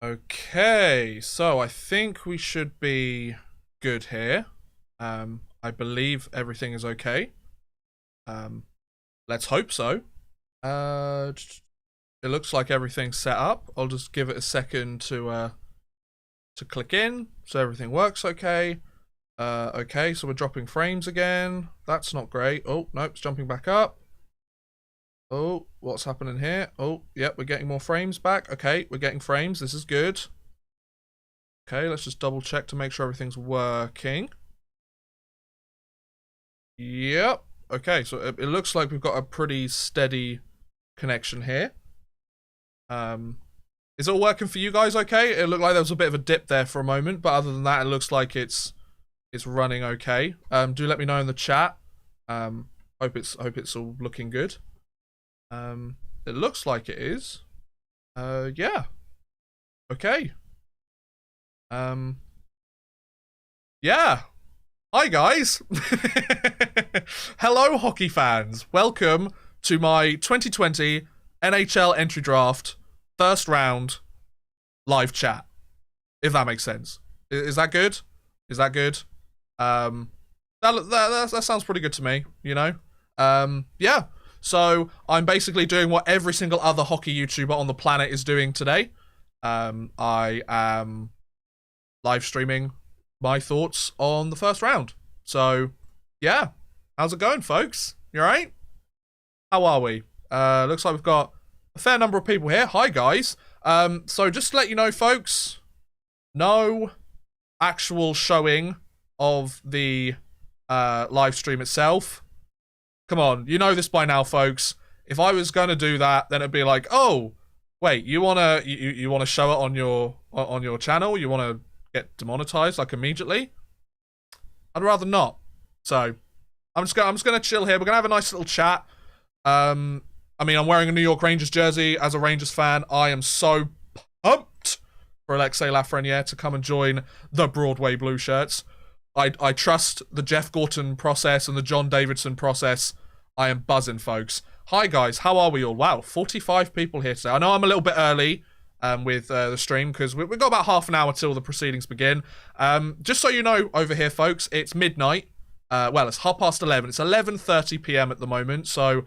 Okay, so I think we should be good here. I believe everything is okay. Let's hope so. It looks like everything's set up. I'll just give it a second to click in, so everything works okay. Okay, so we're dropping frames again. That's not great. Oh, nope, it's jumping back up. Oh, what's happening here? Oh, yep, we're getting more frames back. Okay, we're getting frames. This is good. Okay, let's just double check to make sure everything's working. Yep. Okay, so it looks like we've got a pretty steady connection here. Is it all working for you guys okay? It looked like there was a bit of a dip there for a moment, but other than that, it looks like it's running okay. Do let me know in the chat. Hope it's all looking good. It looks like it is. Yeah. Okay. Yeah. Hi guys. Hello hockey fans. Welcome to my 2020 NHL entry draft first round live chat. If that makes sense. Is that good? Is that good? That sounds pretty good to me, you know? Yeah. So I'm basically doing what every single other hockey YouTuber on the planet is doing today. I am live streaming my thoughts on the first round. So, yeah. How's it going, folks? You alright? How are we? Looks like we've got a fair number of people here. Hi, guys. So just to let you know, folks, no actual showing of the live stream itself. Come on, you know this by now, folks. If I was gonna do that, then it'd be like, oh, wait, you wanna show it on your channel? You wanna get demonetized like immediately? I'd rather not. So I'm just gonna chill here. We're gonna have a nice little chat. I mean, I'm wearing a New York Rangers jersey as a Rangers fan. I am so pumped for Alexei Lafreniere to come and join the Broadway Blue Shirts. I trust the Jeff Gorton process and the John Davidson process. I am buzzing, folks. Hi, guys. How are we all? Wow, 45 people here today. I know I'm a little bit early with the stream because we've got about half an hour till the proceedings begin. Just so you know, over here, folks, it's midnight. Well, it's 11:30. It's 11:30 p.m. at the moment, so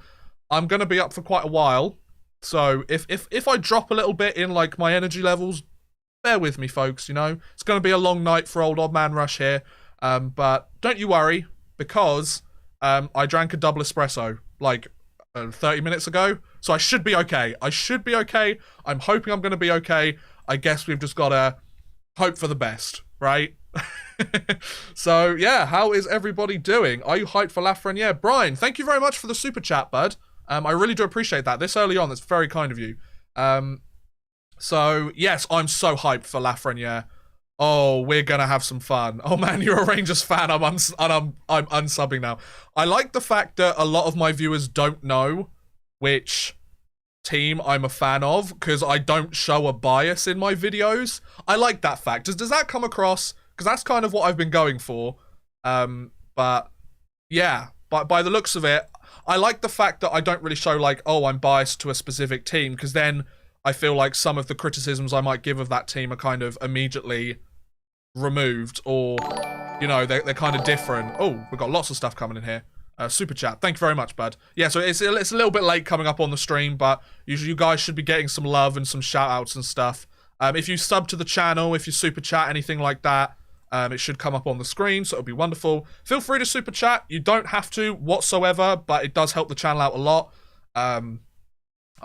I'm going to be up for quite a while. So if I drop a little bit in, like, my energy levels, bear with me, folks, you know? It's going to be a long night for old Odd Man Rush here. But don't you worry, because I drank a double espresso like 30 minutes ago, so I should be okay. I should be okay. I'm hoping I'm going to be okay. I guess we've just got to hope for the best, right? So, yeah, how is everybody doing? Are you hyped for Lafreniere? Brian, thank you very much for the super chat, bud. I really do appreciate that. This early on, that's very kind of you. So, yes, I'm so hyped for Lafreniere. Oh, we're gonna have some fun. Oh man, you're a Rangers fan. I'm unsubbing now. I like the fact that a lot of my viewers don't know which team I'm a fan of because I don't show a bias in my videos. I like that fact. Does that come across? Because that's kind of what I've been going for. But yeah, by the looks of it, I like the fact that I don't really show like, oh, I'm biased to a specific team, because then I feel like some of the criticisms I might give of that team are kind of immediately removed, or, you know, they're kind of different. Oh, we've got lots of stuff coming in here. Super chat. Thank you very much, bud. Yeah, so it's a little bit late coming up on the stream, but usually you guys should be getting some love and some shout outs and stuff. If you sub to the channel, if you super chat, anything like that, it should come up on the screen, so it'll be wonderful. Feel free to super chat. You don't have to whatsoever, but it does help the channel out a lot. I'm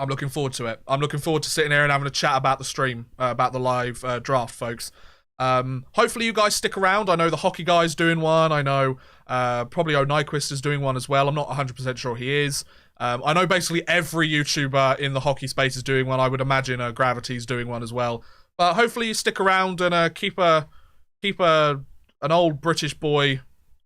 looking forward to it. I'm looking forward to sitting here and having a chat about the stream, about the live draft, folks. Hopefully you guys stick around. I know the hockey guy's doing one. I know probably Nyquist is doing one as well. I'm not 100% sure he is. I know basically every YouTuber in the hockey space is doing one. I would imagine Gravity's doing one as well. But hopefully you stick around and keep an old British boy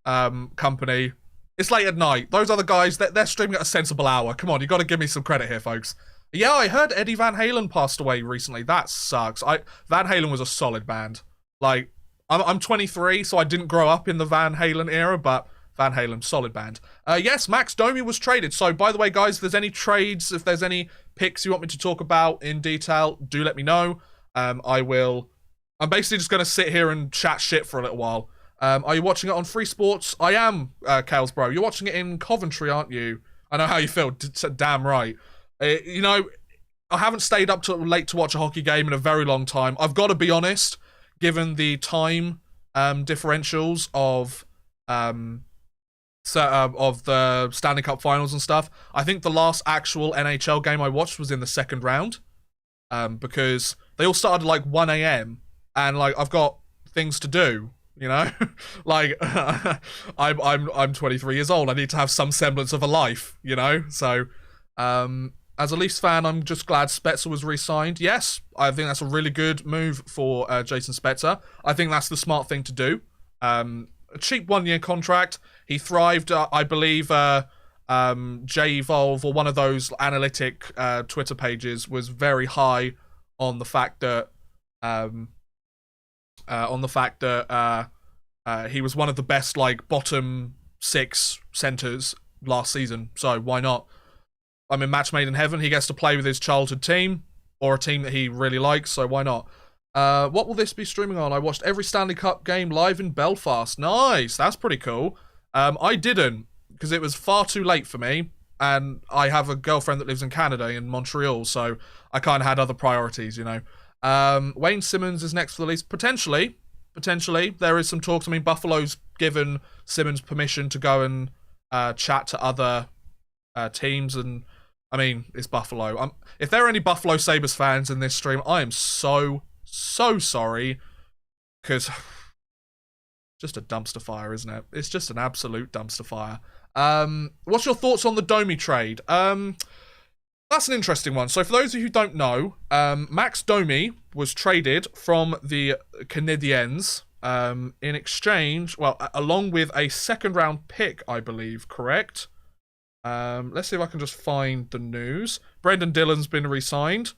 company. It's late at night. Those other guys, they're streaming at a sensible hour. Come on, you got to give me some credit here, folks. Yeah, I heard Eddie Van Halen passed away recently. That sucks. Van Halen was a solid band. Like, I'm 23, so I didn't grow up in the Van Halen era, but Van Halen, solid band. Yes, Max Domi was traded. So, by the way, guys, if there's any trades, if there's any picks you want me to talk about in detail, do let me know. I'm basically just going to sit here and chat shit for a little while. Are you watching it on Free Sports? I am, Kales Bro. You're watching it in Coventry, aren't you? I know how you feel. Damn right. You know, I haven't stayed up till late to watch a hockey game in a very long time. I've got to be honest, given the time differentials of the Stanley Cup Finals and stuff. I think the last actual NHL game I watched was in the second round, because they all started at like 1 a.m. and like I've got things to do. You know, like I'm 23 years old. I need to have some semblance of a life. You know, so as a Leafs fan, I'm just glad Spezza was re-signed. Yes, I think that's a really good move for Jason Spezza. I think that's the smart thing to do. A cheap 1-year contract. He thrived, I believe. J-Evolve or one of those analytic Twitter pages was very high on the fact that. He was one of the best, like, bottom 6 centers last season. So why not? I mean, match made in heaven. He gets to play with his childhood team or a team that he really likes. So why not? What will this be streaming on? I watched every Stanley Cup game live in Belfast. Nice. That's pretty cool. I didn't because it was far too late for me. And I have a girlfriend that lives in Canada, in Montreal. So I kind of had other priorities, you know. Wayne Simmons is next for the Leafs. Potentially, there is some talks. I mean, Buffalo's given Simmons permission to go and chat to other teams, and I mean, it's Buffalo. If there are any Buffalo Sabres fans in this stream, I am so sorry, because just a dumpster fire, isn't it? It's just an absolute dumpster fire. What's your thoughts on the Domi trade? That's an interesting one. So for those of you who don't know, Max Domi was traded from the Canadiens in exchange, well, along with a second-round pick, I believe, correct? Let's see if I can just find the news. Brendan Dillon's been re-signed.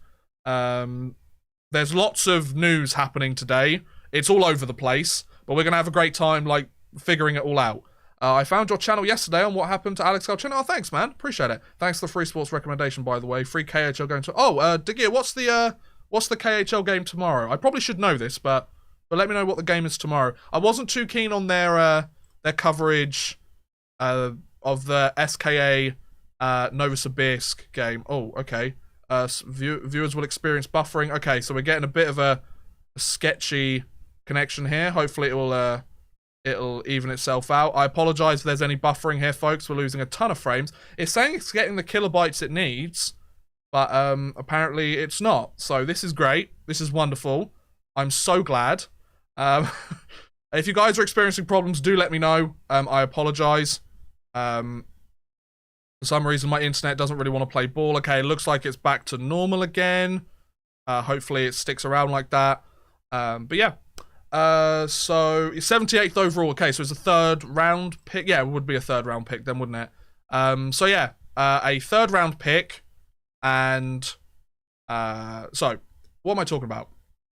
There's lots of news happening today. It's all over the place, but we're going to have a great time, like, figuring it all out. I found your channel yesterday on what happened to Alex Galchenyuk. Oh, thanks, man. Appreciate it. Thanks for the Free Sports recommendation, by the way. Free KHL going to... Oh, Digir, what's the KHL game tomorrow? I probably should know this, but let me know what the game is tomorrow. I wasn't too keen on their coverage of the SKA Novosibirsk game. Oh, okay. Viewers will experience buffering. Okay, so we're getting a bit of a sketchy connection here. Hopefully it'll even itself out. I apologize if there's any buffering here, folks. We're losing a ton of frames. It's saying it's getting the kilobytes it needs, but apparently it's not. So this is great. This is wonderful. I'm so glad. If you guys are experiencing problems, do let me know. I apologize. For some reason, my internet doesn't really want to play ball. Okay, it looks like it's back to normal again. Hopefully it sticks around like that. But yeah. So 78th overall. Okay, so it's a third round pick. Yeah, it would be a third round pick then, wouldn't it? So yeah, a third round pick, and so what am I talking about?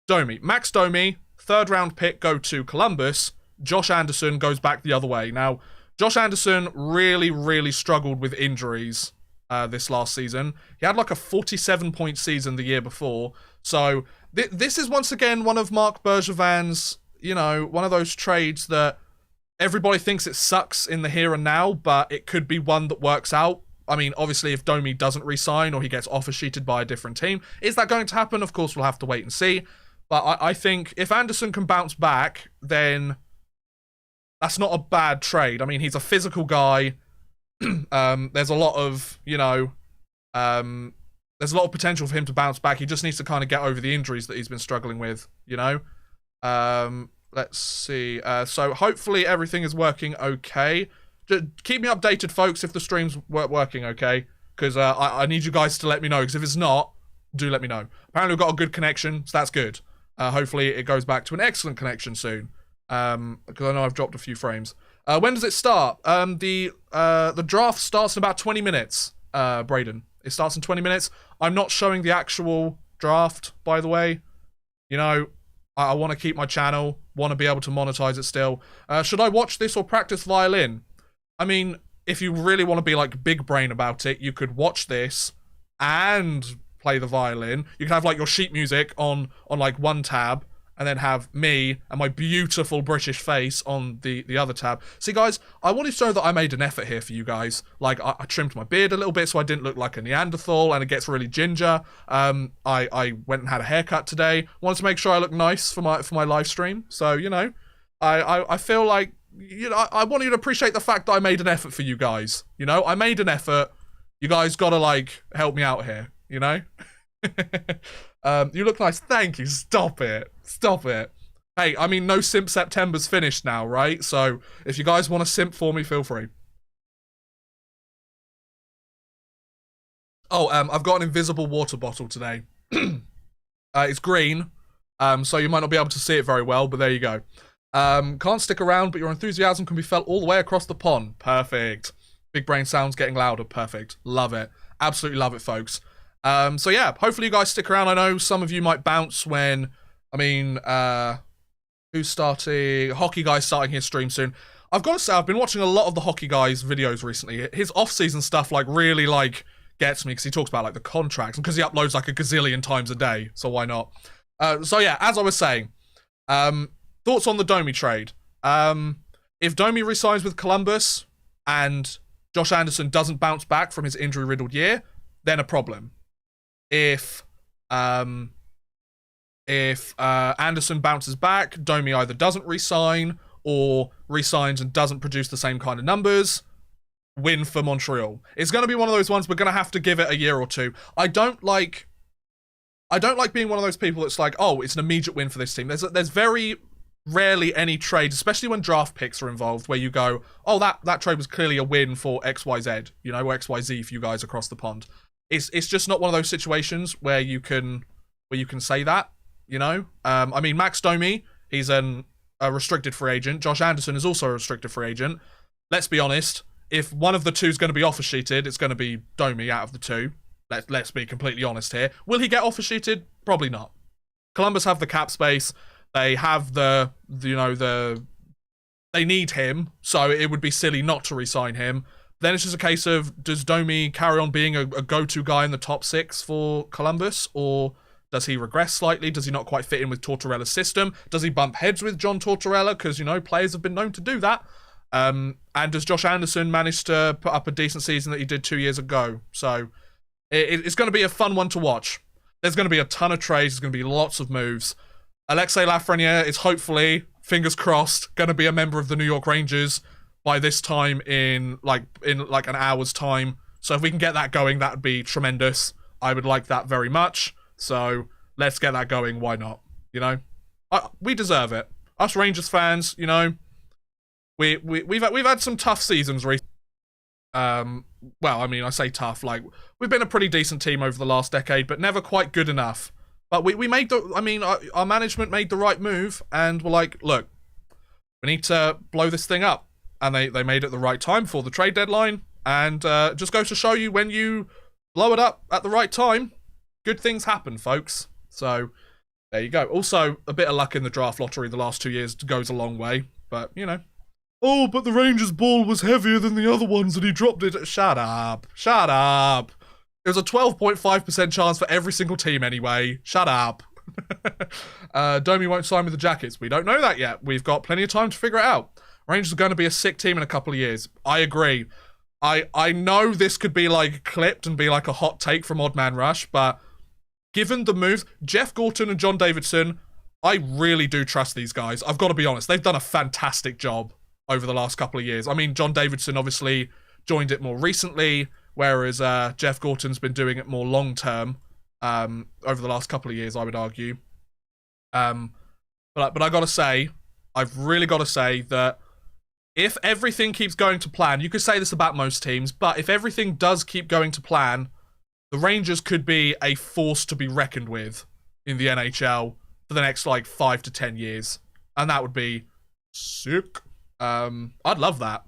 Domi, Max Domi, third round pick go to Columbus. Josh Anderson goes back the other way. Now, Josh Anderson really struggled with injuries this last season. He had like a 47-point season the year before. So this is once again one of Marc Bergevin's, you know, one of those trades that everybody thinks it sucks in the here and now, but it could be one that works out. I mean, obviously, if Domi doesn't re-sign or he gets offer-sheeted by a different team, is that going to happen? Of course, we'll have to wait and see. But I think if Anderson can bounce back, then that's not a bad trade. I mean, he's a physical guy. There's a lot of, you know, there's a lot of potential for him to bounce back. He just needs to kind of get over the injuries that he's been struggling with, you know? Let's see. So hopefully everything is working okay. Just keep me updated, folks, if the stream's working okay. Because I need you guys to let me know. Because if it's not, do let me know. Apparently we've got a good connection, so that's good. Hopefully it goes back to an excellent connection soon. Because I know I've dropped a few frames. When does it start? The draft starts in about 20 minutes, Braden. It starts in 20 minutes. I'm not showing the actual draft, by the way. You know, I want to keep my channel, want to be able to monetize it still. Should I watch this or practice violin? I mean, if you really want to be like big brain about it, you could watch this and play the violin. You can have like your sheet music on like one tab, and then have me and my beautiful British face on the other tab. See, guys, I wanted to show that I made an effort here for you guys. Like, I trimmed my beard a little bit so I didn't look like a Neanderthal, and it gets really ginger. I went and had a haircut today. Wanted to make sure I look nice for my live stream. So, you know, I feel like, you know, I want you to appreciate the fact that I made an effort for you guys. You know, I made an effort. You guys gotta, like, help me out here, you know? You look nice. Thank you. Stop it. Stop it. Hey, I mean, no Simp September's finished now, right? So, if you guys want to simp for me, feel free. Oh, I've got an invisible water bottle today. It's green, so you might not be able to see it very well, but there you go. Can't stick around, but your enthusiasm can be felt all the way across the pond. Perfect. Big brain sounds getting louder. Perfect. Love it. Absolutely love it, folks. So yeah, hopefully you guys stick around. I know some of you might bounce when, I mean, who's starting? Hockey Guy's starting his stream soon. I've got to say, I've been watching a lot of the Hockey Guy's videos recently. His off-season stuff, like, really, like, gets me, because he talks about, like, the contracts, and because he uploads, like, a gazillion times a day, so why not? So yeah, as I was saying, thoughts on the Domi trade. If Domi resigns with Columbus, and Josh Anderson doesn't bounce back from his injury-riddled year, then a problem. If Anderson bounces back, Domi either doesn't re-sign or re-signs and doesn't produce the same kind of numbers, win for Montreal. It's going to be one of those ones we're going to have to give it a year or two. I don't like being one of those people that's like, oh, it's an immediate win for this team. There's very rarely any trades, especially when draft picks are involved, where you go, oh, that trade was clearly a win for XYZ, you know, or XYZ for you guys across the pond. It's just not one of those situations where you can say that, you know. I mean, Max Domi, he's a restricted free agent. Josh Anderson is also a restricted free agent. Let's be honest. If one of the two is going to be offer sheeted, it's going to be Domi out of the two. Let's be completely honest here. Will he get offer sheeted? Probably not. Columbus have the cap space. They have they need him, so it would be silly not to re-sign him. Then it's just a case of, does Domi carry on being a go-to guy in the top six for Columbus, or does he regress slightly? Does he not quite fit in with Tortorella's system? Does he bump heads with John Tortorella? Because, you know, players have been known to do that. And does Josh Anderson manage to put up a decent season that he did 2 years ago? So it's going to be a fun one to watch. There's going to be a ton of trades. There's going to be lots of moves. Alexei Lafreniere is hopefully, fingers crossed, going to be a member of the New York Rangers by this time in like an hour's time. So if we can get that going, that would be tremendous. I would like that very much. So let's get that going. Why not? You know, we deserve it. Us Rangers fans, you know, we've had some tough seasons recently. Well, I mean, I say tough, like, we've been a pretty decent team over the last decade, but never quite good enough. But we made our management made the right move, and we're like, look, we need to blow this thing up. And they made it the right time for the trade deadline. And just goes to show you, when you blow it up at the right time, good things happen, folks. So there you go. Also, a bit of luck in the draft lottery the last 2 years goes a long way. But, you know. Oh, but the Rangers ball was heavier than the other ones and he dropped it. Shut up. Shut up. It was a 12.5% chance for every single team anyway. Shut up. Domi won't sign with the Jackets. We don't know that yet. We've got plenty of time to figure it out. Rangers are going to be a sick team in a couple of years. I agree. I know this could be like clipped and be like a hot take from Odd Man Rush, but given the moves, Jeff Gorton and John Davidson, I really do trust these guys. I've got to be honest. They've done a fantastic job over the last couple of years. I mean, John Davidson obviously joined it more recently, whereas Jeff Gorton's been doing it more long-term over the last couple of years, I would argue. But I got to say, I've really got to say that if everything keeps going to plan, you could say this about most teams, but if everything does keep going to plan, the Rangers could be a force to be reckoned with in the NHL for the next, like, 5 to 10 years. And that would be sick. I'd love that.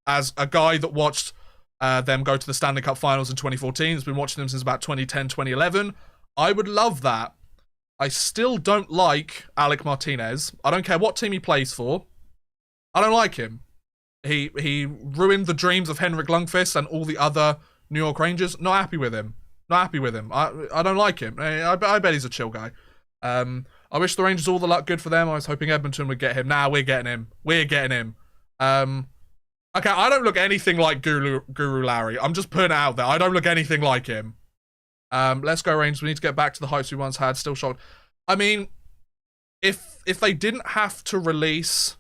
As a guy that watched them go to the Stanley Cup Finals in 2014, has been watching them since about 2010, 2011, I would love that. I still don't like Alec Martinez. I don't care what team he plays for. I don't like him. He ruined the dreams of Henrik Lundqvist and all the other New York Rangers. Not happy with him. Not happy with him. I don't like him. I bet he's a chill guy. I wish the Rangers all the luck. Good for them. I was hoping Edmonton would get him. Nah, we're getting him. We're getting him. Okay, I don't look anything like Guru Larry. I'm just putting it out there. I don't look anything like him. Let's go Rangers. We need to get back to the heights we once had. Still shocked. I mean, if they didn't have to release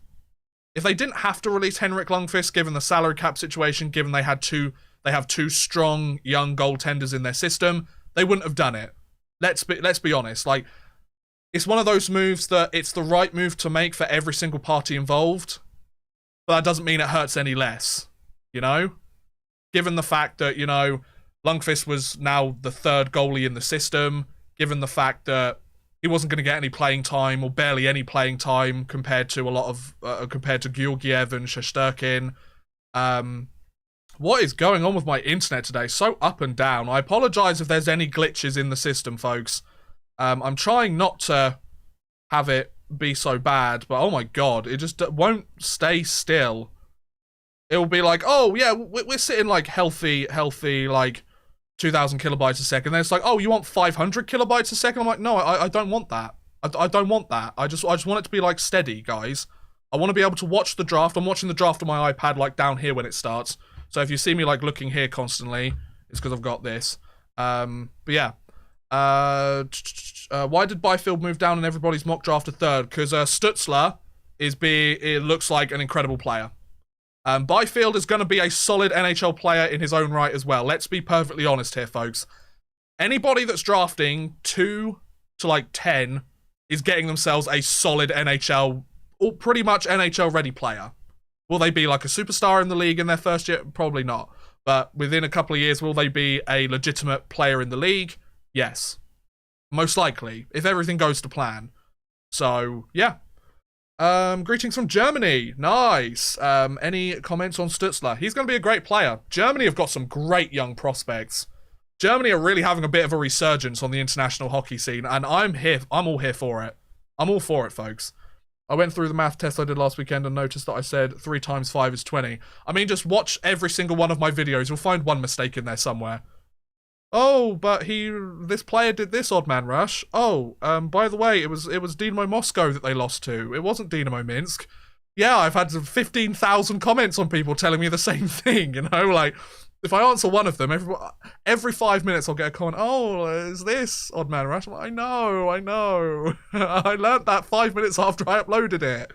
Henrik Lundqvist, given the salary cap situation, given they have two strong young goaltenders in their system, they wouldn't have done it. Let's be honest. Like, it's one of those moves that it's the right move to make for every single party involved, but that doesn't mean it hurts any less, you know? Given the fact that, you know, Lundqvist was now the third goalie in the system, given the fact that he wasn't going to get any playing time or barely any playing time compared to Georgiev and Shesterkin. What is going on with my internet today? So up and down. I apologize if there's any glitches in the system, folks. I'm trying not to have it be so bad, but oh my god, it just won't stay still. It'll be like, oh yeah, we're sitting like healthy, like 2,000 kilobytes a second. Then it's like, oh, you want 500 kilobytes a second? I'm like, no, I don't want that. I don't want that. I just want it to be like steady, guys. I want to be able to watch the draft. I'm watching the draft on my iPad like down here when it starts. So if you see me like looking here constantly, it's because I've got this. But yeah. Why did Byfield move down in everybody's mock draft to third? Because Stutzler it looks like an incredible player. Byfield is going to be a solid NHL player in his own right as well. Let's be perfectly honest here, folks. Anybody that's drafting 2 to like 10 is getting themselves a solid NHL, or pretty much NHL ready player. Will they be like a superstar in the league in their first year? Probably not. But within a couple of years, will they be a legitimate player in the league? Yes. Most likely, if everything goes to plan. So, yeah. Greetings from Germany. Nice. Any comments on Stutzler? He's going to be a great player. Germany have got some great young prospects. Germany are really having a bit of a resurgence on the international hockey scene, and I'm all here for it. I'm all for it, folks. I went through the math test I did last weekend and noticed that I said 3 times 5 is 20. I mean, just watch every single one of my videos. You'll find one mistake in there somewhere. Oh, but this player did this odd man rush. Oh, by the way, it was Dynamo Moscow that they lost to. It wasn't Dynamo Minsk. Yeah, I've had 15,000 comments on people telling me the same thing, you know, like, if I answer one of them, every 5 minutes I'll get a comment, oh, is this odd man rush? I'm like, I know. I learnt that 5 minutes after I uploaded it.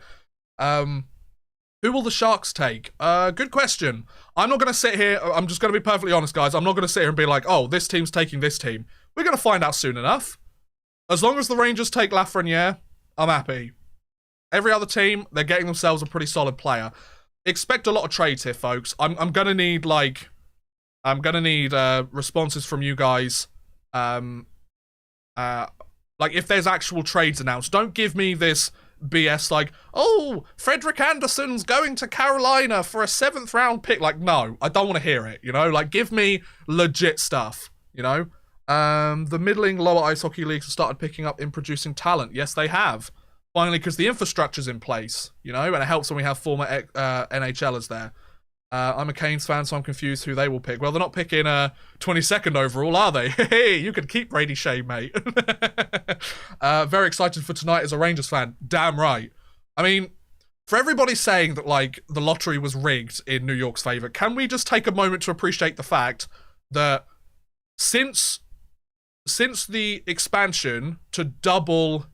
Who will the Sharks take? Good question. I'm not going to sit here, I'm just going to be perfectly honest, guys. I'm not going to sit here and be like, oh, this team's taking this team. We're going to find out soon enough. As long as the Rangers take Lafreniere, I'm happy. Every other team, they're getting themselves a pretty solid player. Expect a lot of trades here, folks. I'm going to need, like, responses from you guys. Like, if there's actual trades announced, don't give me this BS like, oh, Frederick Anderson's going to Carolina for a 7th round pick. Like, no, I don't want to hear it, you know? Like, give me legit stuff, you know? The middling lower ice hockey leagues have started picking up in producing talent. Yes, they have. Finally, because the infrastructure's in place, you know? And it helps when we have former NHLers there. I'm a Canes fan, so I'm confused who they will pick. Well, they're not picking 22nd overall, are they? Hey, you could keep Brady Shea, mate. Very excited for tonight as a Rangers fan. Damn right. I mean, for everybody saying that, like, the lottery was rigged in New York's favour, can we just take a moment to appreciate the fact that since the expansion to double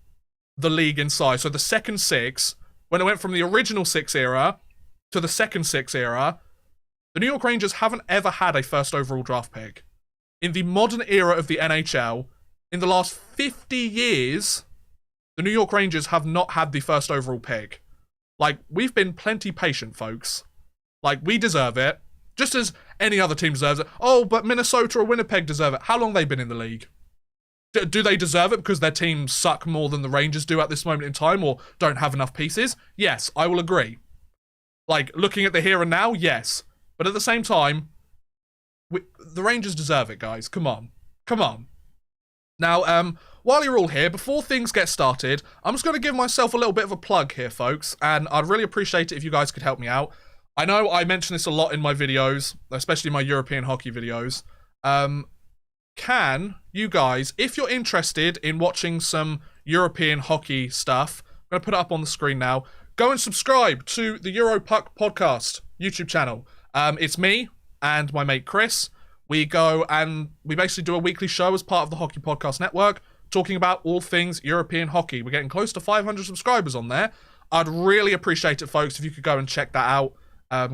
the league in size, so the second 6, when it went from the original 6 era to the second 6 era, the New York Rangers haven't ever had a first overall draft pick. In the modern era of the NHL, in the last 50 years, the New York Rangers have not had the first overall pick. Like, we've been plenty patient, folks. Like, we deserve it. Just as any other team deserves it. Oh, but Minnesota or Winnipeg deserve it. How long have they been in the league? Do they deserve it because their teams suck more than the Rangers do at this moment in time or don't have enough pieces? Yes, I will agree. Like, looking at the here and now, yes. But at the same time, the Rangers deserve it, guys. Come on. Come on. Now, while you're all here, before things get started, I'm just going to give myself a little bit of a plug here, folks. And I'd really appreciate it if you guys could help me out. I know I mention this a lot in my videos, especially my European hockey videos. can you guys, if you're interested in watching some European hockey stuff, I'm going to put it up on the screen now, go and subscribe to the Europuck podcast YouTube channel. It's me and my mate Chris. We go and we basically do a weekly show as part of the Hockey Podcast Network, talking about all things European hockey. We're getting close to 500 subscribers on there. I'd really appreciate it, folks, if you could go and check that out.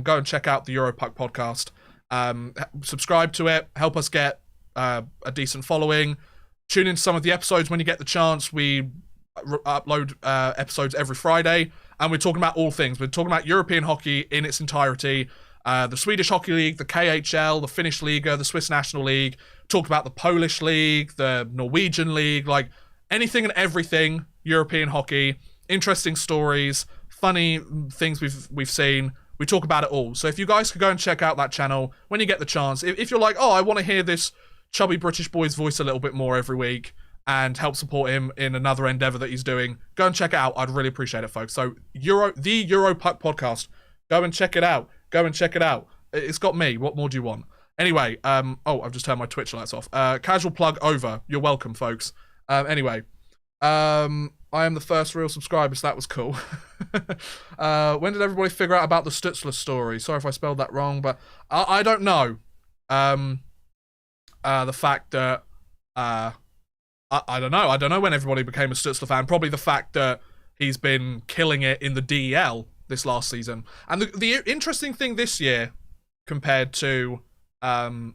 Go and check out the Europuck podcast. Subscribe to it. Help us get a decent following. Tune into some of the episodes when you get the chance. We upload episodes every Friday, and we're talking about all things. We're talking about European hockey in its entirety. The Swedish Hockey League, the KHL, the Finnish Liga, the Swiss National League. Talk about the Polish League, the Norwegian League, like anything and everything European hockey. Interesting stories, funny things we've seen. We talk about it all. So if you guys could go and check out that channel when you get the chance. If you're like, oh, I want to hear this chubby British boy's voice a little bit more every week and help support him in another endeavor that he's doing, go and check it out. I'd really appreciate it, folks. So the Europuck podcast, go and check it out. Go and check it out. It's got me. What more do you want? Anyway, oh, I've just turned my Twitch lights off. Casual plug over. You're welcome, folks. Anyway, I am the first real subscriber, so that was cool. When did everybody figure out about the Stutzler story? Sorry if I spelled that wrong, but I don't know. The fact that, I don't know. I don't know when everybody became a Stutzler fan. Probably the fact that he's been killing it in the DEL this last season. And the interesting thing this year, compared to the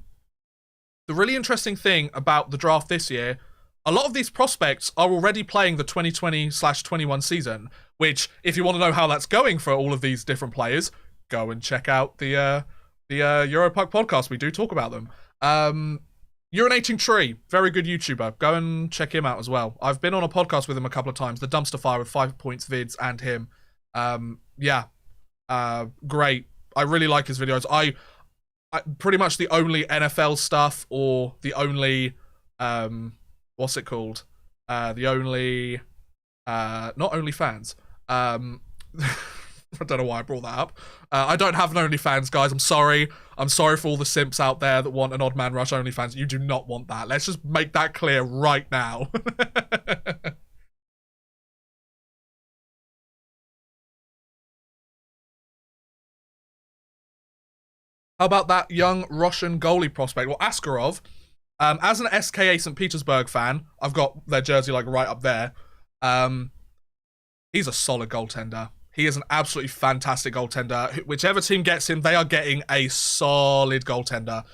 really interesting thing about the draft this year, a lot of these prospects are already playing the 2020/21 season, which, if you want to know how that's going for all of these different players, go and check out the Europuck podcast. We do talk about them. Urinating Tree, very good YouTuber. Go and check him out as well. I've been on a podcast with him a couple of times. The Dumpster Fire with 5 Points Vids and him. Great. I really like his videos. I pretty much the only NFL stuff, or the only what's it called? The only not OnlyFans. I don't know why I brought that up. I don't have an OnlyFans, guys. I'm sorry. I'm sorry for all the simps out there that want an Odd Man Rush OnlyFans. You do not want that. Let's just make that clear right now. How about that young Russian goalie prospect? Well, Askarov, as an SKA St. Petersburg fan, I've got their jersey like right up there. He's a solid goaltender. He is an absolutely fantastic goaltender. Whichever team gets him, they are getting a solid goaltender.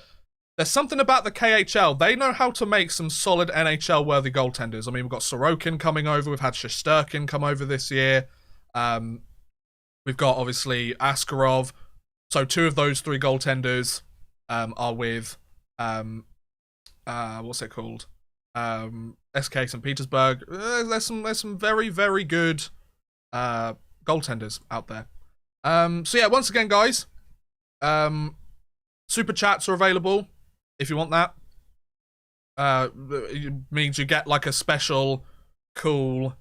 There's something about the KHL. They know how to make some solid NHL-worthy goaltenders. I mean, we've got Sorokin coming over. We've had Shesterkin come over this year. We've got, obviously, Askarov. So 2 of those 3 goaltenders are with, what's it called? SK St. Petersburg. There's some very, very good goaltenders out there. So yeah, once again, guys, super chats are available if you want that. It means you get like a special cool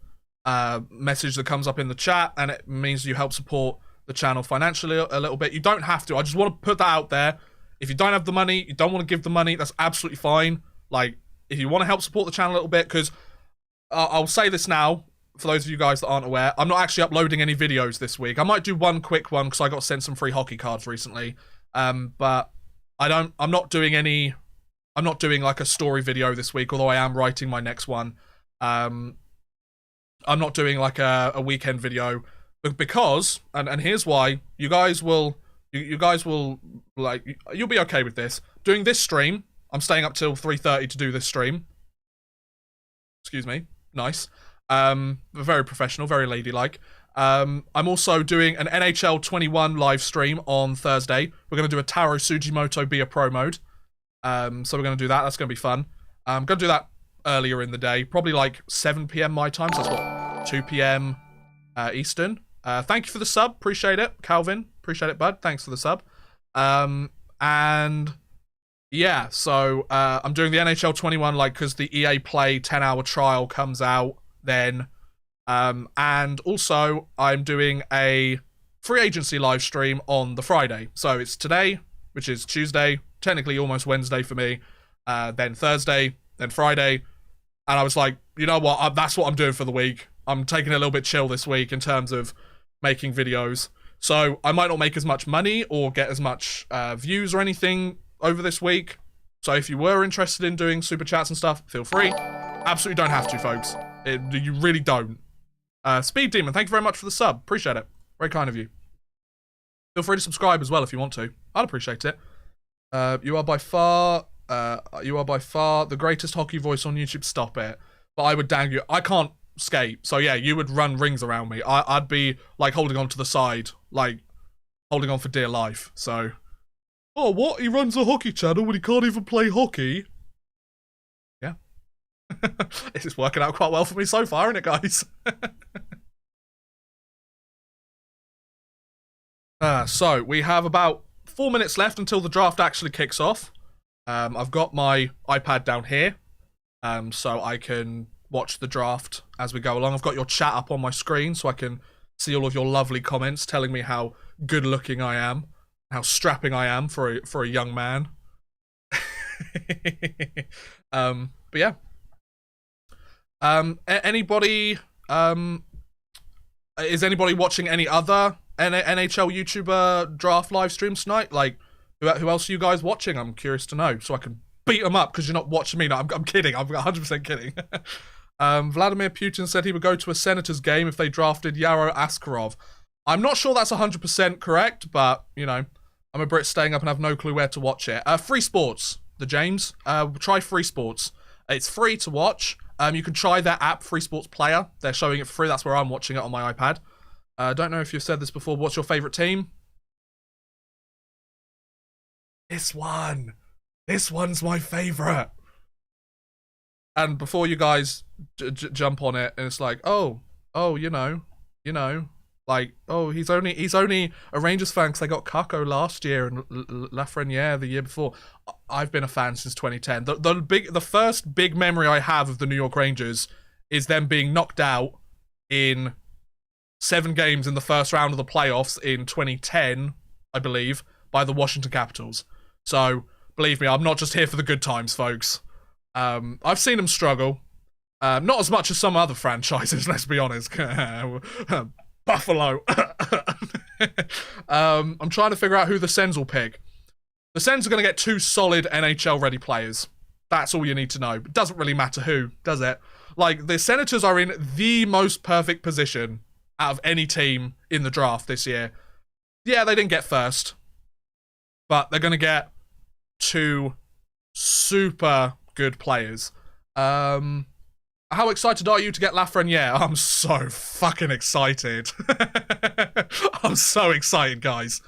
message that comes up in the chat, and it means you help support the channel financially a little bit. You don't have to. I just want to put that out there. If you don't have the money, you don't want to give the money, that's absolutely fine. Like, if you want to help support the channel a little bit, because I'll say this now, for those of you guys that aren't aware, I'm not actually uploading any videos this week. I might do one quick one because I got sent some free hockey cards recently. But I'm not doing like a story video this week, although I am writing my next one. I'm not doing like a weekend video because, and here's why, you guys will like, you'll be okay with this. Doing this stream, I'm staying up till 3:30 to do this stream. Excuse me. Nice. Very professional, very ladylike. I'm also doing an NHL 21 live stream on Thursday. We're going to do a Taro Sugimoto Be a Pro mode. So we're going to do that. That's going to be fun. I'm going to do that earlier in the day, probably like 7 p.m. my time. So that's what, 2 p.m. Eastern. Thank you for the sub. Appreciate it. Calvin. Appreciate it, bud. Thanks for the sub. And yeah, so I'm doing the NHL 21, like, because the EA Play 10-hour trial comes out then. And also, I'm doing a free agency live stream on the Friday. So it's today, which is Tuesday, technically almost Wednesday for me. then Thursday, then Friday. And I was like, you know what? That's what I'm doing for the week. I'm taking it a little bit chill this week in terms of making videos. So I might not make as much money or get as much views or anything over this week. So if you were interested in doing super chats and stuff, feel free. Absolutely don't have to, folks. You really don't. Speed Demon, thank you very much for the sub. Appreciate it. Very kind of you. Feel free to subscribe as well if you want to. I'd appreciate it. You are by far the greatest hockey voice on YouTube. Stop it. But I would dang you. I can't skate. So yeah, you would run rings around me. I'd be like holding on to the side, like holding on for dear life. So, oh, what? He runs a hockey channel when he can't even play hockey? Yeah. This is working out quite well for me so far, isn't it, guys? So we have about 4 minutes left until the draft actually kicks off. I've got my iPad down here, so I can watch the draft as we go along. I've got your chat up on my screen, so I can see all of your lovely comments telling me how good looking I am, how strapping I am for a young man. But yeah. Anybody? Is anybody watching any other NHL YouTuber draft live streams tonight? Like, who else are you guys watching? I'm curious to know, so I can beat them up because you're not watching me. No, I'm kidding. I'm 100% kidding. Vladimir Putin said he would go to a Senators game if they drafted Yaro Askarov. I'm not sure that's 100% correct, but, you know, I'm a Brit staying up and have no clue where to watch it. Free Sports, the James. Try Free Sports. It's free to watch. You can try their app, Free Sports Player. They're showing it for free. That's where I'm watching it on my iPad. Don't know if you've said this before. What's your favourite team? This one. This one's my favourite. And before you guys jump on it, and it's like, oh, you know, like, oh, he's only a Rangers fan because they got Kako last year and Lafreniere the year before. I've been a fan since 2010. The first big memory I have of the New York Rangers is them being knocked out in 7 games in the first round of the playoffs in 2010, I believe, by the Washington Capitals. So, believe me, I'm not just here for the good times, folks. I've seen them struggle. Not as much as some other franchises, let's be honest. Buffalo. I'm trying to figure out who the Sens will pick. The Sens are going to get 2 solid NHL-ready players. That's all you need to know. It doesn't really matter who, does it? Like, the Senators are in the most perfect position out of any team in the draft this year. Yeah, they didn't get first, but they're going to get 2 super good players. How excited are you to get Lafreniere? I'm so fucking excited. I'm so excited, guys.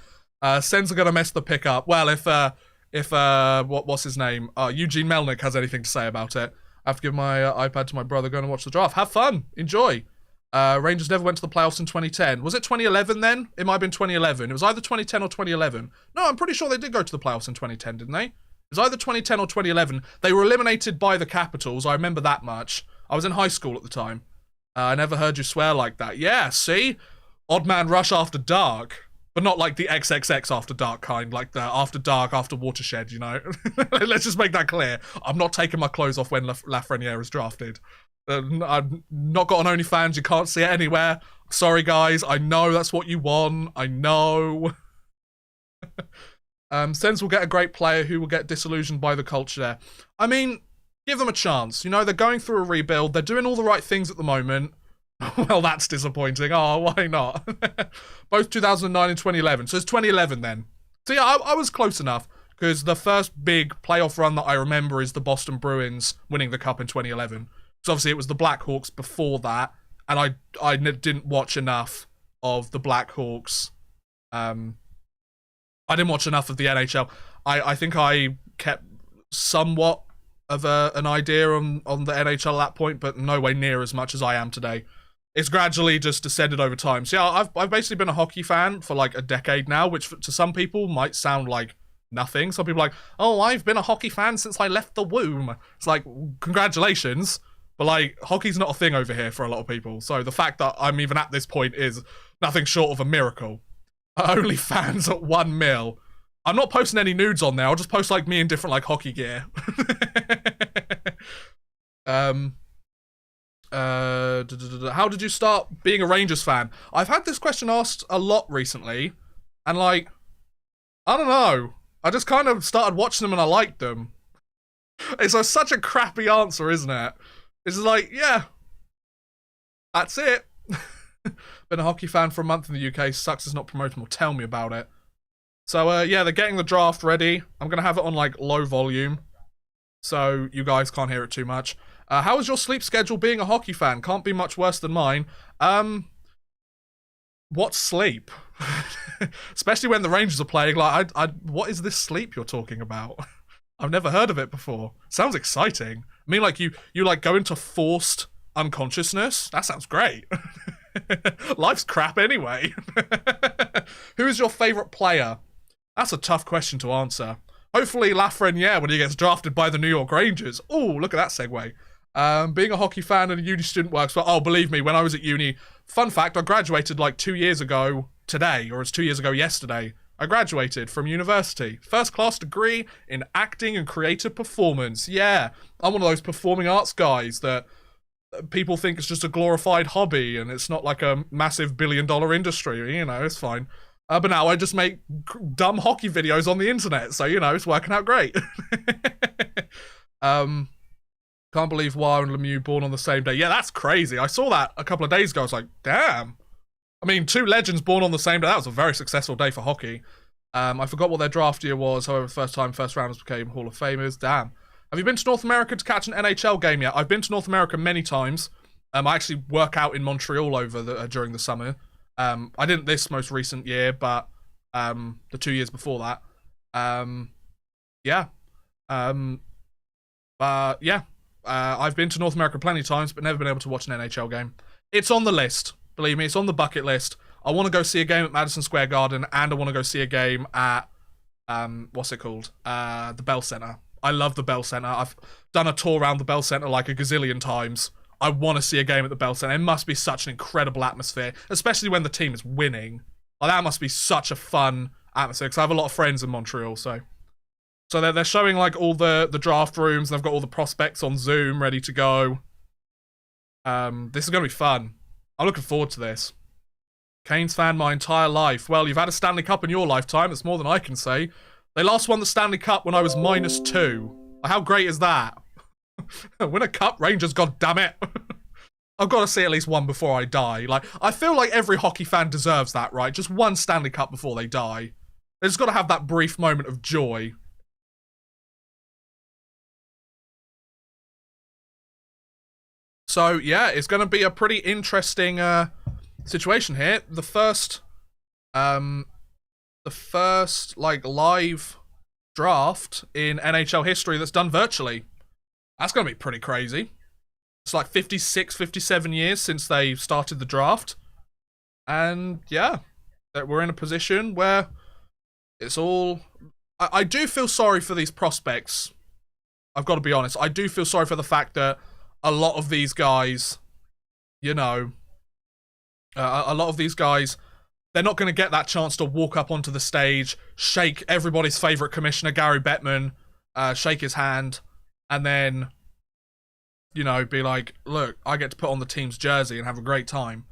Sens are gonna mess the pick up. Well, if what's his name? Eugene Melnick has anything to say about it. I have to give my iPad to my brother. Go and watch the draft. Have fun. Enjoy. Rangers never went to the playoffs in 2010. Was it 2011 then? It might have been 2011. It was either 2010 or 2011. No, I'm pretty sure they did go to the playoffs in 2010, didn't they? It was either 2010 or 2011. They were eliminated by the Capitals. I remember that much. I was in high school at the time. I never heard you swear like that. Yeah, see? Odd Man Rush After Dark. But not like the XXX After Dark kind. Like the After Dark, After Watershed, you know? Let's just make that clear. I'm not taking my clothes off when Lafreniere is drafted. I've not got an OnlyFans. You can't see it anywhere. Sorry, guys. I know that's what you want. I know. Sens will get a great player who will get disillusioned by the culture there. I mean, give them a chance. You know, they're going through a rebuild. They're doing all the right things at the moment. Well, that's disappointing. Oh, why not? Both 2009 and 2011. So it's 2011 then. So yeah, I was close enough because the first big playoff run that I remember is the Boston Bruins winning the cup in 2011. Because obviously it was the Blackhawks before that, and I didn't watch enough of the Blackhawks. I didn't watch enough of the NHL. I think I kept somewhat of an idea on the NHL at that point, but no way near as much as I am today. It's gradually just descended over time. So yeah, I've basically been a hockey fan for like a decade now, which to some people might sound like nothing. Some people are like, oh, I've been a hockey fan since I left the womb. It's like, congratulations. But like, hockey's not a thing over here for a lot of people. So the fact that I'm even at this point is nothing short of a miracle. Only fans at 1 mil. I'm not posting any nudes on there. I'll just post like me in different like hockey gear. How did you start being a Rangers fan? I've had this question asked a lot recently, and like, I don't know. I just kind of started watching them and I liked them. It's such a crappy answer, isn't it? It's just like, yeah, that's it. Been a hockey fan for a month in the UK. Sucks it's not promotable. Tell me about it. So, yeah, they're getting the draft ready. I'm going to have it on, like, low volume, so you guys can't hear it too much. How is your sleep schedule being a hockey fan? Can't be much worse than mine. What's sleep? Especially when the Rangers are playing. Like, what is this sleep you're talking about? I've never heard of it before. Sounds exciting. I mean, like, you like, go into forced unconsciousness? That sounds great. Life's crap anyway. Who is your favourite player? That's a tough question to answer. Hopefully Lafreniere when he gets drafted by the New York Rangers. Oh, look at that segue. Being a hockey fan and a uni student works well. Oh, believe me, when I was at uni, fun fact, I graduated like 2 years ago today, or it's 2 years ago yesterday. I graduated from university. First class degree in acting and creative performance. Yeah, I'm one of those performing arts guys that people think it's just a glorified hobby and it's not like a massive billion-dollar industry. You know, it's fine. But now I just make dumb hockey videos on the internet, so, you know, it's working out great. Can't believe Wire and Lemieux born on the same day. Yeah, that's crazy. I saw that a couple of days ago. I was like, damn. I mean, two legends born on the same day. That was a very successful day for hockey. I forgot what their draft year was. However, first rounders became Hall of Famers. Damn. Have you been to North America to catch an NHL game yet? I've been to North America many times. I actually work out in Montreal during the summer. I didn't this most recent year, but the 2 years before that. Yeah. I've been to North America plenty of times, but never been able to watch an NHL game. It's on the list. Believe me, it's on the bucket list. I want to go see a game at Madison Square Garden, and I want to go see a game at, what's it called? The Bell Center. I love the Bell Center. I've done a tour around the Bell Center like a gazillion times. I want to see a game at the Bell Center. It must be such an incredible atmosphere, especially when the team is winning. Like, that must be such a fun atmosphere, because I have a lot of friends in Montreal, so they're showing like all the draft rooms, and they've got all the prospects on Zoom ready to go. This is going to be fun. I'm looking forward to this. Canes fan my entire life. Well, you've had a Stanley Cup in your lifetime. That's more than I can say. They last won the Stanley Cup when I was -2. How great is that? Win a cup, Rangers, goddammit. I've got to see at least one before I die. Like, I feel like every hockey fan deserves that, right? Just one Stanley Cup before they die. They just got to have that brief moment of joy. So, yeah, it's going to be a pretty interesting situation here. The first like, live draft in NHL history that's done virtually. That's going to be pretty crazy. It's like 56, 57 years since they started the draft. And, yeah, that we're in a position where it's all... I do feel sorry for these prospects. I've got to be honest. I do feel sorry for the fact that a lot of these guys, you know, a lot of these guys, they're not going to get that chance to walk up onto the stage, shake everybody's favourite commissioner, Gary Bettman, shake his hand, and then, you know, be like, look, I get to put on the team's jersey and have a great time.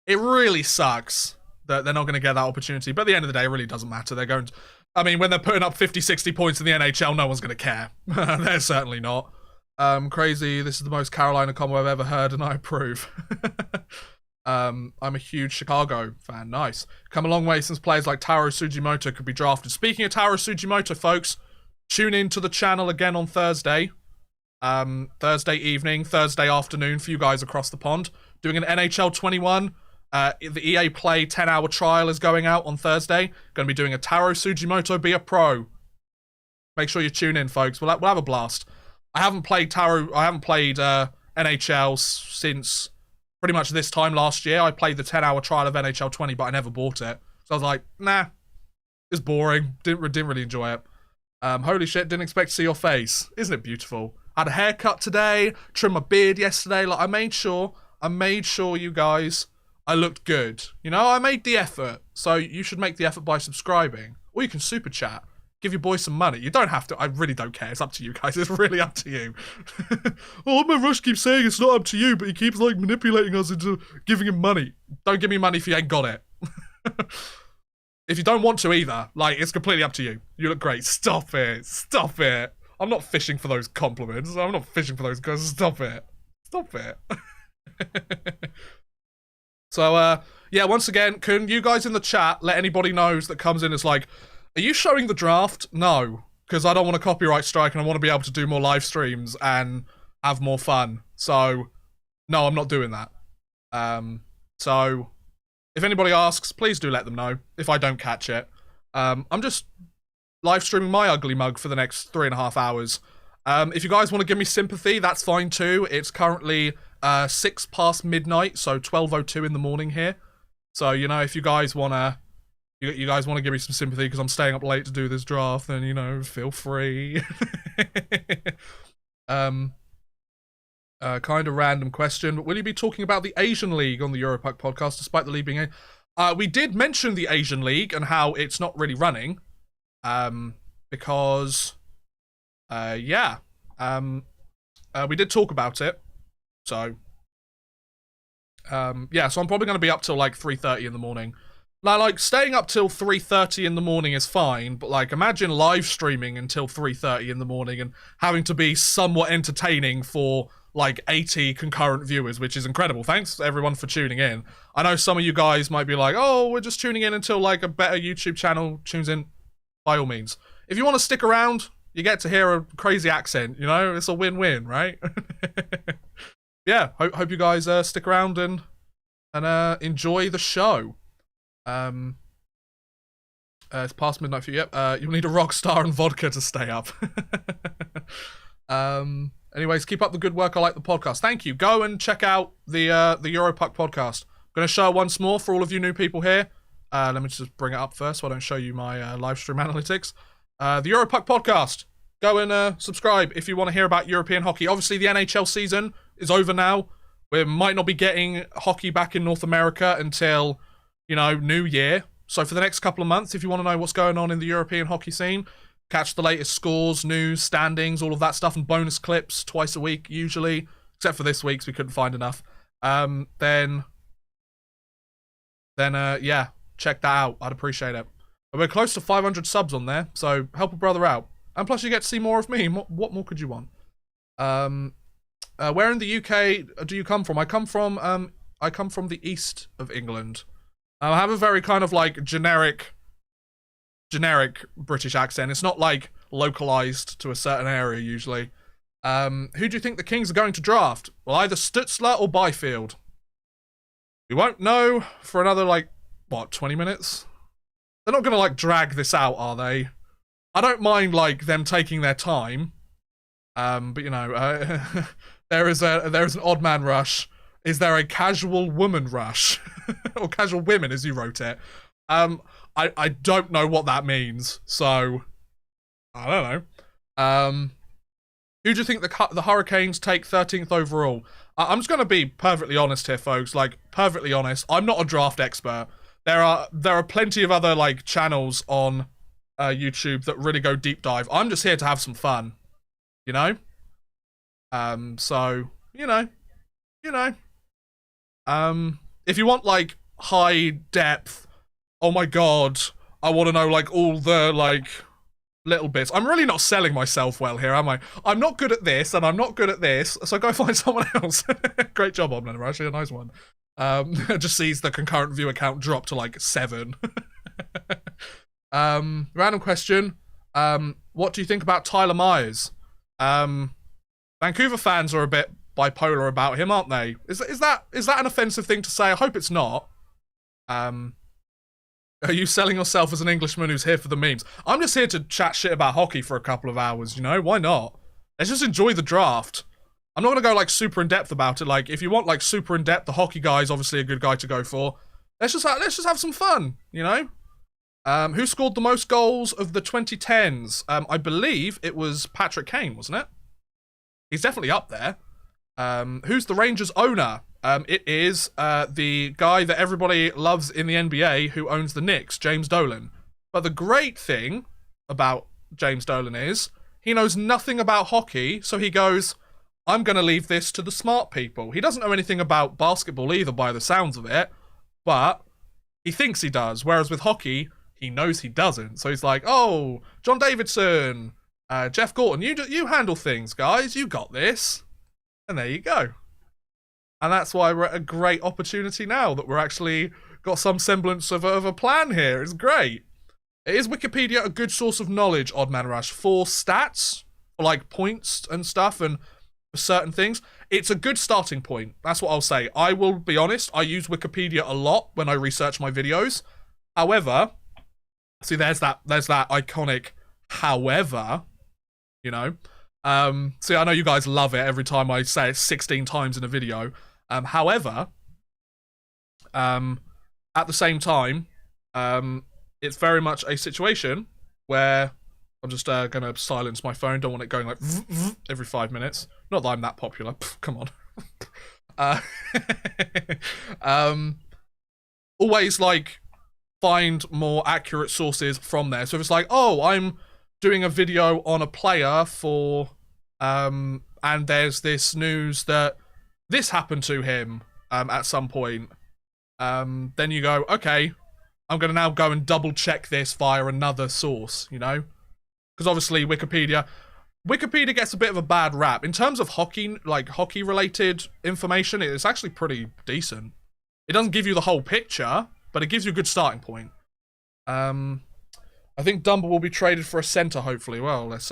It really sucks that they're not going to get that opportunity, but at the end of the day, it really doesn't matter. They're going to, I mean, when they're putting up 50, 60 points in the NHL, no one's going to care. They're certainly not. Crazy, this is the most Carolina combo I've ever heard, and I approve. I'm a huge Chicago fan. Nice. Come a long way since players like Taro Sugimoto could be drafted. Speaking of Taro Sugimoto, folks, tune in to the channel again on Thursday. Thursday evening, Thursday afternoon for you guys across the pond. Doing an NHL 21. The EA Play 10-hour trial is going out on Thursday. Going to be doing a Taro Sugimoto Be a Pro. Make sure you tune in, folks. We'll have a blast. I haven't played NHL since pretty much this time last year. I played the 10-hour trial of NHL 20, but I never bought it. So I was like, nah, it's boring. Didn't really enjoy it. Holy shit, didn't expect to see your face. Isn't it beautiful? I had a haircut today, trimmed my beard yesterday. Like, I made sure, you guys, I looked good. You know, I made the effort. So you should make the effort by subscribing. Or you can super chat. Give your boy some money. You don't have to. I really don't care. It's up to you guys. It's really up to you. Oh, my Rush keeps saying it's not up to you, but he keeps like manipulating us into giving him money. Don't give me money if you ain't got it. If you don't want to either, like, it's completely up to you. You look great. Stop it. Stop it. I'm not fishing for those compliments. I'm not fishing for those guys. Stop it. Stop it. So, yeah, once again, can you guys in the chat let anybody knows that comes in as like, are you showing the draft? No, because I don't want a copyright strike and I want to be able to do more live streams and have more fun. So, no, I'm not doing that. So, if anybody asks, please do let them know if I don't catch it. I'm just live streaming my ugly mug for the next 3.5 hours. If you guys want to give me sympathy, that's fine too. It's currently 6 past midnight, so 12:02 in the morning here. So, you know, if you guys want to... You guys want to give me some sympathy because I'm staying up late to do this draft, then, you know, feel free. Kind of random question, but will you be talking about the Asian League on the Europuck podcast, despite the league being we did mention the Asian League and how it's not really running. Because, yeah. We did talk about it. So, yeah, so I'm probably going to be up till, like, 3:30 in the morning. Now, like, staying up till 3:30 in the morning is fine, but, like, imagine live streaming until 3:30 in the morning and having to be somewhat entertaining for, like, 80 concurrent viewers, which is incredible. Thanks, everyone, for tuning in. I know some of you guys might be like, oh, we're just tuning in until, like, a better YouTube channel tunes in. By all means. If you want to stick around, you get to hear a crazy accent, you know? It's a win-win, right? Yeah, hope you guys stick around and enjoy the show. It's past midnight for you. Yep. You'll need a rock star and vodka to stay up. Anyways, keep up the good work. I like the podcast. Thank you. Go and check out the Europuck podcast. I'm going to show once more for all of you new people here. Let me just bring it up first so I don't show you my live stream analytics. The Europuck podcast. Go and subscribe if you want to hear about European hockey. Obviously, the NHL season is over now. We might not be getting hockey back in North America until, you know, New Year. So for the next couple of months, if you want to know what's going on in the European hockey scene, catch the latest scores, news, standings, all of that stuff, and bonus clips twice a week, usually. Except for this week's, we couldn't find enough. Then, yeah, check that out. I'd appreciate it. We're close to 500 subs on there, so help a brother out. And plus, you get to see more of me. What more could you want? Where in the UK do you come from? I come from the east of England. I have a very kind of like generic British accent. It's not like localized to a certain area usually. Who do you think the Kings are going to draft? Well, either Stutzler or Byfield. We won't know for another, like, what, 20 minutes? They're not gonna, like, drag this out, are they? I don't mind, like, them taking their time. But, you know, there is an odd man rush. Is there a casual woman rush? Or casual women, as you wrote it. I don't know what that means, so I don't know. Who do you think the Hurricanes take 13th overall? I'm just going to be perfectly honest here, folks. Like, perfectly honest. I'm not a draft expert. There are plenty of other, like, channels on YouTube that really go deep dive. I'm just here to have some fun, you know? So, you know. If you want, like, high depth, oh my god, I want to know, like, all the, like, little bits. I'm really not selling myself well here, am I? I'm not good at this, and I'm not good at this, so go find someone else. Great job, Omlin, actually, a nice one. Just sees the concurrent viewer count drop to, like, 7. Random question. What do you think about Tyler Myers? Vancouver fans are a bit bipolar about him, aren't they? Is that an offensive thing to say? I hope it's not. Are you selling yourself as an Englishman who's here for the memes? I'm just here to chat shit about hockey for a couple of hours, you know? Why not? Let's just enjoy the draft. I'm not gonna go, like, super in-depth about it. Like, if you want, like, super in-depth, the hockey guy is obviously a good guy to go for. Let's just have some fun, you know? Who scored the most goals of the 2010s? I believe it was Patrick Kane, wasn't it? He's definitely up there. Who's the Rangers owner? It is the guy that everybody loves in the NBA who owns the Knicks, James Dolan. But the great thing about James Dolan is, he knows nothing about hockey, so he goes, I'm going to leave this to the smart people. He doesn't know anything about basketball either by the sounds of it, but he thinks he does, whereas with hockey, he knows he doesn't. So he's like, oh, John Davidson, Jeff Gorton, you handle things, guys. You got this. And there you go. And that's why we're at a great opportunity now that we're actually got some semblance of a plan here. It's great. Is Wikipedia a good source of knowledge, Odd Man Rush, for stats, for like points and stuff, and for certain things? It's a good starting point. That's what I'll say. I will be honest, I use Wikipedia a lot when I research my videos. However, see, there's that iconic however, you know. See, I know you guys love it every time I say it 16 times in a video. However, at the same time, it's very much a situation where I'm just going to silence my phone. Don't want it going like every 5 minutes. Not that I'm that popular. Pff, come on. Always like find more accurate sources from there. So if it's like, oh, I'm doing a video on a player for, and there's this news that this happened to him at some point, then you go, okay, I'm going to now go and double check this via another source, you know? Because obviously Wikipedia gets a bit of a bad rap. In terms of hockey, like hockey-related information, it's actually pretty decent. It doesn't give you the whole picture, but it gives you a good starting point. I think Dumble will be traded for a center, hopefully. Well, let's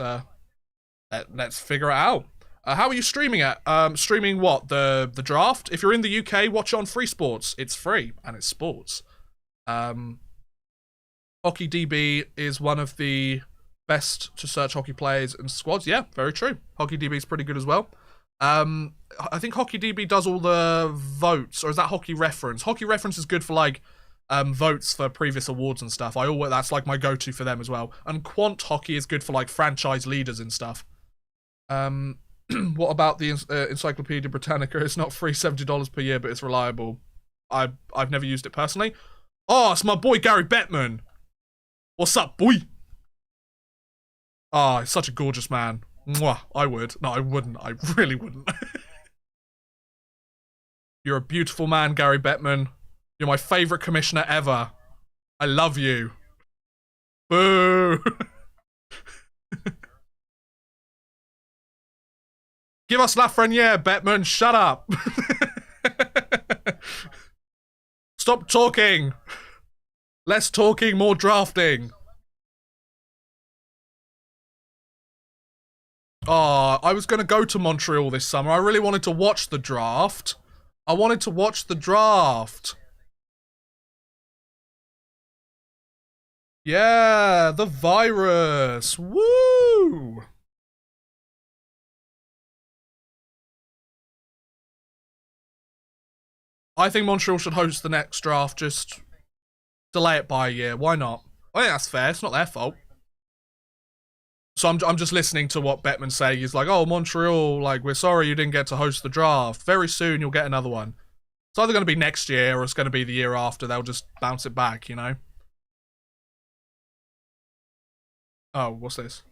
figure it out. How are you streaming it? Streaming what? The draft? If you're in the UK, watch it on Free Sports. It's free, and it's sports. Hockey DB is one of the best to search hockey players and squads. Yeah, very true. Hockey DB is pretty good as well. I think Hockey DB does all the votes, or is that Hockey Reference? Hockey Reference is good for like votes for previous awards and stuff. That's like my go-to for them as well. And Quant Hockey is good for like franchise leaders and stuff. What about the Encyclopedia Britannica? It's not free, $70 per year, but it's reliable. I've never used it personally. Oh, it's my boy Gary Bettman. What's up, boy? Oh, he's such a gorgeous man. Mwah, I would. No, I wouldn't. I really wouldn't. You're a beautiful man, Gary Bettman. You're my favourite commissioner ever. I love you. Boo! Give us Lafreniere, Bettman. Shut up. Stop talking. Less talking, more drafting. Oh, I was going to go to Montreal this summer. I really wanted to watch the draft. I wanted to watch the draft. Yeah, the virus. Woo! I think Montreal should host the next draft. Just delay it by a year. Why not? I think that's fair. It's not their fault. So I'm just listening to what Bettman's saying. He's like, oh, Montreal, like, we're sorry you didn't get to host the draft. Very soon you'll get another one. It's either going to be next year or it's going to be the year after. They'll just bounce it back, you know? Oh, what's this?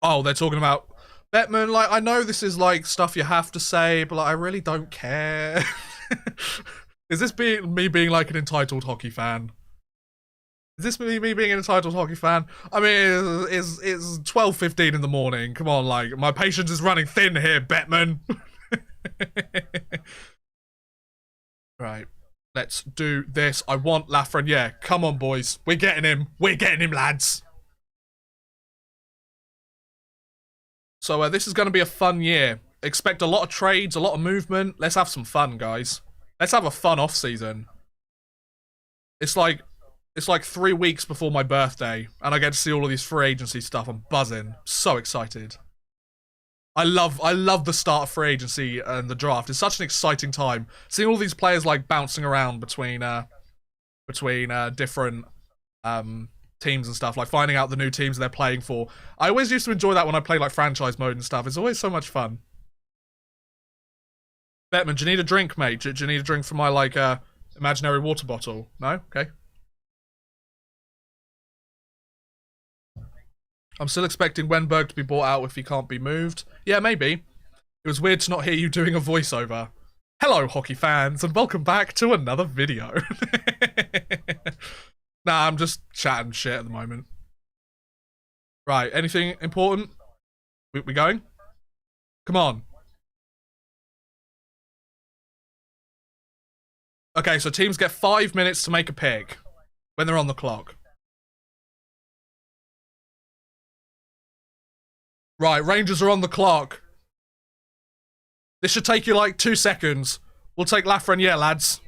Oh, they're talking about Bettman. Like, I know this is like stuff you have to say, but like, I really don't care. Is this me being like an entitled hockey fan? Is this me being an entitled hockey fan? I mean, it's 12:15 in the morning. Come on, like, my patience is running thin here, Bettman. Right. Let's do this. I want Lafreniere. Come on, boys. We're getting him. We're getting him, lads. So this is going to be a fun year. Expect a lot of trades, a lot of movement. Let's have some fun, guys. Let's have a fun off-season. It's like 3 weeks before my birthday, and I get to see all of these free agency stuff. I'm buzzing. So excited. I love the start of free agency and the draft. It's such an exciting time. Seeing all these players like bouncing around between different teams and stuff, like finding out the new teams they're playing for. I always used to enjoy that when I played like franchise mode and stuff. It's always so much fun. Bettman, do you need a drink, mate? Do you need a drink from my like imaginary water bottle? No? Okay. I'm still expecting Wenberg to be bought out if he can't be moved. Yeah, maybe. It was weird to not hear you doing a voiceover. Hello, hockey fans, and welcome back to another video. Nah, I'm just chatting shit at the moment. Right, anything important? We going? Come on. Okay, so teams get 5 minutes to make a pick when they're on the clock. Right, Rangers are on the clock. This should take you like 2 seconds. We'll take Lafreniere, lads.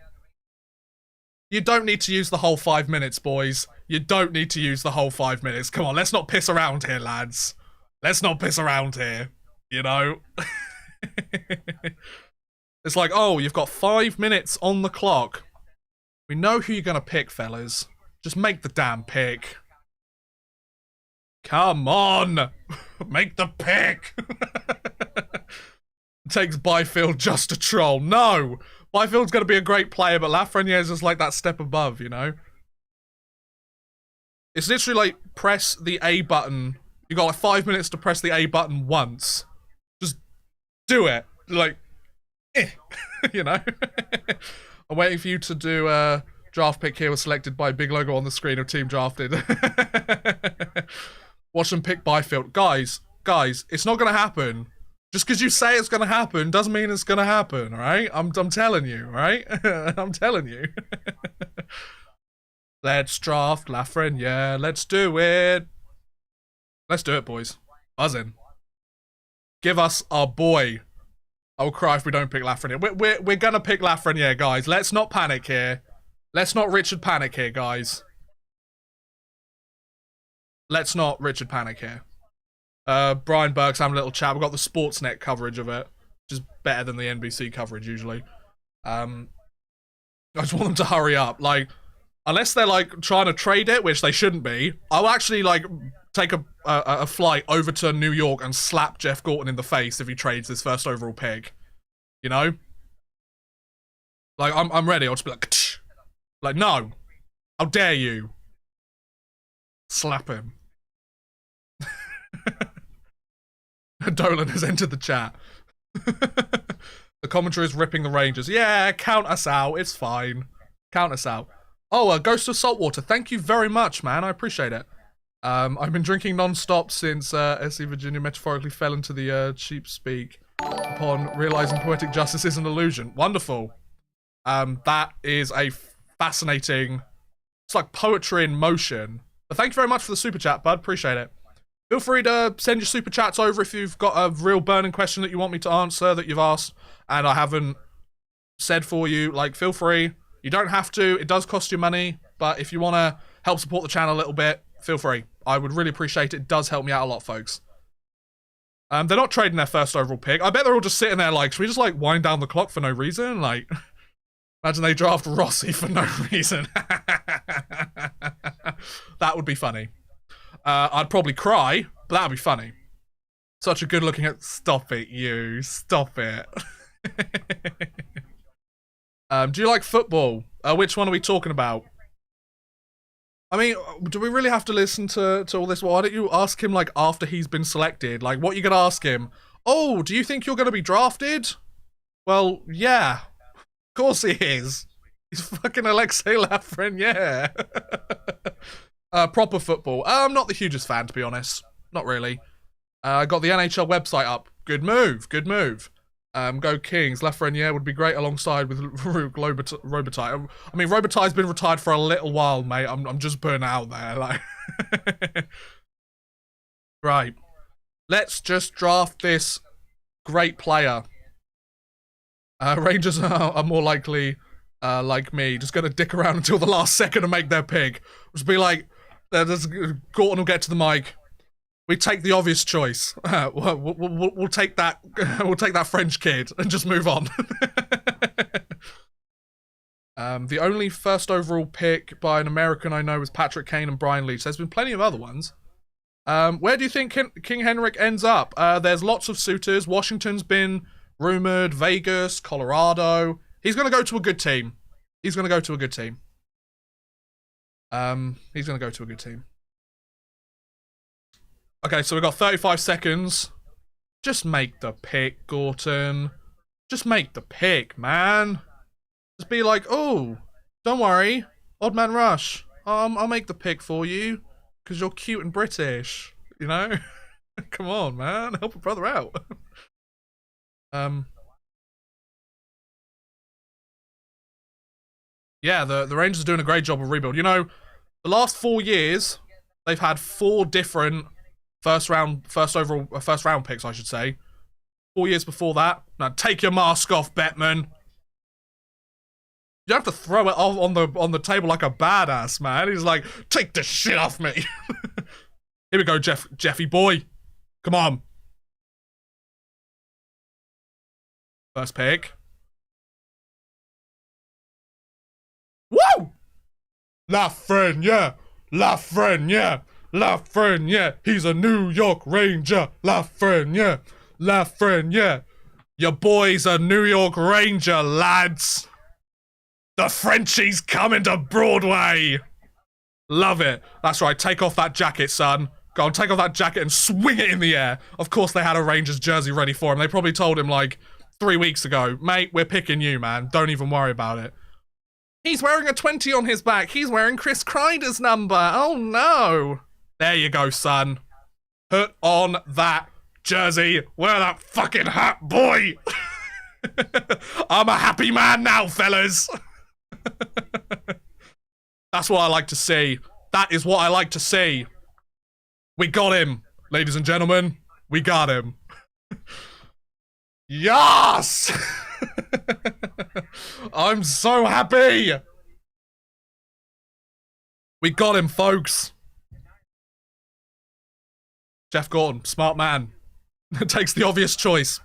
You don't need to use the whole 5 minutes, boys. You don't need to use the whole 5 minutes. Come on, let's not piss around here, lads. Let's not piss around here. You know? It's like, oh, you've got 5 minutes on the clock. We know who you're gonna pick, fellas. Just make the damn pick. Come on! Make the pick! It takes Byfield just to troll. No! Byfield's gonna be a great player, but Lafreniere's just like that step above, you know? It's literally like, press the A button. You got like 5 minutes to press the A button once. Just do it. Like, you know? I'm waiting for you to do draft pick here was selected by big logo on the screen of team drafted. Watch them pick Byfield. Guys, it's not going to happen. Just because you say it's going to happen doesn't mean it's going to happen, alright? I'm telling you, alright? I'm telling you. Let's draft Lafreniere. Let's do it. Let's do it, boys. Buzzing. Give us our boy. I'll cry if we don't pick Lafreniere. We're going to pick Lafreniere, guys. Let's not panic here. Let's not Richard panic here, guys. Let's not Richard panic here. Brian Burke's having a little chat. We've got the Sportsnet coverage of it, which is better than the NBC coverage usually. I just want them to hurry up. Like, unless they're like trying to trade it, which they shouldn't be, I'll actually like take a flight over to New York and slap Jeff Gorton in the face if he trades this first overall pick. You know? Like, I'm ready. I'll just be like, Ksh. Like, no. How dare you? Slap him. Dolan has entered the chat. The commentary is ripping the Rangers. Yeah, count us out. It's fine. Count us out. Oh, Ghost of Saltwater. Thank you very much, man. I appreciate it. I've been drinking non-stop since SC Virginia metaphorically fell into the cheap speak upon realizing poetic justice is an illusion. Wonderful. That is a fascinating... It's like poetry in motion. But thank you very much for the super chat, bud. Appreciate it. Feel free to send your super chats over if you've got a real burning question that you want me to answer that you've asked and I haven't said for you. Like, feel free. You don't have to. It does cost you money. But if you want to help support the channel a little bit, feel free. I would really appreciate it. It does help me out a lot, folks. They're not trading their first overall pick. I bet they're all just sitting there like, should we just like wind down the clock for no reason? Like, imagine they draft Rossi for no reason. That would be funny. I'd probably cry, but that'd be funny. Such a good looking at... Stop it, you. Stop it. Do you like football? Which one are we talking about? I mean, do we really have to listen to all this? Why don't you ask him, like, after he's been selected? Like, what are you going to ask him? Oh, do you think you're going to be drafted? Well, yeah. Of course he is. He's fucking Alexei Lafreniere. Proper football. I'm not the hugest fan, to be honest. Not really. I got the NHL website up. Good move. Good move. Go Kings. Lafreniere would be great alongside with Robitaille. I mean, Robitaille's been retired for a little while, mate. I'm just putting it out there. Like, right. Let's just draft this great player. Rangers are more likely, like me, just going to dick around until the last second and make their pick. Just be like, Gorton will get to the mic. We take the obvious choice. We'll take that. We'll take that French kid and just move on. The only first overall pick by an American I know was Patrick Kane and Brian Leach. There's been plenty of other ones. Where do you think King Henrik ends up? There's lots of suitors. Washington's been rumored. Vegas, Colorado. He's going to go to a good team. He's going to go to a good team. He's going to go to a good team. Okay, so we've got 35 seconds. Just make the pick, Gorton. Just make the pick, man. Just be like, oh, don't worry. Odd man rush. I'll make the pick for you. Because you're cute and British. You know? Come on, man. Help a brother out. Yeah, the Rangers are doing a great job of rebuild. You know, the last 4 years, they've had 4 different first round picks, I should say. 4 years before that. Now take your mask off, Bettman. You have to throw it off on the table like a badass, man. He's like, take the shit off me. Here we go, Jeffy boy. Come on. First pick. Woo! Lafreniere. Lafreniere. Lafreniere. He's a New York Ranger. Lafreniere. Lafreniere. Your boy's a New York Ranger, lads. The Frenchie's coming to Broadway. Love it. That's right. Take off that jacket, son. Go on, take off that jacket and swing it in the air. Of course they had a Rangers jersey ready for him. They probably told him like 3 weeks ago, mate, we're picking you, man. Don't even worry about it. He's wearing a 20 on his back. He's wearing Chris Kreider's number. Oh, no. There you go, son. Put on that jersey. Wear that fucking hat, boy. I'm a happy man now, fellas. That's what I like to see. That is what I like to see. We got him, ladies and gentlemen. We got him. Yes! I'm so happy. We got him, folks. Jeff Gorton, smart man. Takes the obvious choice.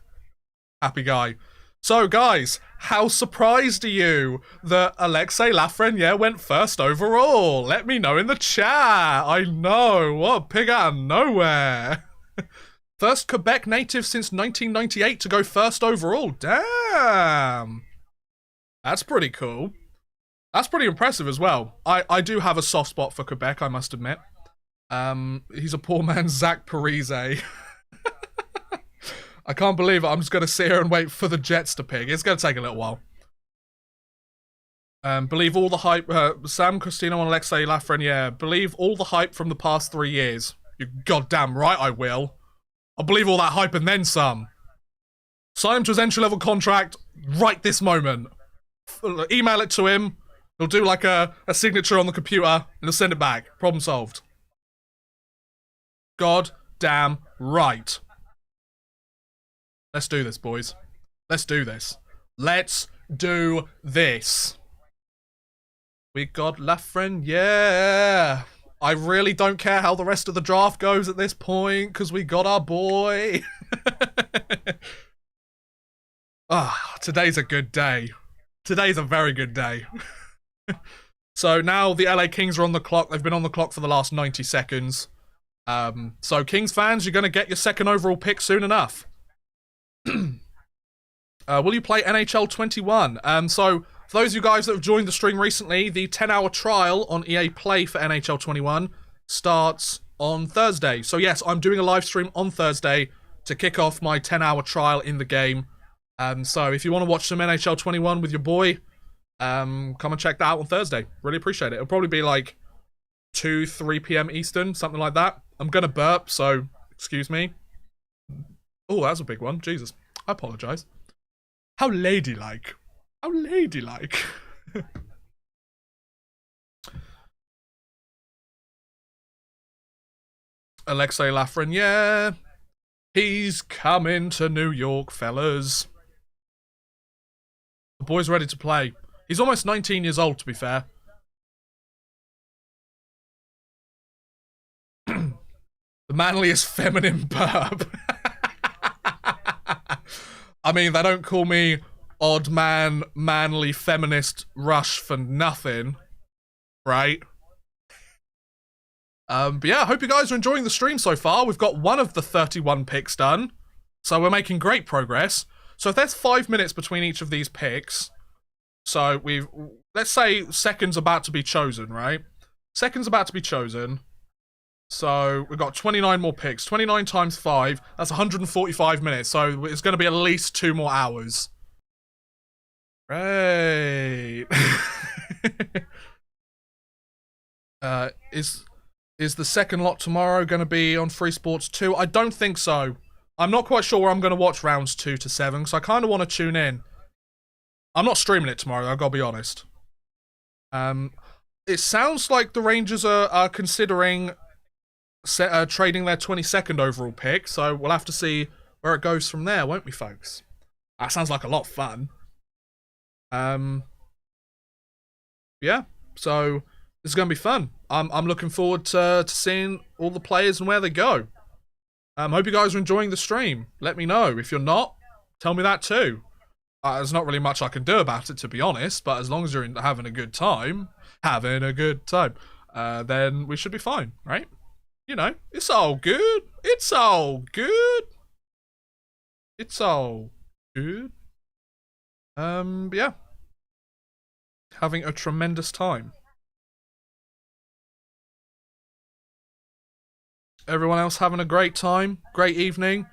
Happy guy. So, guys, how surprised are you that Alexei Lafreniere went first overall? Let me know in the chat. I know, what a pig out of nowhere. First Quebec native since 1998 to go first overall. Damn. That's pretty cool. That's pretty impressive as well. I do have a soft spot for Quebec, I must admit. He's a poor man's Zach Parise. I can't believe it. I'm just going to sit here and wait for the Jets to pick. It's going to take a little while. Believe all the hype. Sam Cristino and Alexei Lafreniere. Believe all the hype from the past 3 years. You're goddamn right I will. I'll believe all that hype and then some. Sign him to his entry-level contract right this moment. Email it to him. He'll do like a signature on the computer and he'll send it back. Problem solved. God damn right. Let's do this, boys. Let's do this. Let's do this. We got Lafreniere. I really don't care how the rest of the draft goes at this point, because we got our boy. Today's a good day. Today's a very good day. So now the LA Kings are on the clock. They've been on the clock for the last 90 seconds. So Kings fans, you're going to get your second overall pick soon enough. Will you play NHL 21? So for those of you guys that have joined the stream recently, the 10-hour trial on EA Play for NHL 21 starts on Thursday. So yes, I'm doing a live stream on Thursday to kick off my 10-hour trial in the game. So if you want to watch some NHL 21 with your boy, come and check that out on Thursday. Really appreciate it. It'll probably be like 2-3 p.m. Eastern, something like that. I'm gonna burp, so excuse me. Oh, that's a big one. Jesus. I apologize. How ladylike. How ladylike. Alexei Lafreniere. He's coming to New York, fellas. The boy's ready to play. He's almost 19 years old, to be fair. The manliest feminine burp. I mean, they don't call me odd man, manly, feminist rush for nothing, right? But yeah, I hope you guys are enjoying the stream so far. We've got one of the 31 picks done, so we're making great progress. So if there's 5 minutes between each of these picks, so let's say second's about to be chosen, right? Second's about to be chosen. So we've got 29 more picks. 29 times 5. That's 145 minutes. So it's going to be at least 2 more hours. Great. Is the second lot tomorrow going to be on Free Sports 2? I don't think so. I'm not quite sure where I'm going to watch rounds 2 to 7, so I kind of want to tune in. I'm not streaming it tomorrow, I've got to be honest. It sounds like the Rangers are considering trading their 22nd overall pick, so we'll have to see where it goes from there, won't we, folks? That sounds like a lot of fun. Yeah, so this is going to be fun. I'm looking forward to seeing all the players and where they go. Hope you guys are enjoying the stream. Let me know. If you're not, tell me that too. There's not really much I can do about it, to be honest, but as long as you're having a good time, then we should be fine, right? You know, it's all good. It's all good. It's all good. Yeah. Having a tremendous time. Everyone else having a great time? Great evening?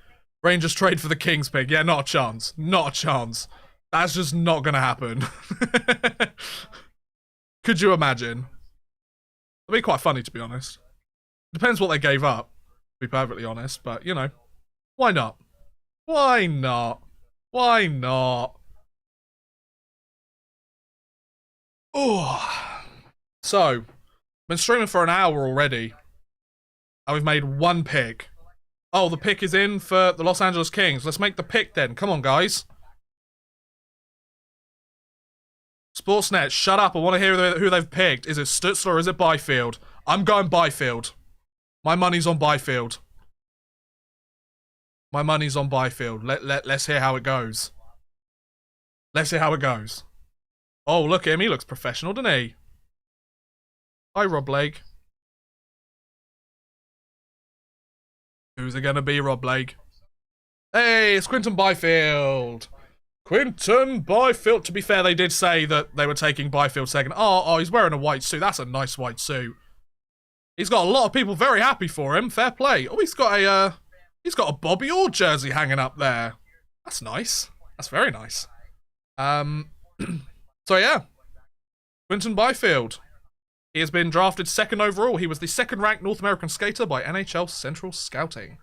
Rangers trade for the Kings pick. Yeah, not a chance. Not a chance. That's just not gonna happen. Could you imagine? It'd be quite funny, to be honest. Depends what they gave up, to be perfectly honest, but, you know. Why not? Why not? Why not? Oh. So, been streaming for an hour already. And we've made 1 pick. Oh, the pick is in for the Los Angeles Kings. Let's make the pick then. Come on, guys. Sportsnet, shut up. I want to hear who they've picked. Is it Stutzler or is it Byfield? I'm going Byfield. My money's on Byfield. My money's on Byfield. Let's hear how it goes. Let's see how it goes. Oh, look at him. He looks professional, doesn't he? Hi, Rob Blake. Who's it gonna be, Rob Blake? Hey, it's Quinton Byfield. Quinton Byfield. To be fair, they did say that they were taking Byfield second. Oh, he's wearing a white suit. That's a nice white suit. He's got a lot of people very happy for him. Fair play. Oh, he's got a Bobby Orr jersey hanging up there. That's nice. That's very nice. So yeah, Quinton Byfield. He has been drafted 2nd overall. He was the 2nd-ranked North American skater by NHL Central Scouting.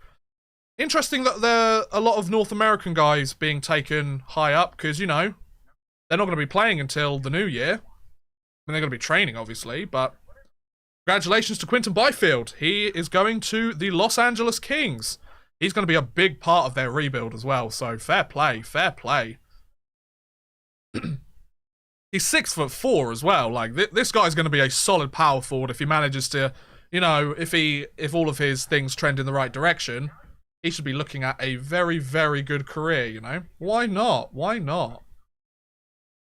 Interesting that there are a lot of North American guys being taken high up, because, you know, they're not going to be playing until the new year. I mean, they're going to be training, obviously, but congratulations to Quinton Byfield. He is going to the Los Angeles Kings. He's going to be a big part of their rebuild as well, so fair play, fair play. He's 6'4" as well. Like, this guy's going to be a solid power forward if he manages to, you know, if all of his things trend in the right direction. He should be looking at a very, very good career, you know? Why not? Why not?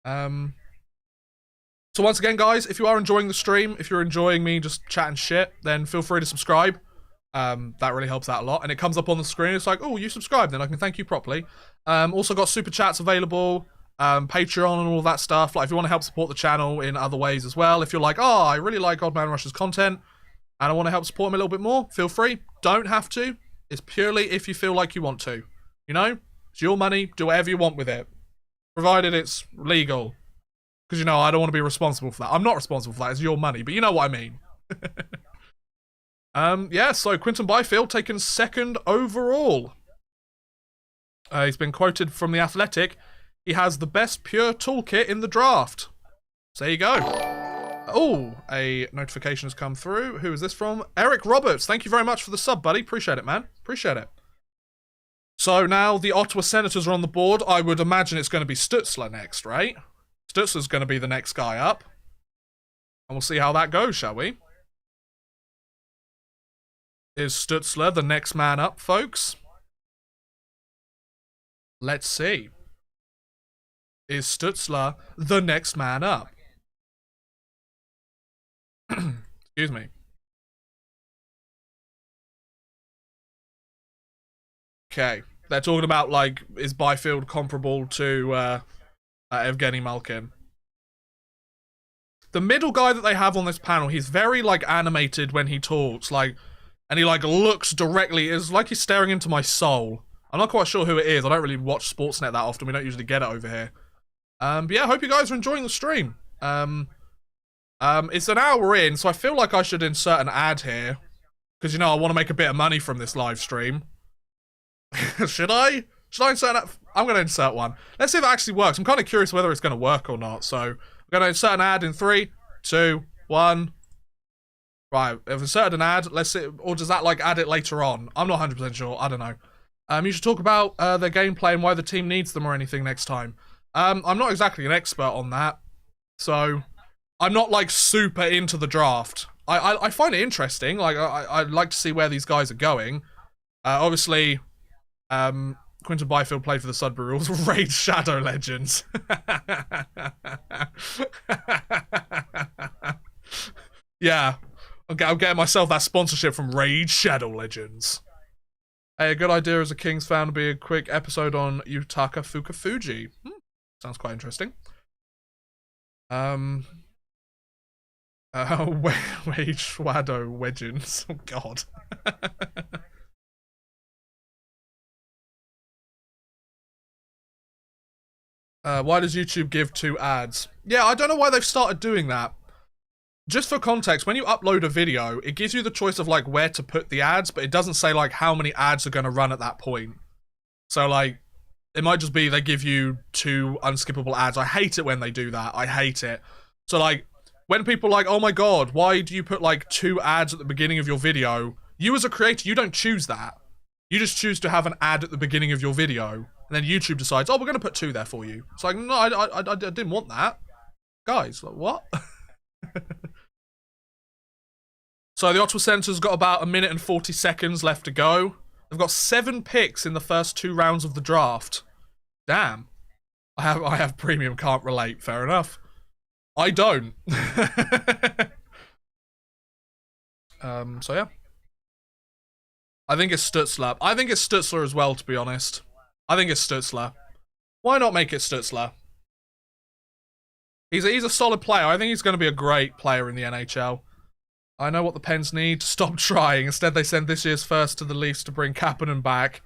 So once again, guys, if you are enjoying the stream, if you're enjoying me just chatting shit, then feel free to subscribe. That really helps out a lot. And it comes up on the screen. It's like, oh, you subscribed, then I can thank you properly. Also got super chats available. Patreon and all that stuff. Like, if you want to help support the channel in other ways as well, if you're like, oh, I really like Odd Man Rush's content and I want to help support him a little bit more, feel free. Don't have to. It's purely if you feel like you want to. You know? It's your money. Do whatever you want with it. Provided it's legal. Because, you know, I don't want to be responsible for that. I'm not responsible for that. It's your money. But you know what I mean. Yeah, so Quinton Byfield taken 2nd overall. He's been quoted from The Athletic. He has the best pure toolkit in the draft. So there you go. Oh, a notification has come through. Who is this from? Eric Roberts. Thank you very much for the sub, buddy. Appreciate it, man. Appreciate it. So now the Ottawa Senators are on the board. I would imagine it's going to be Stutzler next, right? Stutzler's going to be the next guy up. And we'll see how that goes, shall we? Is Stutzler the next man up, folks? Let's see. Is Stutzler the next man up? Excuse me. Okay. They're talking about, like, is Byfield comparable to Evgeny Malkin? The middle guy that they have on this panel, he's very, like, animated when he talks. Like, and he like looks directly. It's like he's staring into my soul. I'm not quite sure who it is. I don't really watch Sportsnet that often. We don't usually get it over here. But yeah, I hope you guys are enjoying the stream. It's an hour in, so I feel like I should insert an ad here. Because, you know, I want to make a bit of money from this live stream. Should I? Should I insert that? I'm going to insert one. Let's see if it actually works. I'm kind of curious whether it's going to work or not. So, I'm going to insert an ad in 3, 2, 1. Right, I've inserted an ad. Let's see. Or does that, like, add it later on? I'm not 100% sure. I don't know. You should talk about their gameplay and why the team needs them or anything next time. I'm not exactly an expert on that. So, I'm not, like, super into the draft. I find it interesting. Like, I'd like to see where these guys are going. Obviously, Quinton Byfield played for the Sudbury Rules. Raid Shadow Legends. Yeah. I'm getting myself that sponsorship from Raid Shadow Legends. Hey, a good idea as a Kings fan would be a quick episode on Yutaka Fukafuji. Sounds quite interesting. Wage Shadow Wedgins. Oh god. Why does YouTube give 2 ads? Yeah, I don't know why they've started doing that. Just for context, when you upload a video, it gives you the choice of like where to put the ads, but it doesn't say like how many ads are going to run at that point. So like, it might just be they give you 2 unskippable ads. I hate it when they do that. I hate it. So like, when people are like, oh my god, why do you put like 2 ads at the beginning of your video? You as a creator, you don't choose that. You just choose to have an ad at the beginning of your video. And then YouTube decides, oh, we're going to put 2 there for you. It's like, no, I didn't want that. Guys, like, what? So the Ottawa Senators got about 1 minute and 40 seconds left to go. They've got 7 picks in the first 2 rounds of the draft. Damn. I have premium, can't relate. Fair enough. I don't. So yeah. I think it's Stutzler. I think it's Stutzler as well, to be honest. I think it's Stutzler. Why not make it Stutzler? He's a solid player. I think he's going to be a great player in the NHL. I know what the Pens need. Stop trying. Instead, they send this year's first to the Leafs to bring Kapanen back.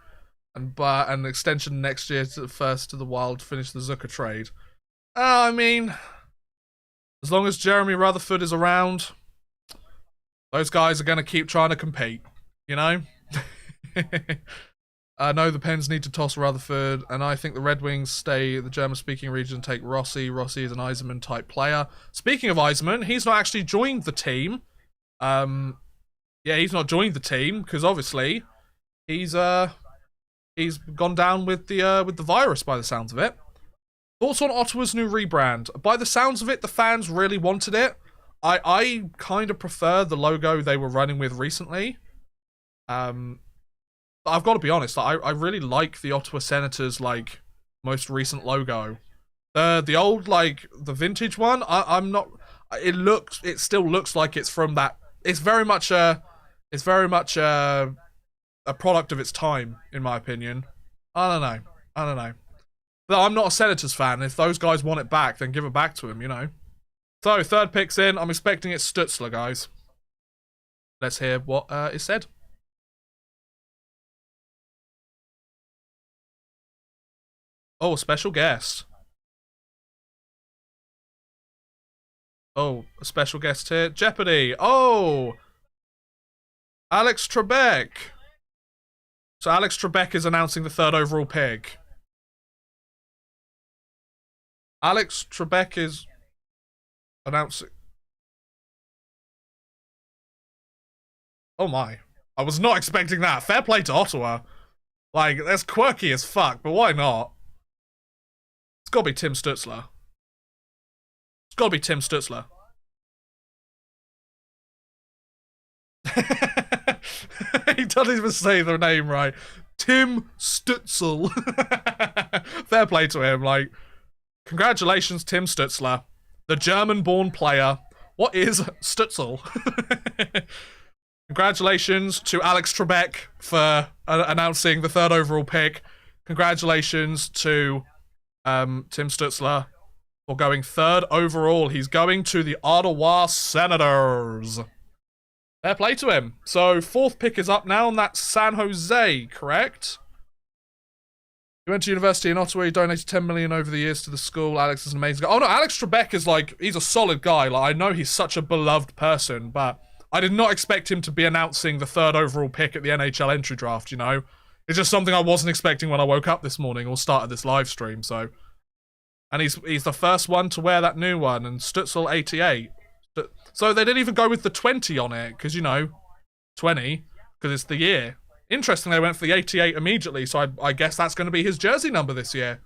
And an extension next year to the first to the Wild to finish the Zucker trade. I mean, as long as Jeremy Rutherford is around, those guys are going to keep trying to compete. You know? I know the Pens need to toss Rutherford, and I think the Red Wings stay the German-speaking region and take Rossi. Rossi is an Yzerman-type player. Speaking of Yzerman, he's not actually joined the team. Yeah, he's not joined the team, because obviously, he's gone down with the virus by the sounds of it. Thoughts on Ottawa's new rebrand? By the sounds of it, the fans really wanted it. I kind of prefer the logo they were running with recently. I've got to be honest, I really like the Ottawa Senators, like, most recent logo. The old, like, the vintage one, I'm not... It still looks like it's from that... It's very much a product of its time, in my opinion. I don't know. But I'm not a Senators fan. If those guys want it back, then give it back to them, you know. So, 3rd pick's in. I'm expecting it's Stutzler, guys. Let's hear what is said. Oh, special guest. Oh, a special guest here. Jeopardy. Oh! Alex Trebek. So Alex Trebek is announcing the 3rd overall pick. Alex Trebek is announcing... Oh my. I was not expecting that. Fair play to Ottawa. Like, that's quirky as fuck, but why not? It's gotta be Tim Stutzler. It's gotta be Tim Stutzler. He doesn't even say the name right. Tim Stutzel. Fair play to him. Like, congratulations, Tim Stutzler, the German-born player. What is Stutzel? Congratulations to Alex Trebek for announcing the 3rd overall pick. Congratulations to Tim Stutzler for going 3rd overall. He's going to the Ottawa Senators. Fair play to him. So, 4th pick is up now, and that's San Jose, correct? He went to university in Ottawa. He donated 10 million over the years to the school. Alex is an amazing guy. Oh no, Alex Trebek is like, he's a solid guy. Like, I know he's such a beloved person, but I did not expect him to be announcing the 3rd overall pick at the NHL entry draft, you know? It's just something I wasn't expecting when I woke up this morning or started this live stream, so. And he's the first one to wear that new one, and Stutzel 88. So they didn't even go with the 20 on it, because, you know, 20, because it's the year. Interesting, they went for the 88 immediately, so I guess that's going to be his jersey number this year.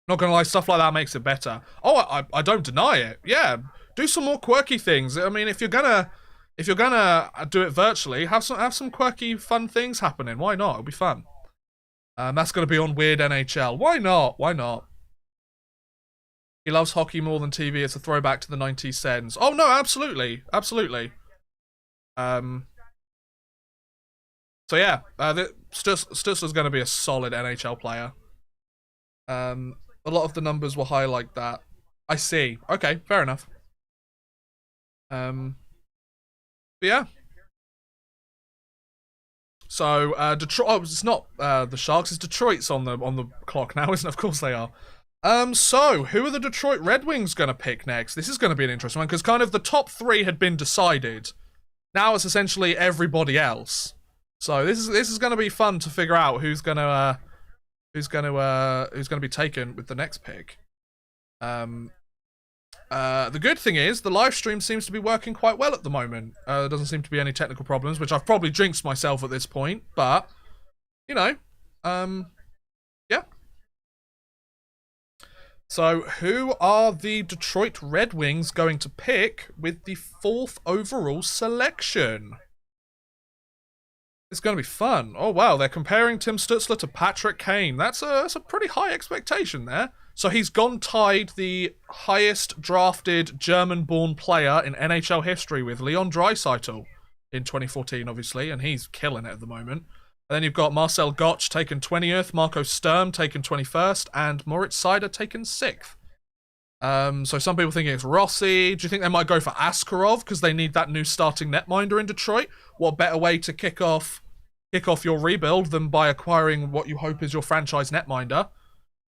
Not going to lie, stuff like that makes it better. Oh, I don't deny it. Yeah, do some more quirky things. I mean, if you're gonna do it virtually, have some quirky, fun things happening. Why not? It'll be fun. That's going to be on Weird NHL. Why not? Why not? He loves hockey more than TV. It's a throwback to the 90s Sens. Oh no, absolutely, absolutely. So yeah, Stutzler's going to be a solid NHL player. A lot of the numbers will highlight that. I see. Okay, fair enough. But yeah. So Detroit. Oh, it's not the Sharks. It's Detroit's on the clock now, isn't it? Of course they are. So who are the Detroit Red Wings going to pick next? This is going to be an interesting one because kind of the top 3 had been decided. Now it's essentially everybody else. So this is going to be fun to figure out who's going to be taken with the next pick. The good thing is the live stream seems to be working quite well at the moment. There doesn't seem to be any technical problems, which I've probably jinxed myself at this point, but you know, yeah. So who are the Detroit Red Wings going to pick with the 4th overall selection? It's going to be fun. Oh, wow. They're comparing Tim Stutzler to Patrick Kane. That's a pretty high expectation there. So he's gone tied the highest drafted German-born player in NHL history with Leon Draisaitl in 2014, obviously, and he's killing it at the moment. And then you've got Marcel Gottsch taken 20th, Marco Sturm taken 21st, and Moritz Seider taken 6th. So some people think it's Rossi. Do you think they might go for Askarov because they need that new starting netminder in Detroit? What better way to kick off your rebuild than by acquiring what you hope is your franchise netminder?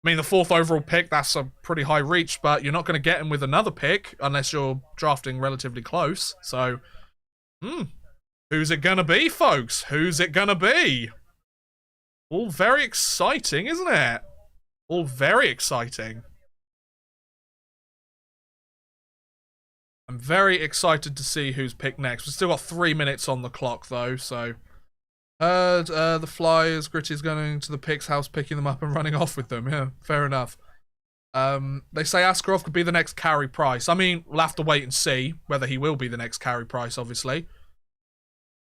I mean, the 4th overall pick, that's a pretty high reach, but you're not going to get him with another pick unless you're drafting relatively close. So, who's it going to be, folks? Who's it going to be? All very exciting, isn't it? All very exciting. I'm very excited to see who's picked next. We've still got 3 minutes on the clock, though, so... the Flyers, Gritty's going to the Picks house, picking them up and running off with them. Yeah, fair enough. They say Askarov could be the next Carey Price. I mean, we'll have to wait and see whether he will be the next Carey Price, obviously.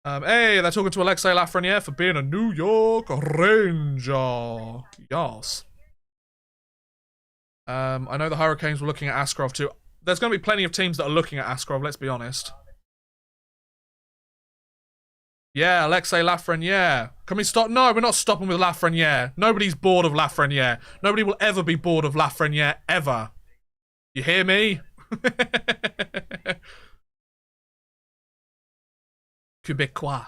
Hey, they're talking to Alexei Lafreniere for being a New York Ranger. Yes. I know the Hurricanes were looking at Askarov too. There's going to be plenty of teams that are looking at Askarov, let's be honest. Yeah, Alexei Lafreniere. Can we stop? No, we're not stopping with Lafreniere. Nobody's bored of Lafreniere. Nobody will ever be bored of Lafreniere, ever. You hear me? Quebecois.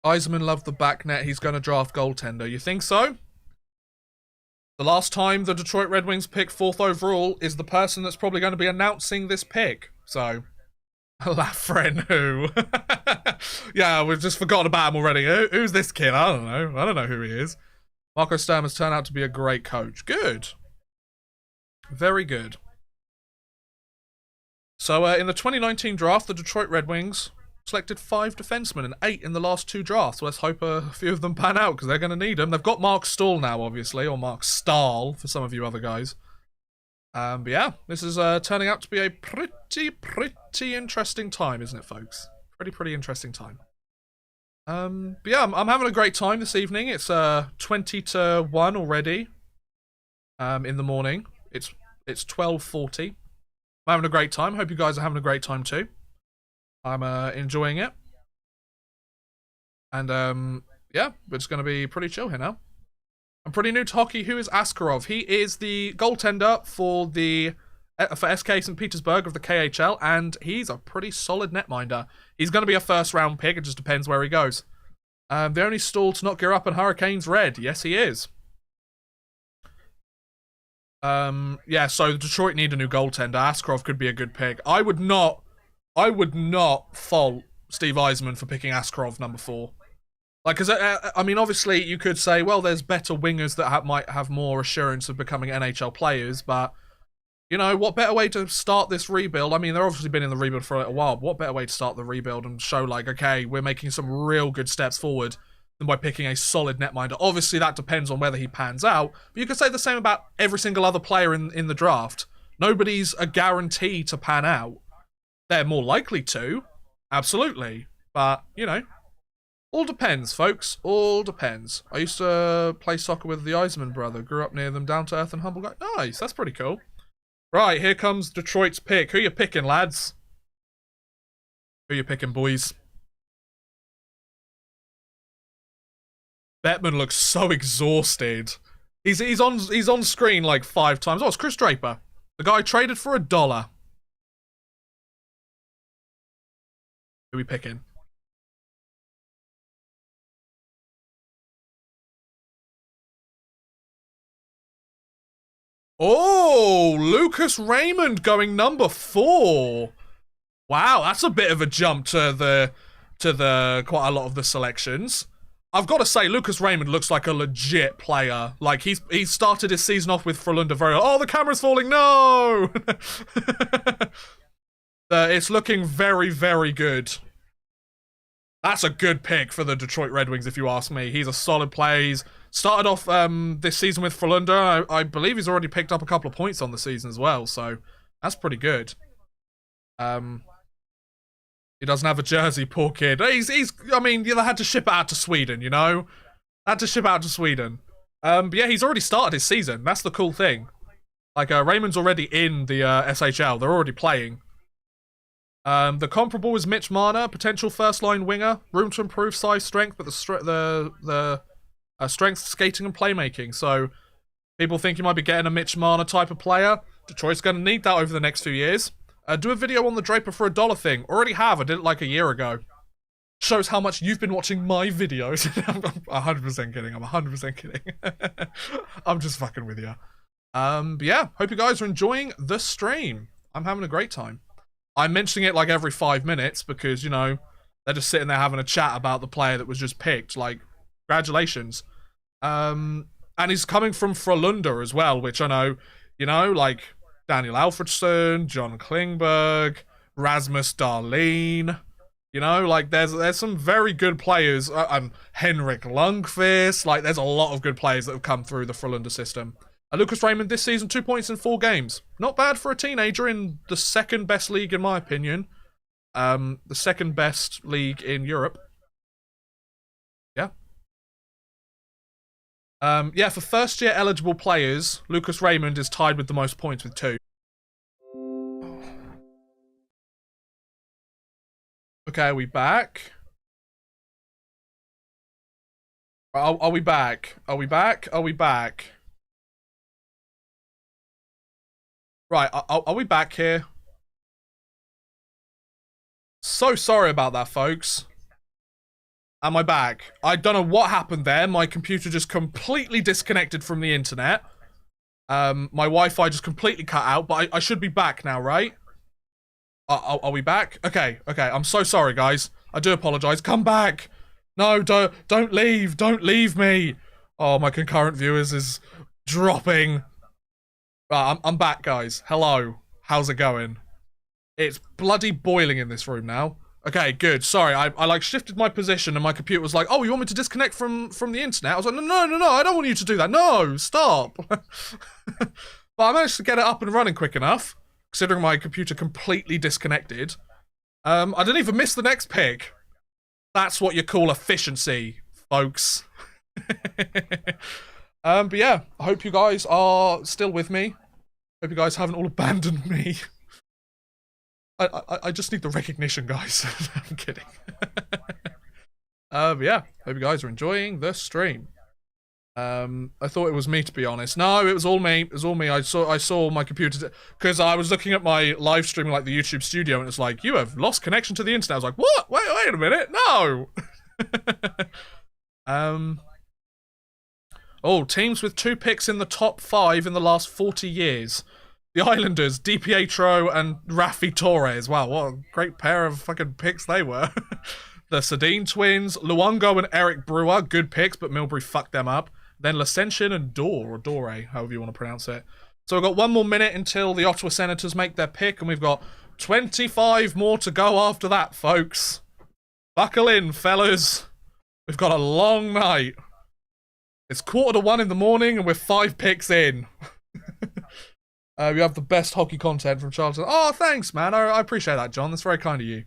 Eisenman loved the back net. He's going to draft goaltender. You think so? The last time the Detroit Red Wings pick 4th overall is the person that's probably going to be announcing this pick. So, Lafren who? Yeah, we've just forgotten about him already. Who's this kid? I don't know. I don't know who he is. Marco Sturm has turned out to be a great coach. Good. Very good. So, in the 2019 draft, the Detroit Red Wings selected 5 defensemen and 8 in the last 2 drafts. So let's hope a few of them pan out because they're going to need them. They've got Mark Stahl now, obviously, or Mark Stahl for some of you other guys. But yeah, this is turning out to be a pretty interesting time, isn't it, folks? Pretty interesting time. But yeah, I'm having a great time this evening. It's 20 to 1 already. In the morning. It's 12:40. I'm having a great time. Hope you guys are having a great time too. I'm enjoying it. And yeah, it's going to be pretty chill here now. I'm pretty new to hockey. Who is Askarov? He is the goaltender for SK St. Petersburg of the KHL, and he's a pretty solid netminder. He's going to be a first-round pick. It just depends where he goes. The only stall to not gear up in Hurricanes red. Yes, he is. Yeah, so Detroit need a new goaltender. Askarov could be a good pick. I would not fault Steve Yzerman for picking Askarov number 4. Like, because, I mean, obviously, you could say, well, there's better wingers that might have more assurance of becoming NHL players, but, you know, what better way to start this rebuild? I mean, they've obviously been in the rebuild for a little while, but what better way to start the rebuild and show, like, okay, we're making some real good steps forward than by picking a solid netminder? Obviously, that depends on whether he pans out, but you could say the same about every single other player in the draft. Nobody's a guarantee to pan out. They're more likely to, absolutely, but, you know, all depends, folks. All depends. I used to play soccer with the Yzerman brother. Grew up near them, down to earth and humble guy. Nice, that's pretty cool. Right, here comes Detroit's pick. Who you picking, lads? Who you picking, boys? Bettman looks so exhausted. He's on screen like 5 times. Oh, it's Chris Draper. The guy traded for $1. Who are we picking? Oh, Lucas Raymond going number 4. Wow, that's a bit of a jump to the quite a lot of the selections. I've got to say, Lucas Raymond looks like a legit player. Like, he started his season off with Frölunda very... Oh, the camera's falling, no! It's looking very, very good. That's a good pick for the Detroit Red Wings, if you ask me. He's a solid player. He's started off this season with Frölunda. I believe he's already picked up a couple of points on the season as well, so that's pretty good. He doesn't have a jersey, poor kid. I mean, they had to ship it out to Sweden, you know? Had to ship out to Sweden. But yeah, he's already started his season. That's the cool thing. Like, Raymond's already in the SHL. They're already playing. The comparable is Mitch Marner, potential first-line winger. Room to improve size, strength, but the strength, skating, and playmaking. So, people think you might be getting a Mitch Marner type of player. Detroit's going to need that over the next few years. Do a video on the Draper for $1 thing. Already have. I did it like a year ago. Shows how much you've been watching my videos. I'm 100% kidding. I'm 100% kidding. I'm just fucking with you. But yeah, hope you guys are enjoying the stream. I'm having a great time. I'm mentioning it like every 5 minutes because, you know, they're just sitting there having a chat about the player that was just picked. Like, congratulations. And he's coming from Frölunda as well, which I know, you know, like Daniel Alfredsson, John Klingberg, Rasmus Dahlin. You know, like, there's some very good players. Henrik Lundqvist. Like, there's a lot of good players that have come through the Frölunda system. Lucas Raymond this season, 2 points in 4 games. Not bad for a teenager in the second best league, in my opinion. The second best league in Europe. Yeah. Yeah, for first year eligible players, Lucas Raymond is tied with the most points with 2. Okay, are we back? Are we back? Are we back? Are we back? Right, are we back here? So sorry about that, folks. Am I back? I don't know what happened there. My computer just completely disconnected from the internet. My Wi-Fi just completely cut out, but I should be back now, right? Are we back? Okay. I'm so sorry, guys. I do apologize. Come back. No, don't leave. Don't leave me. Oh, my concurrent viewers is dropping. Right, I'm back, guys. Hello. How's it going? It's bloody boiling in this room now. Okay, good. Sorry, I like shifted my position and my computer was like, oh, you want me to disconnect from the internet? I was like, no, I don't want you to do that. No, stop. But I managed to get it up and running quick enough, considering my computer completely disconnected. I didn't even miss the next pick. That's what you call efficiency, folks. But yeah, I hope you guys are still with me. Hope you guys haven't all abandoned me. I just need the recognition, guys. I'm kidding. But yeah, hope you guys are enjoying the stream. I thought it was me, to be honest. No, it was all me. It was all me. I saw my computer because I was looking at my live stream, like the YouTube studio, and it's like, you have lost connection to the internet. I was like, what? Wait a minute. No. Oh, teams with 2 picks in the top 5 in the last 40 years. The Islanders, DiPietro and Raffi Torres. Wow, what a great pair of fucking picks they were. The Sedin twins, Luongo and Eric Brewer, good picks, but Milbury fucked them up. Then Lascension and Dore, however you want to pronounce it. So we've got 1 more minute until the Ottawa Senators make their pick, and we've got 25 more to go after that, folks. Buckle in, fellas. We've got a long night. It's 1:45 in the morning, and we're 5 picks in. We have the best hockey content from Charlton. Oh, thanks, man. I appreciate that, John. That's very kind of you.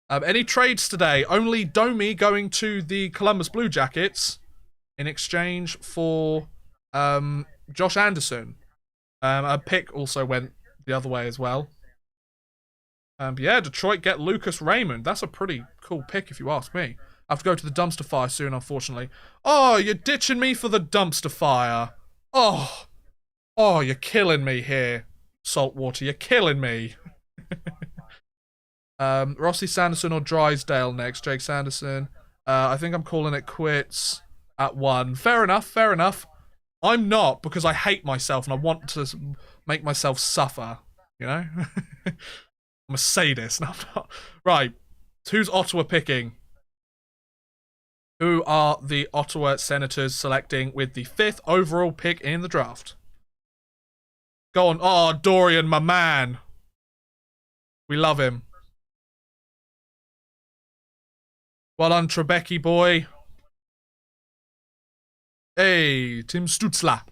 Any trades today? Only Domi going to the Columbus Blue Jackets in exchange for Josh Anderson. A pick also went the other way as well. But yeah, Detroit get Lucas Raymond. That's a pretty cool pick if you ask me. I have to go to the dumpster fire soon, unfortunately. Oh, you're ditching me for the dumpster fire. Oh, you're killing me here, Saltwater. You're killing me. Rossi Sanderson or Drysdale next. Jake Sanderson. I think I'm calling it quits at 1. Fair enough, fair enough. I'm not, because I hate myself and I want to make myself suffer, you know? I'm a sadist. No, I'm not. Right. Who's Ottawa picking? Who are the Ottawa Senators selecting with the 5th overall pick in the draft? Go on. Oh, Dorian, my man. We love him. Well done, Trebecki boy. Hey, Tim Stutzler.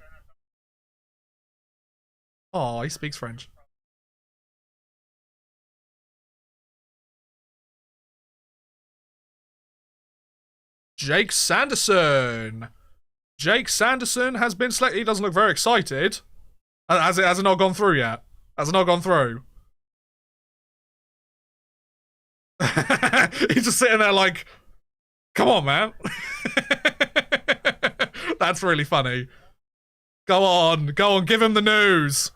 Oh, he speaks French. Jake Sanderson. Jake Sanderson has been selected. He doesn't look very excited. Has it not gone through yet? Has it not gone through? He's just sitting there like, come on, man. That's really funny. Go on, give him the news.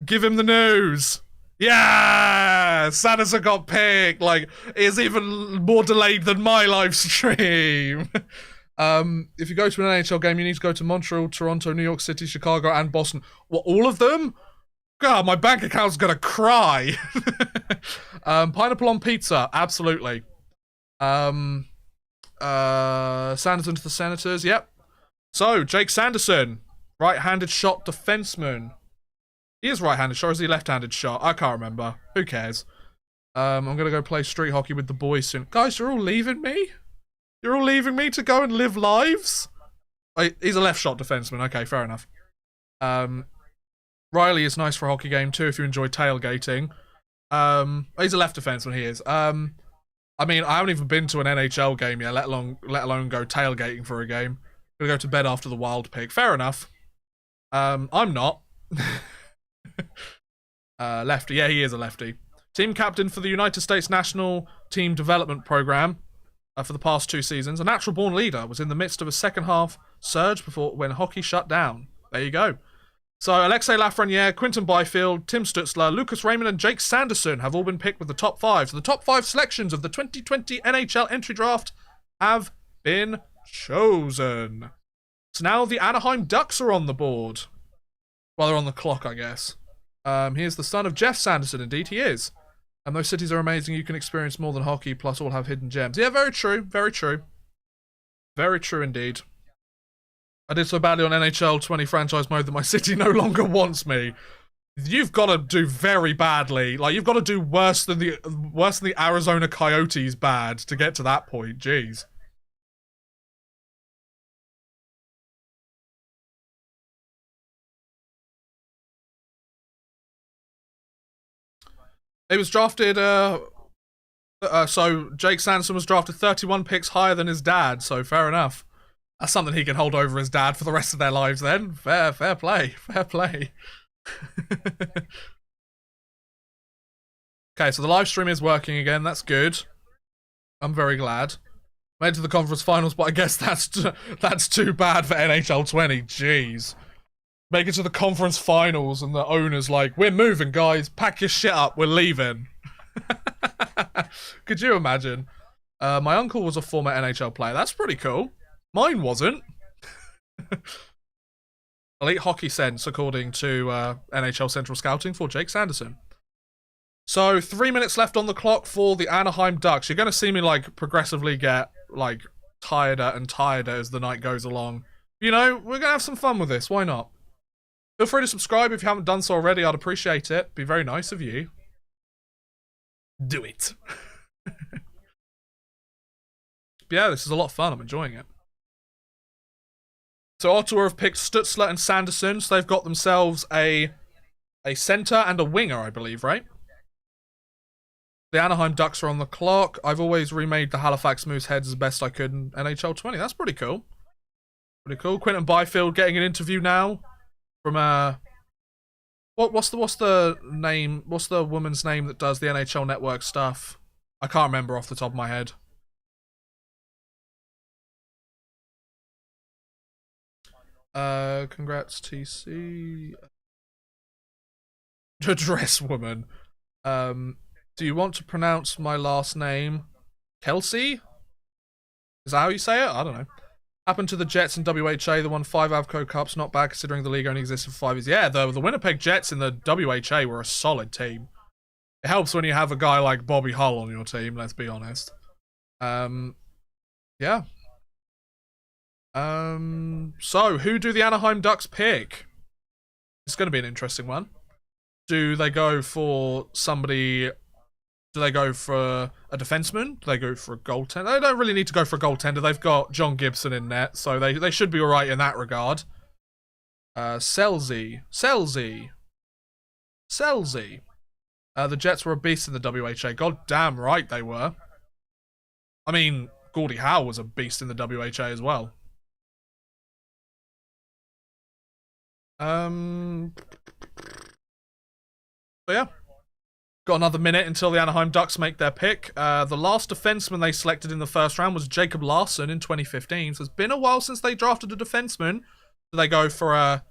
Give him the news. Yeah! Sanderson got picked. Like, it's even more delayed than my live stream. If you go to an NHL game, you need to go to Montreal, Toronto, New York City, Chicago, and Boston. What, all of them? God, my bank account's gonna cry. Pineapple on pizza, absolutely. Sanderson to the Senators, yep. So, Jake Sanderson, right-handed shot defenseman. He is right-handed shot, or is he left-handed shot? I can't remember. Who cares? I'm gonna go play street hockey with the boys soon. Guys, you're all leaving me? You're all leaving me to go and live lives? Wait, he's a left shot defenseman. Okay, fair enough. Riley is nice for a hockey game too if you enjoy tailgating. He's a left defenseman, he is. I mean, I haven't even been to an NHL game yet, let alone go tailgating for a game. I'm gonna go to bed after the Wild pick. Fair enough. I'm not. Lefty. Yeah, he is a lefty. Team captain for the United States National Team Development Program for the past 2 seasons. A natural-born leader, was in the midst of a second-half surge when hockey shut down. There you go. So Alexei Lafreniere, Quinton Byfield, Tim Stutzler, Lucas Raymond, and Jake Sanderson have all been picked with the top 5. So the top 5 selections of the 2020 NHL entry draft have been chosen. So now the Anaheim Ducks are on the board. Well, they're on the clock, I guess. He is the son of Jeff Sanderson. Indeed, he is. And those cities are amazing. You can experience more than hockey, plus all have hidden gems. Yeah, very true. Very true. Very true indeed. I did so badly on NHL 20 franchise mode that my city no longer wants me. You've got to do very badly. Like, you've got to do worse than the Arizona Coyotes bad to get to that point. Jeez. It was drafted, so Jake Sanderson was drafted 31 picks higher than his dad, so fair enough. That's something he can hold over his dad for the rest of their lives then. Fair play, fair play. Okay, so the live stream is working again, that's good. I'm very glad. Made to the conference finals, but I guess that's too bad for NHL 20. Jeez. Make it to the conference finals and the owner's like, we're moving, guys. Pack your shit up. We're leaving. Could you imagine? My uncle was a former NHL player. That's pretty cool. Mine wasn't. Elite hockey sense, according to NHL Central Scouting for Jake Sanderson. So 3 minutes left on the clock for the Anaheim Ducks. You're going to see me like progressively get like tireder and tireder as the night goes along. You know, we're going to have some fun with this. Why not? Feel free to subscribe if you haven't done so already. I'd appreciate it. Be very nice of you. Do it. Yeah, this is a lot of fun. I'm enjoying it. So Ottawa have picked Stutzler and Sanderson. So they've got themselves a center and a winger, I believe, right? The Anaheim Ducks are on the clock. I've always remade the Halifax Moose heads as best I could in NHL 20. That's pretty cool. Pretty cool. Quinton Byfield getting an interview now from what's the name? What's the woman's name that does the NHL Network stuff? I can't remember off the top of my head. Congrats, TC. Dress woman. Do you want to pronounce my last name? Kelsey? Is that how you say it? I don't know. Happened to the Jets in WHA. They won 5 Avco Cups. Not bad considering the league only existed for 5 years. Yeah, the Winnipeg Jets in the WHA were a solid team. It helps when you have a guy like Bobby Hull on your team, let's be honest. Yeah. So, who do the Anaheim Ducks pick? It's going to be an interesting one. Do they go for somebody... Do they go for a defenseman? Do they go for a goaltender? They don't really need to go for a goaltender. They've got John Gibson in net, so they should be alright in that regard. Selzy. The Jets were a beast in the WHA. God damn right they were. I mean, Gordie Howe was a beast in the WHA as well. So yeah. Got another minute until the Anaheim Ducks make their pick. The last defenseman they selected in the first round was Jacob Larson in 2015. So it's been a while since they drafted a defenseman. So they go for a...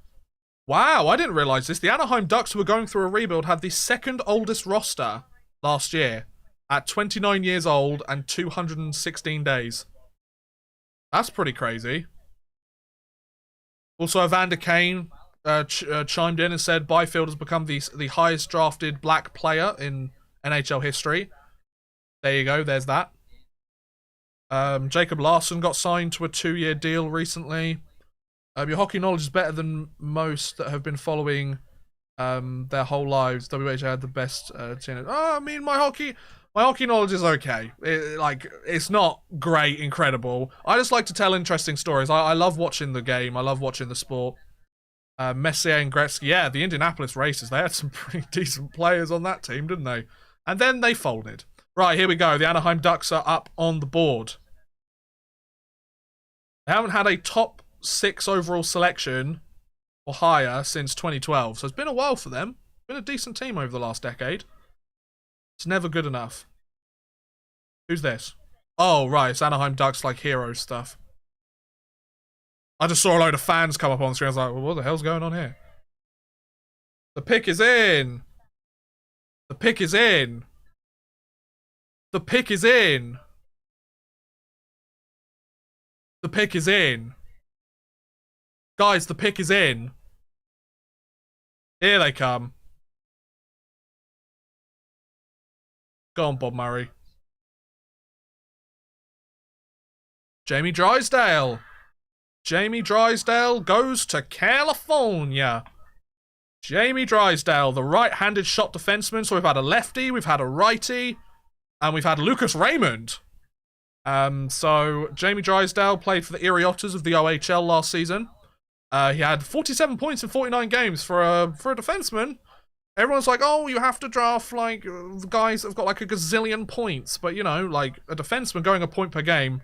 Wow, I didn't realise this. The Anaheim Ducks, who were going through a rebuild, had the second oldest roster last year at 29 years old and 216 days. That's pretty crazy. Also, Evander Kane chimed in and said Byfield has become the highest drafted black player in NHL history. There you go, there's that. Jacob Larson got signed to a 2-year deal recently. Your hockey knowledge is better than most that have been following their whole lives. WHA had the best team. Oh, I mean, my hockey knowledge is okay. It's not great, incredible. I just like to tell interesting stories. I love watching the game. I love watching the sport. Messier and Gretzky, yeah, the Indianapolis Racers, they had some pretty decent players on that team, didn't they? And then they folded. Right, here we go. The Anaheim Ducks are up on the board. They haven't had a top 6 overall selection or higher since 2012, so it's been a while for them. Been a decent team over the last decade. It's never good enough. Who's this? Oh, right, it's Anaheim Ducks, like, hero stuff. I just saw a load of fans come up on the screen. I was like, well, what the hell's going on here? The pick is in. The pick is in. The pick is in. The pick is in. Guys, the pick is in. Here they come. Go on, Bob Murray. Jamie Drysdale. Jamie Drysdale goes to California. Jamie Drysdale, the right-handed shot defenseman. So we've had a lefty, we've had a righty, and we've had Lucas Raymond. So Jamie Drysdale played for the Erie Otters of the OHL last season. He had 47 points in 49 games for a defenseman. Everyone's like, oh, you have to draft like guys that've got like a gazillion points, but you know, like a defenseman going a point per game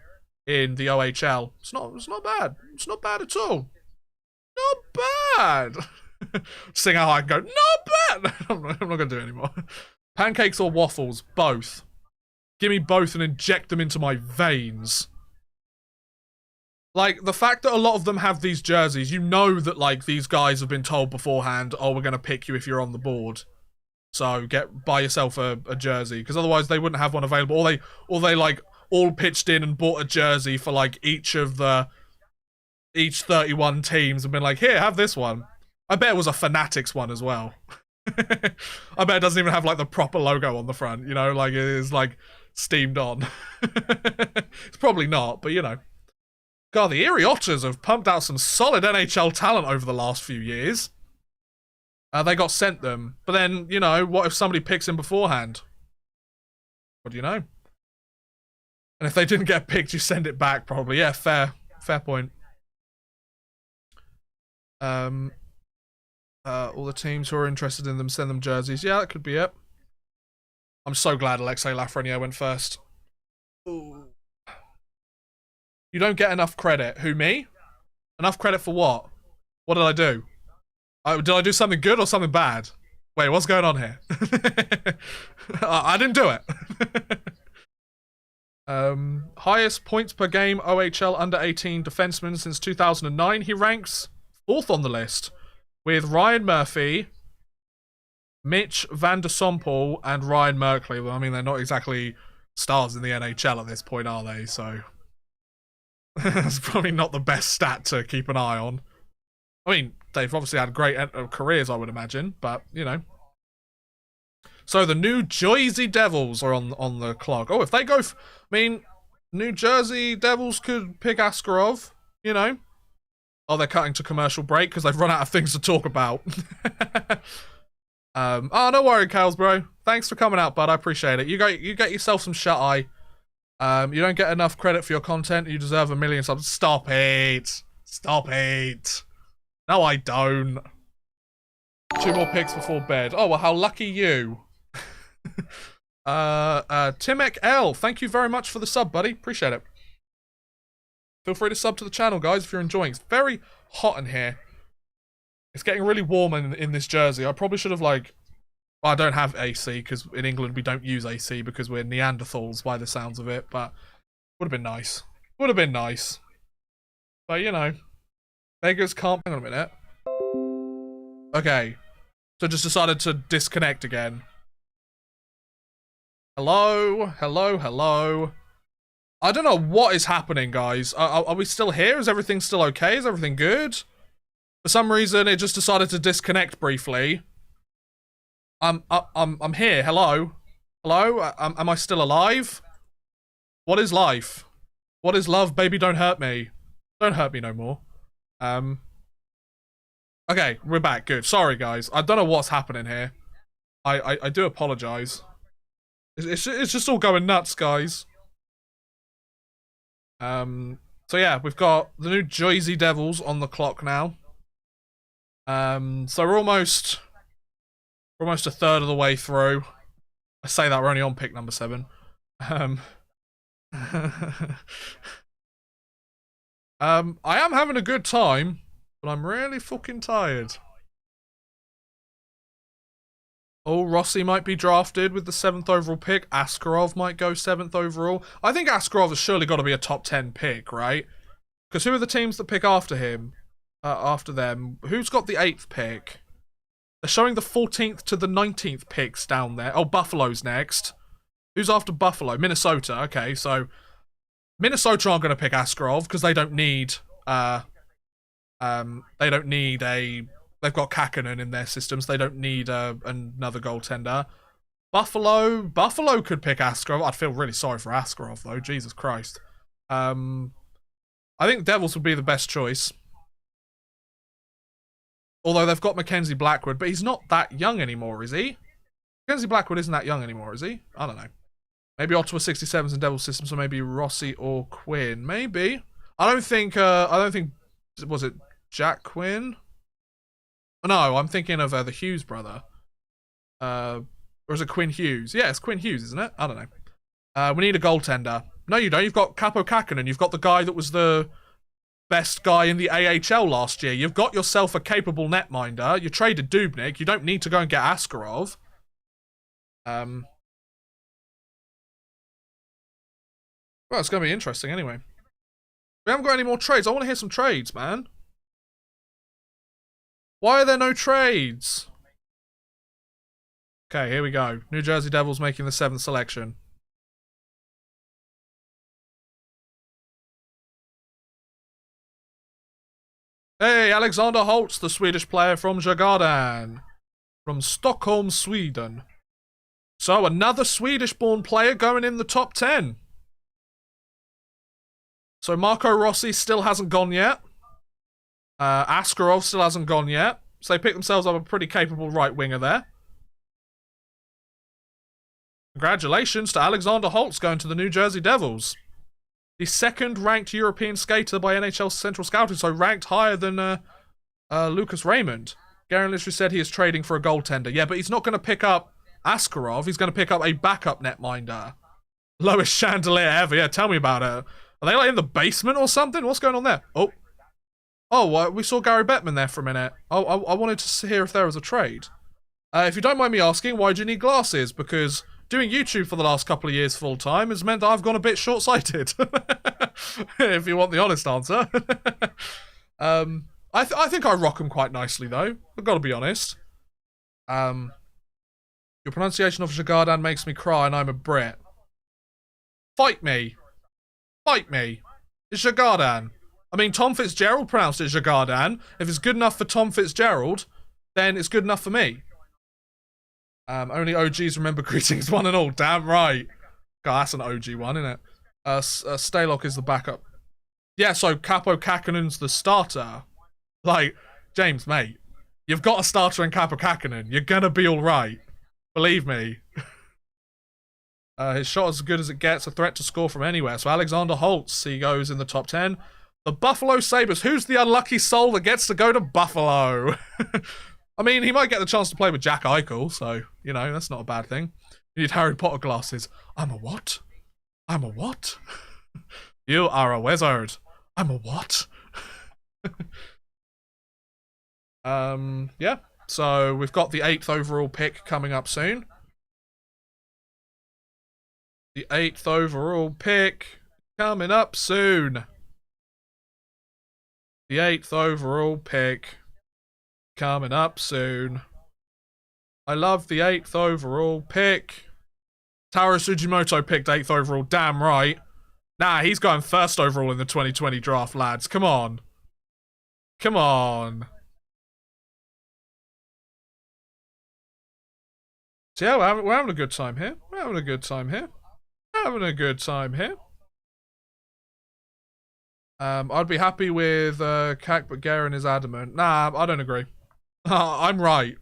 in the OHL. It's not bad. It's not bad at all. Not bad. Sing how I can go, not bad. I'm not going to do it anymore. Pancakes or waffles? Both. Give me both and inject them into my veins. Like, the fact that a lot of them have these jerseys, you know that, like, these guys have been told beforehand, oh, we're going to pick you if you're on the board. So buy yourself a jersey, because otherwise they wouldn't have one available. Or they like all pitched in and bought a jersey for like each 31 teams and been like, here, have this one. I bet it was a Fanatics one as well. I bet it doesn't even have like the proper logo on the front, you know, like it is like steamed on. It's probably not, but you know. God, the Erie Otters have pumped out some solid NHL talent over the last few years. They got sent them. But then, you know, what if somebody picks him beforehand? What do you know? And if they didn't get picked, you send it back, probably. Yeah, fair point. All the teams who are interested in them, send them jerseys. Yeah, that could be it. I'm so glad Alexei Lafreniere went first. Ooh. You don't get enough credit. Who, me? Enough credit for what? What did I do? Did I do something good or something bad? Wait, what's going on here? I didn't do it. Highest points per game OHL under 18 defenseman since 2009. He ranks 4th on the list with Ryan Murphy, Mitch Van der Sompel, and Ryan Merkley. Well, I mean, they're not exactly stars in the NHL at this point, are they? So that's probably not the best stat to keep an eye on. I mean, they've obviously had great careers, I would imagine, but, you know. So the New Jersey Devils are on the clock. Oh, if they go... I mean, New Jersey Devils could pick Askarov, you know. Oh, they're cutting to commercial break because they've run out of things to talk about. Oh, no worry, Kales, bro. Thanks for coming out, bud. I appreciate it. You get yourself some shut-eye. You don't get enough credit for your content. You deserve 1 million subs. Stop it. Stop it. No, I don't. 2 more picks before bed. Oh, well, how lucky you. Timek L, thank you very much for the sub, buddy. Appreciate it. Feel free to sub to the channel, guys, if you're enjoying. It's very hot in here. It's getting really warm in this jersey. I probably should have, like... Well, I don't have AC, because in England we don't use AC because we're Neanderthals by the sounds of it, but would have been nice. Would have been nice. But, you know... Beggars can't... Hang on a minute. Okay. So just decided to disconnect again. Hello? Hello? Hello? I don't know what is happening, guys. Are we still here? Is everything still okay? Is everything good? For some reason, it just decided to disconnect briefly. I'm here. Hello? Hello? Am I still alive? What is life? What is love? Baby, don't hurt me. Don't hurt me no more. Okay, we're back. Good. Sorry, guys. I don't know what's happening here. I do apologize. It's just all going nuts, guys. So yeah, we've got the New Jersey Devils on the clock now. So we're almost a third of the way through. I say that we're only on pick number 7. I am having a good time, but I'm really fucking tired. Oh, Rossi might be drafted with the 7th overall pick. Askarov might go 7th overall. I think Askarov has surely got to be a top 10 pick, right? Because who are the teams that pick after him? After them? Who's got the 8th pick? They're showing the 14th to the 19th picks down there. Oh, Buffalo's next. Who's after Buffalo? Minnesota. Okay, so Minnesota aren't going to pick Askarov because they don't need they've got Kakkonen in their systems. They don't need another goaltender. Buffalo could pick Askarov. I'd feel really sorry for Askarov though. Jesus Christ. I think Devils would be the best choice. Although they've got Mackenzie Blackwood, but he's not that young anymore, is he? Mackenzie Blackwood isn't that young anymore, is he? I don't know. Maybe Ottawa 67's in Devils system, so maybe Rossi or Quinn. Maybe. I don't think, was it Jack Quinn? No, I'm thinking of the Hughes brother. Or is it Quinn Hughes? Yeah, it's Quinn Hughes, isn't it? I don't know. We need a goaltender. No, you don't. You've got Capo Kakkonen. You've got the guy that was the best guy in the AHL last year. You've got yourself a capable netminder. You traded Dubnyk. You don't need to go and get Askarov. Well, it's going to be interesting anyway. We haven't got any more trades. I want to hear some trades, man. Why are there no trades? Okay, here we go. New Jersey Devils making the 7th selection. Hey, Alexander Holtz, the Swedish player from Djurgården. From Stockholm, Sweden. So, another Swedish-born player going in the top 10. So, Marco Rossi still hasn't gone yet. Askarov still hasn't gone yet. So, they picked themselves up a pretty capable right winger there. Congratulations to Alexander Holtz going to the New Jersey Devils. The 2nd-ranked European skater by NHL Central Scouting, so ranked higher than Lucas Raymond. Garen literally said he is trading for a goaltender. Yeah, but he's not going to pick up Askarov. He's going to pick up a backup netminder. Lowest chandelier ever. Yeah, tell me about it. Are they like in the basement or something? What's going on there? Oh, we saw Gary Bettman there for a minute. I wanted to hear if there was a trade. If you don't mind me asking, why do you need glasses? Because doing YouTube for the last couple of years full time has meant that I've gone a bit short-sighted. If you want the honest answer. I think I rock them quite nicely though. I've got to be honest. Your pronunciation of Djurgården makes me cry, and I'm a Brit. Fight me. Fight me. It's Djurgården. I mean, Tom Fitzgerald pronounced it Djurgården. If it's good enough for Tom Fitzgerald, then it's good enough for me. Only OGs remember greetings, one and all. Damn right. God, that's an OG one, isn't it? Stalock is the backup. Yeah, so Capo Kakkonen's the starter. Like, James, mate, you've got a starter in Capo Kakkonen. You're gonna be alright. Believe me. His shot is as good as it gets, a threat to score from anywhere. So Alexander Holtz, he goes in the top 10. The Buffalo Sabres. Who's the unlucky soul that gets to go to Buffalo? I mean, he might get the chance to play with Jack Eichel, so, you know, that's not a bad thing. You need Harry Potter glasses. I'm a what? I'm a what? You are a wizard. I'm a what? Yeah. So, we've got the 8th overall pick coming up soon. The 8th overall pick coming up soon. The 8th overall pick coming up soon. I love the 8th overall pick. Taro Sugimoto picked 8th overall, damn right. Nah, he's going 1st overall in the 2020 draft, lads. Come on. Come on. So yeah, we're having a good time here. We're having a good time here. Having a good time here. I'd be happy with Kak, but Garen is adamant. Nah, I don't agree. I'm right.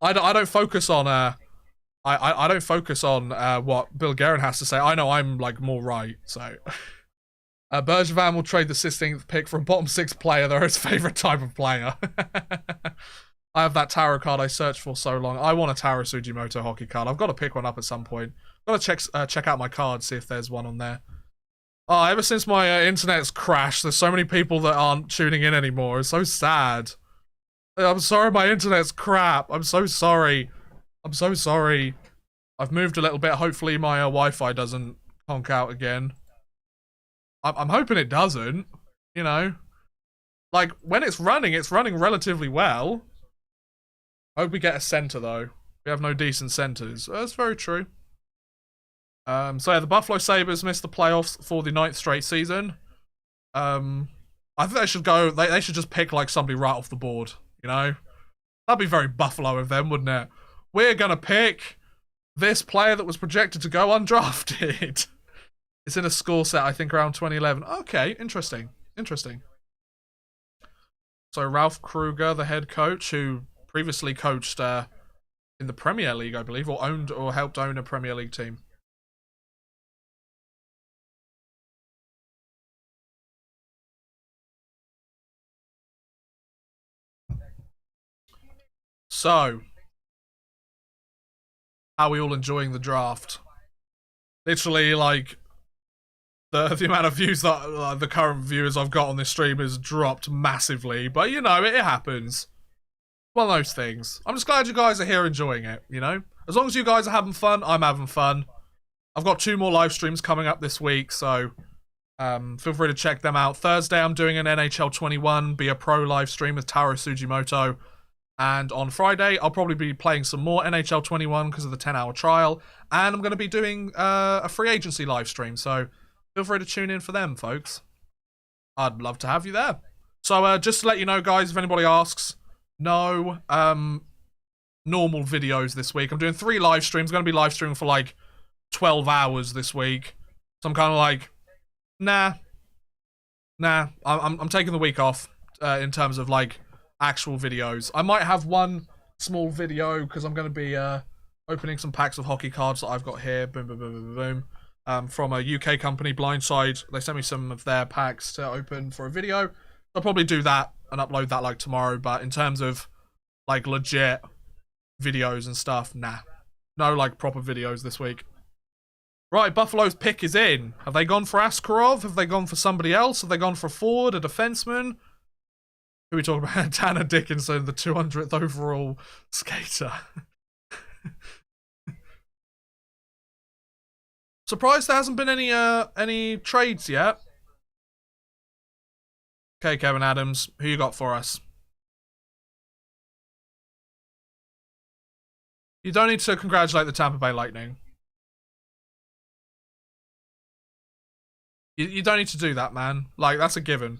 I don't focus on I don't focus on what Bill Guerin has to say. I know I'm like more right. So Bergevin will trade the 16th pick for a bottom 6 player. They're his favorite type of player. I have that tarot card I searched for so long. I want a Taro Sugimoto hockey card. I've got to pick one up at some point. Got to check out my cards, see if there's one on there. Oh, ever since my internet's crashed, there's so many people that aren't tuning in anymore. It's so sad. I'm sorry my internet's crap. I'm so sorry. I'm so sorry. I've moved a little bit. Hopefully my Wi-Fi doesn't honk out again. I'm hoping it doesn't. You know? Like, when it's running relatively well. Hope we get a center, though. We have no decent centers. That's very true. So yeah, the Buffalo Sabres missed the playoffs for the 9th straight season. I think they should go, they should just pick like somebody right off the board, you know? That'd be very Buffalo of them, wouldn't it? We're gonna pick this player that was projected to go undrafted. It's in a score set, I think, around 2011. Okay, interesting. Interesting. So Ralph Kruger, the head coach, who previously coached in the Premier League, I believe, or owned or helped own a Premier League team. So, how are we all enjoying the draft? Literally, like, the amount of views that the current viewers I've got on this stream has dropped massively. But, you know, it happens. One of those things. I'm just glad you guys are here enjoying it, you know? As long as you guys are having fun, I'm having fun. I've got 2 more live streams coming up this week, so Feel free to check them out. Thursday, I'm doing an NHL 21 Be a Pro live stream with Taro Sugimoto. And on Friday, I'll probably be playing some more NHL 21 because of the 10-hour trial. And I'm going to be doing a free agency live stream. So feel free to tune in for them, folks. I'd love to have you there. So just to let you know, guys, if anybody asks, no normal videos this week. I'm doing 3 live streams. I'm going to be live streaming for like 12 hours this week. So I'm kind of like, nah. I'm taking the week off in terms of like actual videos. I might have one small video because I'm going to be opening some packs of hockey cards that I've got here. Boom, boom, boom, boom, boom. From a UK company, Blindside. They sent me some of their packs to open for a video. I'll probably do that and upload that like tomorrow. But in terms of like legit videos and stuff, nah. No like proper videos this week. Right, Buffalo's pick is in. Have they gone for Askarov? Have they gone for somebody else? Have they gone for a forward, a defenseman? Who are we talking about? Tanner Dickinson, the 200th overall skater. Surprised there hasn't been any trades yet. Okay, Kevin Adams, who you got for us? You don't need to congratulate the Tampa Bay Lightning. You don't need to do that, man. Like, that's a given.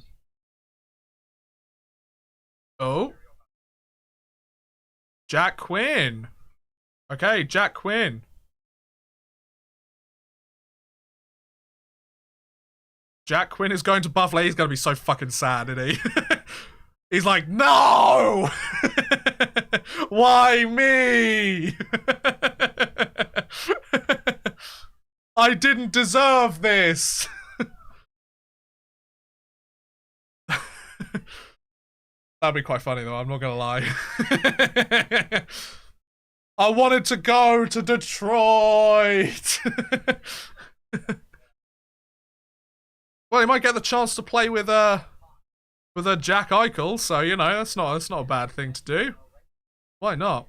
Oh. Jack Quinn. Okay, Jack Quinn. Jack Quinn is going to Buffalo. He's going to be so fucking sad, isn't he? He's like, no! Why me? I didn't deserve this. That'd be quite funny, though. I'm not going to lie. I wanted to go to Detroit. Well, he might get the chance to play with a Jack Eichel, so you know that's not a bad thing to do. Why not?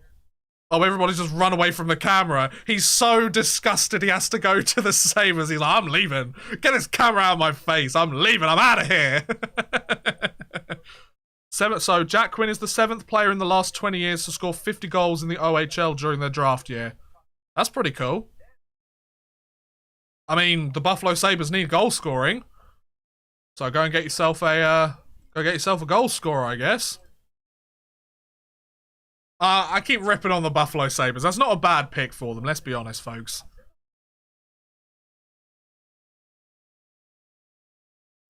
Oh, everybody's just run away from the camera. He's so disgusted he has to go to the Sabres. He's like, I'm leaving. Get this camera out of my face. I'm leaving. I'm out of here. So Jack Quinn is the 7th player in the last 20 years to score 50 goals in the OHL during their draft year. That's pretty cool. I mean, the Buffalo Sabres need goal scoring. So go get yourself a goal scorer, I guess. I keep ripping on the Buffalo Sabres. That's not a bad pick for them, let's be honest, folks.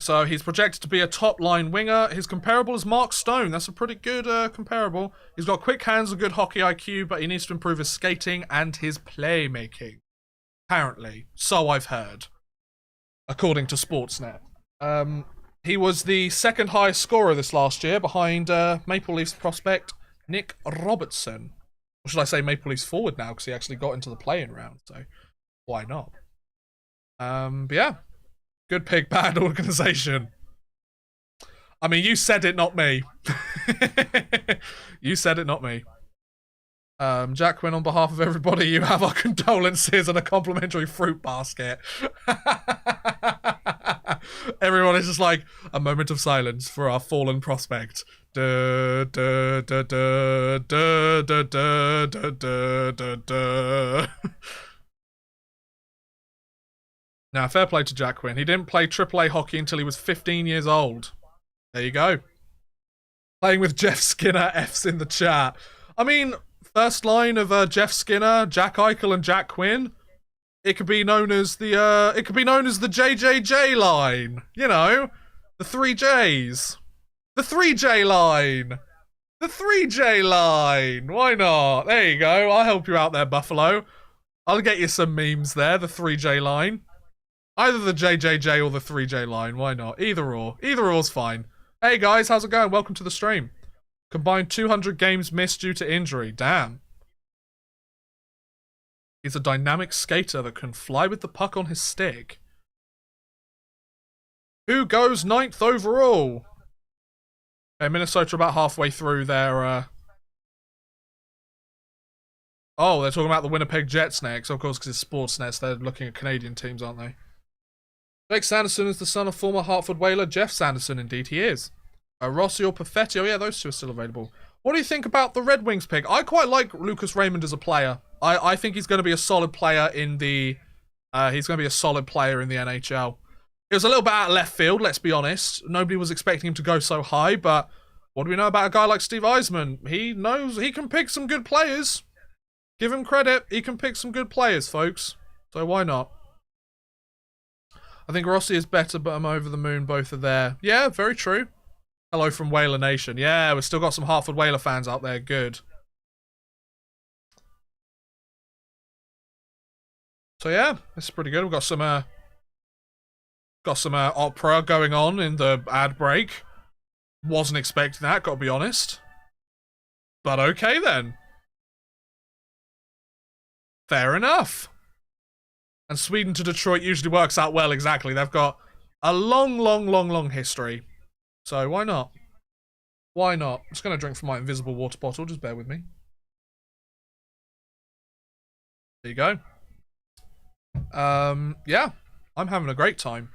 So he's projected to be a top-line winger. His comparable is Mark Stone. That's a pretty good comparable. He's got quick hands and good hockey IQ, but he needs to improve his skating and his playmaking. Apparently. So I've heard. According to Sportsnet. He was the 2nd highest scorer this last year behind Maple Leafs prospect Nick Robertson. Or should I say Maple Leafs forward now, because he actually got into the play-in round, so why not? But yeah. Good pick, bad organization. I mean, you said it, not me. You said it, not me. Jack Quinn, on behalf of everybody, you have our condolences and a complimentary fruit basket. Everyone is just like, a moment of silence for our fallen prospect. Da, da, da, da, da, da, da, da, da, da. Now, fair play to Jack Quinn. He didn't play AAA hockey until he was 15 years old. There you go. Playing with Jeff Skinner, F's in the chat. I mean, first line of Jeff Skinner, Jack Eichel, and Jack Quinn. It could be known as the JJJ line. You know, the 3 J's. The 3J line. The 3J line. Why not? There you go. I'll help you out there, Buffalo. I'll get you some memes there. The 3J line. Either the JJJ or the 3J line, why not? Either or. Either or's fine. Hey guys, how's it going? Welcome to the stream. Combined 200 games missed due to injury. Damn. He's a dynamic skater that can fly with the puck on his stick. Who goes 9th overall? Okay, Minnesota about halfway through their... Oh, they're talking about the Winnipeg Jets next. Of course, because it's Sportsnet, they're looking at Canadian teams, aren't they? Jake Sanderson is the son of former Hartford Whaler Jeff Sanderson. Indeed, he is. Rossi or Perfetti. Oh, yeah, those two are still available. What do you think about the Red Wings pick? I quite like Lucas Raymond as a player. I think he's going to be a solid player in the... he's going to be a solid player in the NHL. It was a little bit out of left field, let's be honest. Nobody was expecting him to go so high, but what do we know about a guy like Steve Eisman? He knows he can pick some good players. Give him credit. He can pick some good players, folks. So why not? I think Rossi is better, but I'm over the moon. Both are there. Yeah, very true. Hello from Whaler Nation. Yeah, we've still got some Hartford Whaler fans out there. Good. So yeah, this is pretty good. We've got some opera going on in the ad break. Wasn't expecting that, gotta be honest. But okay then. Fair enough. And Sweden to Detroit usually works out well, exactly. They've got a long history. So why not? Why not? I'm just going to drink from my invisible water bottle. Just bear with me. There you go. Yeah. I'm having a great time.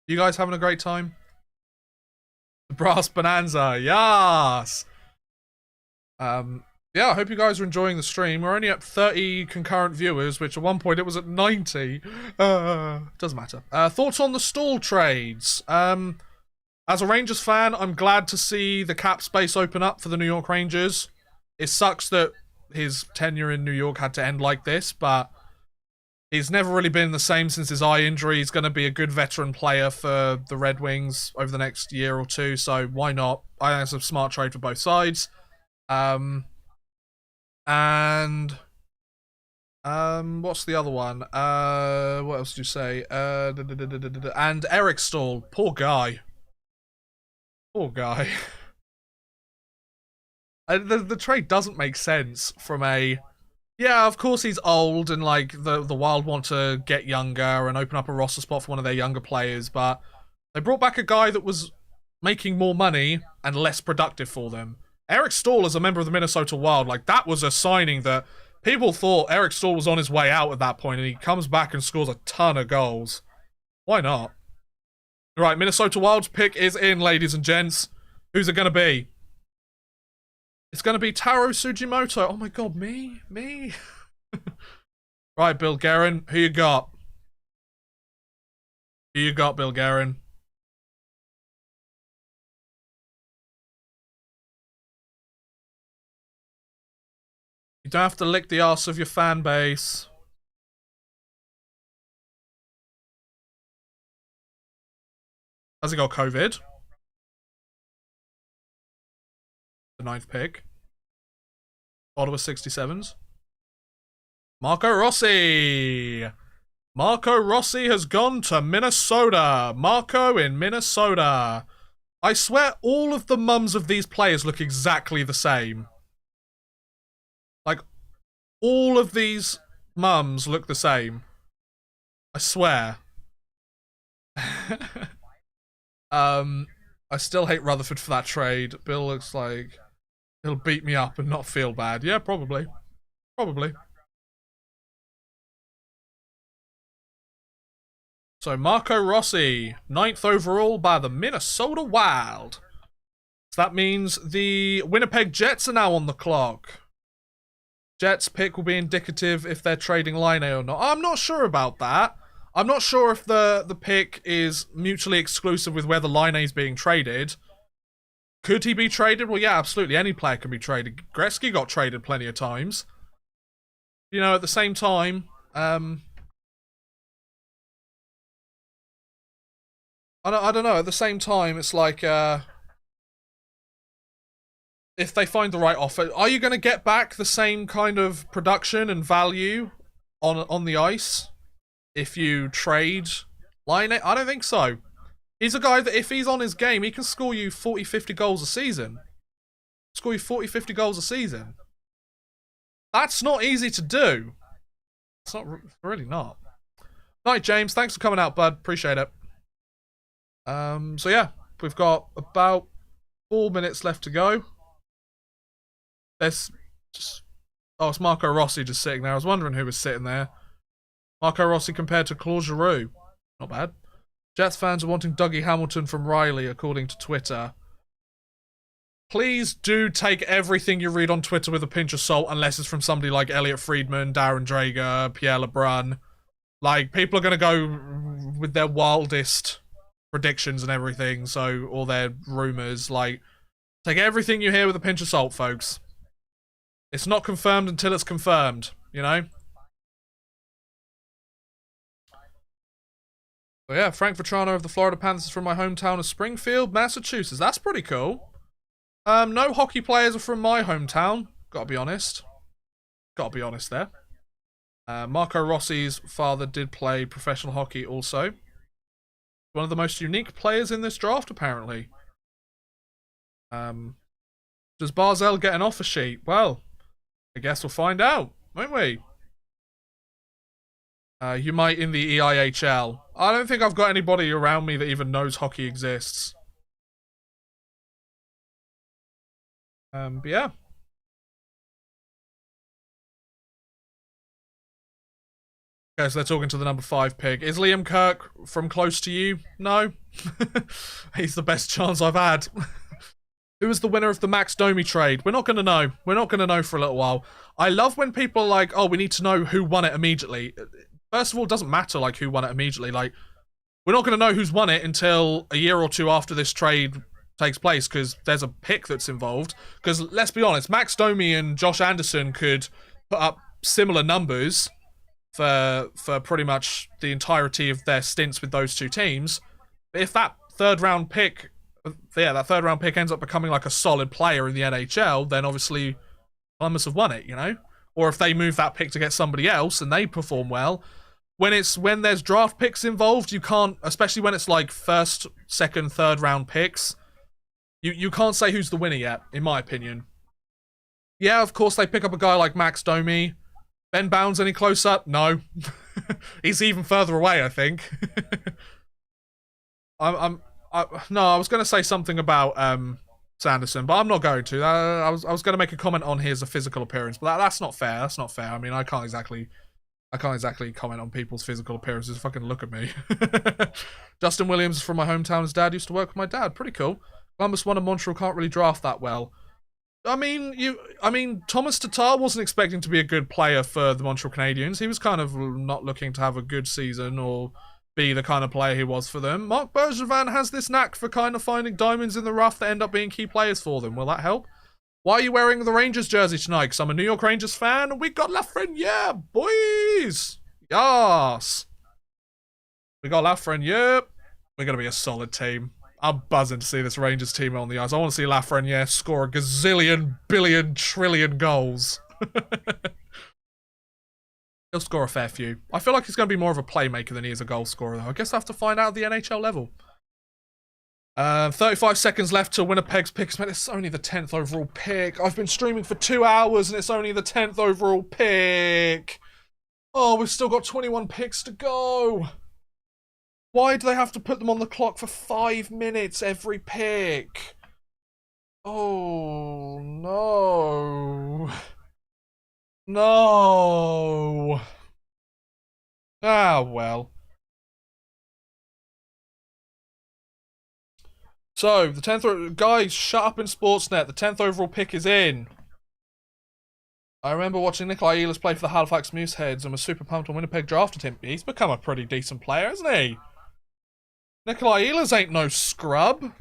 You guys having a great time? The Brass Bonanza. Yes! Yeah, I hope you guys are enjoying the stream. We're only at 30 concurrent viewers, which at one point it was at 90. Doesn't matter. Thoughts on the stall trades? As a Rangers fan, I'm glad to see the cap space open up for the New York Rangers. It sucks that his tenure in New York had to end like this, but he's never really been the same since his eye injury. He's going to be a good veteran player for the Red Wings over the next year or two, so why not? I think it's a smart trade for both sides. And what's the other one? What else did you say? And Eric Stahl, poor guy. Poor guy. The trade doesn't make sense from a... Yeah, of course he's old and like the Wild want to get younger and open up a roster spot for one of their younger players, but they brought back a guy that was making more money and less productive for them. Eric Stahl as a member of the Minnesota Wild, like that was a signing that people thought Eric Stahl was on his way out at that point, and he comes back and scores a ton of goals. Why not? Right, Minnesota Wild's pick is in, ladies and gents. Who's it going to be? It's going to be Taro Sugimoto. Oh my god, me? Me? Right, Bill Guerin, who you got? Who you got, Bill Guerin? You don't have to lick the arse of your fan base. Has he got COVID? The 9th pick. Ottawa 67s. Marco Rossi. Marco Rossi has gone to Minnesota. Marco in Minnesota. I swear all of the mums of these players look exactly the same. Like, all of these mums look the same. I swear. I still hate Rutherford for that trade. Bill looks like he'll beat me up and not feel bad. Yeah, probably. Probably. So, Marco Rossi, 9th overall by the Minnesota Wild. So that means the Winnipeg Jets are now on the clock. Jets pick will be indicative if they're trading Line or not. I'm not sure about that. I'm not sure if the pick is mutually exclusive with whether Line is being traded. Could he be traded? Well, yeah, absolutely. Any player can be traded. Gretzky got traded plenty of times. You know, at the same time, I don't know. At the same time, it's like, if they find the right offer, are you going to get back the same kind of production and value on the ice if you trade Line? I don't think so. He's a guy that if he's on his game, he can score you 40, 50 goals a season. Score you 40, 50 goals a season. That's not easy to do. It's not really not. Night, James. Thanks for coming out, bud. Appreciate it. So yeah, we've got about 4 minutes left to go. There's just... Oh, it's Marco Rossi just sitting there. I was wondering who was sitting there. Marco Rossi compared to Claude Giroux. Not bad. Jets fans are wanting Dougie Hamilton from Riley, according to Twitter. Please do take everything you read on Twitter with a pinch of salt, unless it's from somebody like Elliot Friedman, Darren Drager, Pierre Lebrun. Like, people are going to go with their wildest predictions and everything, so all their rumors. Like, take everything you hear with a pinch of salt, folks. It's not confirmed until it's confirmed, you know? But yeah, Frank Vetrano of the Florida Panthers is from my hometown of Springfield, Massachusetts. That's pretty cool. No hockey players are from my hometown. Gotta be honest. Gotta be honest there. Marco Rossi's father did play professional hockey also. One of the most unique players in this draft, apparently. Does Barzell get an offer sheet? Well, I guess we'll find out, won't we? You might in the EIHL. I don't think I've got anybody around me that even knows hockey exists. But yeah. Okay, so they're talking to the number 5 pick. Is Liam Kirk from close to you? No. He's the best chance I've had. Who was the winner of the Max Domi trade? We're not going to know. We're not going to know for a little while. I love when people are like, oh, we need to know who won it immediately. First of all, it doesn't matter like who won it immediately. Like, we're not going to know who's won it until a year or two after this trade takes place, because there's a pick that's involved. Because let's be honest, Max Domi and Josh Anderson could put up similar numbers for pretty much the entirety of their stints with those two teams. But if that third round pick ends up becoming like a solid player in the NHL, then obviously Columbus have won it, you know? Or if they move that pick to get somebody else and they perform well. When there's draft picks involved, you can't, especially when it's like first, second, third round picks, you can't say who's the winner yet, in my opinion. Yeah, of course they pick up a guy like Max Domi. Ben Bounds any closer? No. He's even further away, I think. I was going to say something about Sanderson, but I'm not going to. I was going to make a comment on his physical appearance, but that's not fair. That's not fair. I mean, I can't exactly comment on people's physical appearances. Fucking look at me. Justin Williams is from my hometown. His dad used to work with my dad. Pretty cool. Columbus won and Montreal can't really draft that well. I mean, Thomas Tatar wasn't expecting to be a good player for the Montreal Canadiens. He was kind of not looking to have a good season or be the kind of player he was for them. Marc Bergevin has this knack for kind of finding diamonds in the rough that end up being key players for them. Will that help? Why are you wearing the Rangers jersey tonight? Because I'm a New York Rangers fan and we got Lafreniere, boys! Yes! We got Lafreniere. We're going to be a solid team. I'm buzzing to see this Rangers team on the ice. I want to see Lafreniere score a gazillion, billion, trillion goals. He'll score a fair few. I feel like he's going to be more of a playmaker than he is a goal scorer, though. I guess I have to find out at the NHL level. 35 seconds left till Winnipeg's pick. It's only the 10th overall pick. I've been streaming for 2 hours and it's only the 10th overall pick. Oh, we've still got 21 picks to go. Why do they have to put them on the clock for 5 minutes every pick? Oh, no. No. Ah, well. So, the 10th... Guys, shut up in Sportsnet. The 10th overall pick is in. I remember watching Nikolai Ehlers play for the Halifax Mooseheads and was super pumped when Winnipeg drafted him. He's become a pretty decent player, hasn't he? Nikolai Ehlers ain't no scrub.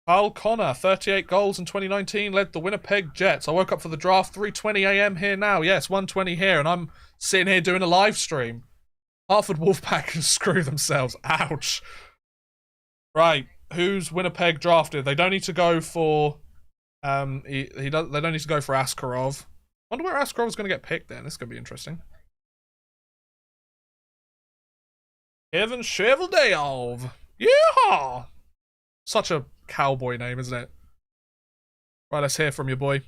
Kyle Connor, 38 goals in 2019, led the Winnipeg Jets. I woke up for the draft, 3:20 a.m. here now. Yes, 1:20 here, and I'm sitting here doing a live stream. Hartford Wolfpack can screw themselves. Ouch. Right, who's Winnipeg drafted? They don't need to go for... They don't need to go for Askarov. Wonder where Askarov's going to get picked then. This is going to be interesting. Evan Cheveldayoff. Yeah! Such a cowboy name, isn't it? Right, let's hear from you, boy.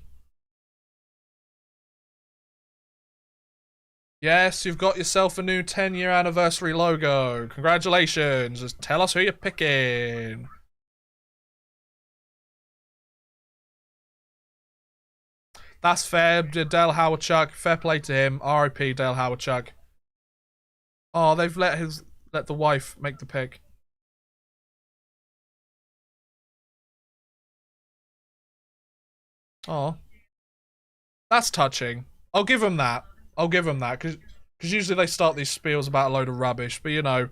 Yes, you've got yourself a new 10-year anniversary logo. Congratulations. Just tell us who you're picking. That's fair, Dale Howard-Chuck. Fair play to him. R.I.P. Dale Howard-Chuck. Oh, they've let the wife make the pick. Oh, that's touching. I'll give him that. I'll give him that because usually they start these spiels about a load of rubbish, but you know,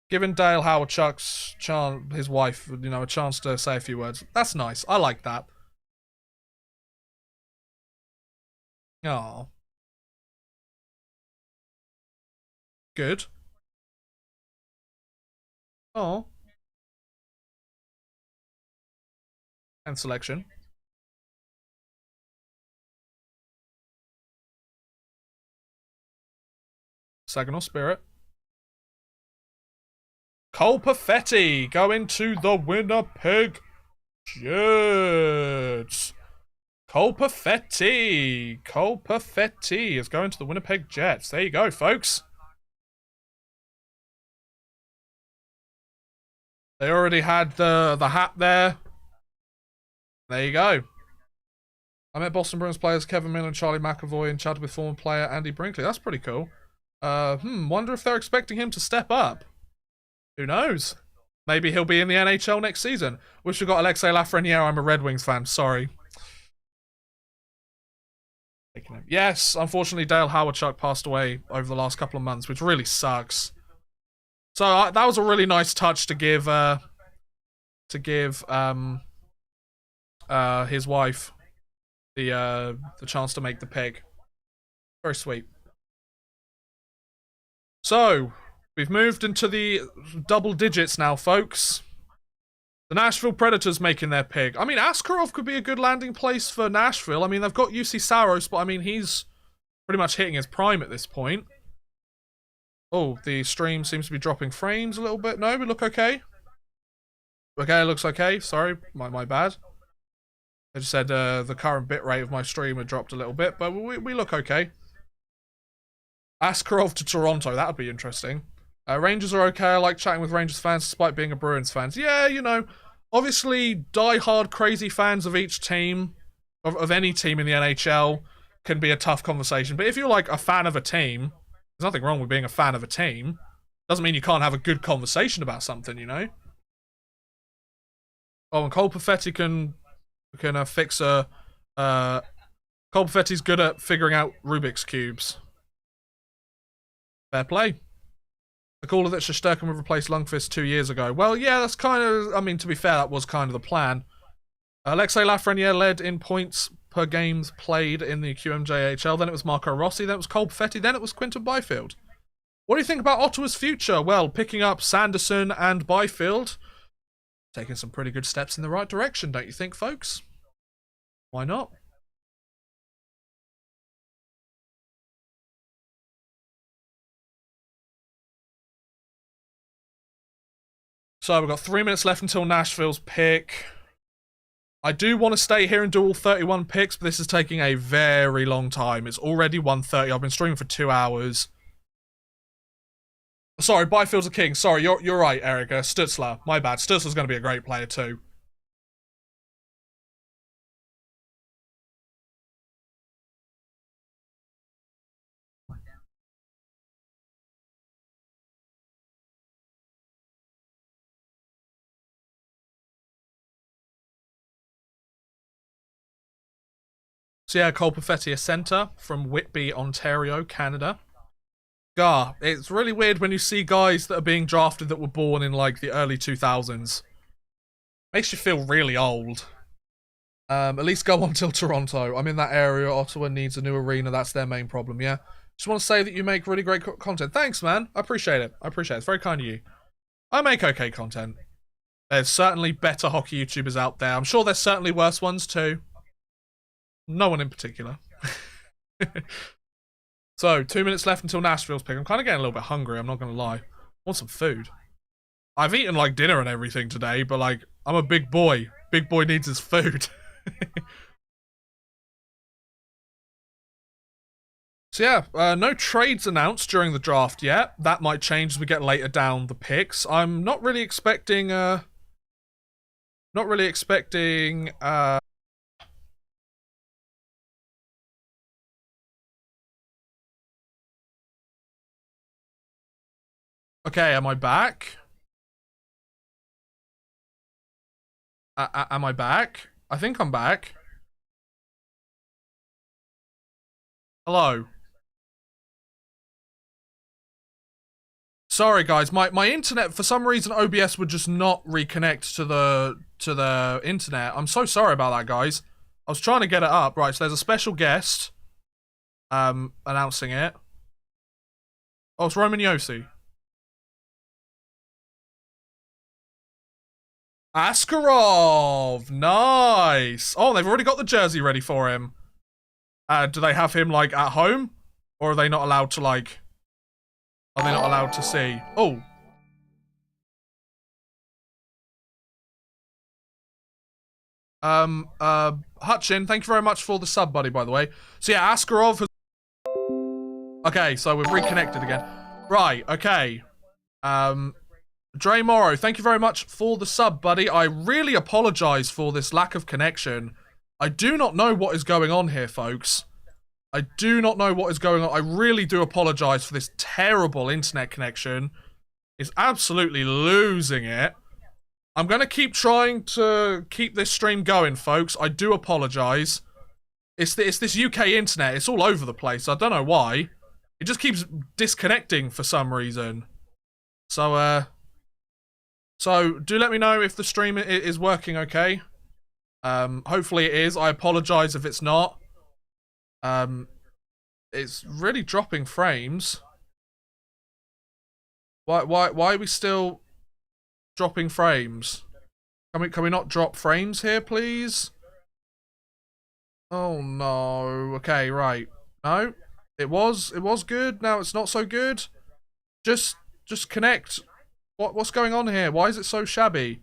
giving Dale Howard Chuck's his wife, you know, a chance to say a few words. That's nice. I like that. Oh, good. Oh, and selection. Saginaw Spirit. Cole Perfetti going to the Winnipeg Jets. Cole Perfetti. Cole Perfetti is going to the Winnipeg Jets. There you go, folks. They already had the hat there. There you go. I met Boston Bruins players Kevin Miller and Charlie McAvoy and chatted with former player Andy Brinkley. That's pretty cool. Wonder if they're expecting him to step up. Who knows? Maybe he'll be in the NHL next season. Wish we got Alexei Lafreniere. I'm a Red Wings fan. Sorry. Yes, unfortunately, Dale Howard passed away over the last couple of months, which really sucks. So that was a really nice touch to give his wife the chance to make the pick. Very sweet. So we've moved into the double digits now, folks. The Nashville Predators making their pick. I mean, Askarov could be a good landing place for Nashville. I mean, they've got UC Saros, but I mean, he's pretty much hitting his prime at this point. Oh, the stream seems to be dropping frames a little bit. No, we look okay. Okay, it looks okay. Sorry, my bad. I just said the current bitrate of my stream had dropped a little bit, but we look okay. Askarov to Toronto, that would be interesting. Rangers are okay. I like chatting with Rangers fans despite being a Bruins fan. Yeah, you know, obviously die-hard crazy fans of each team, of any team in the NHL, can be a tough conversation. But if you're like a fan of a team, there's nothing wrong with being a fan of a team. Doesn't mean you can't have a good conversation about something, you know? Oh, and Cole Perfetti can fix a... Cole Perfetti's good at figuring out Rubik's Cubes. Fair play. The caller that Shesterkin would replace Lundqvist 2 years ago. Well, yeah, that's kind of... I mean, to be fair, that was kind of the plan. Alexei Lafreniere led in points per games played in the QMJHL. Then it was Marco Rossi. Then it was Cole Perfetti. Then it was Quinton Byfield. What do you think about Ottawa's future? Well, picking up Sanderson and Byfield. Taking some pretty good steps in the right direction, don't you think, folks? Why not? So we've got 3 minutes left until Nashville's pick. I do want to stay here and do all 31 picks, but this is taking a very long time. It's already 1:30. I've been streaming for 2 hours. Sorry, Byfield's a king. Sorry, you're right, Erica. Stutzler. My bad. Stutzler's going to be a great player too. So yeah, Cole Perfetti, a centre from Whitby, Ontario, Canada. Gah, it's really weird when you see guys that are being drafted that were born in like the early 2000s. Makes you feel really old. At least go on till Toronto. I'm in that area. Ottawa needs a new arena. That's their main problem, yeah? Just want to say that you make really great content. Thanks, man. I appreciate it. I appreciate it. It's very kind of you. I make okay content. There's certainly better hockey YouTubers out there. I'm sure there's certainly worse ones too. No one in particular. So, 2 minutes left until Nashville's pick. I'm kind of getting a little bit hungry, I'm not going to lie. I want some food. I've eaten, like, dinner and everything today, but, like, I'm a big boy. Big boy needs his food. So, yeah, no trades announced during the draft yet. That might change as we get later down the picks. I'm not really expecting, Okay, am I back? Am I back? I think I'm back. Hello. Sorry guys, my internet, for some reason OBS would just not reconnect to the internet. I'm so sorry about that, guys. I was trying to get it up. Right, so there's a special guest announcing it. Oh, it's Roman Yossi. Askarov! Nice! Oh, they've already got the jersey ready for him. Do they have him, like, at home? Or are they not allowed to, like... Are they not allowed to see? Oh. Hutchin, thank you very much for the sub, buddy, by the way. So yeah, Askarov has... Okay, so we've reconnected again. Right, okay. Dre Morrow, thank you very much for the sub, buddy. I really apologize for this lack of connection. I do not know what is going on here, folks. I do not know what is going on. I really do apologize for this terrible internet connection. It's absolutely losing it. I'm going to keep trying to keep this stream going, folks. I do apologize. It's this UK internet. It's all over the place. I don't know why. It just keeps disconnecting for some reason. So do let me know if the stream is working okay. Hopefully it is. I apologize if it's not. It's really dropping frames. Why are we still dropping frames? Can we not drop frames here, please? Oh no. Okay, right. No. It was good. Now it's not so good. Just connect. What's going on here? Why is it so shabby?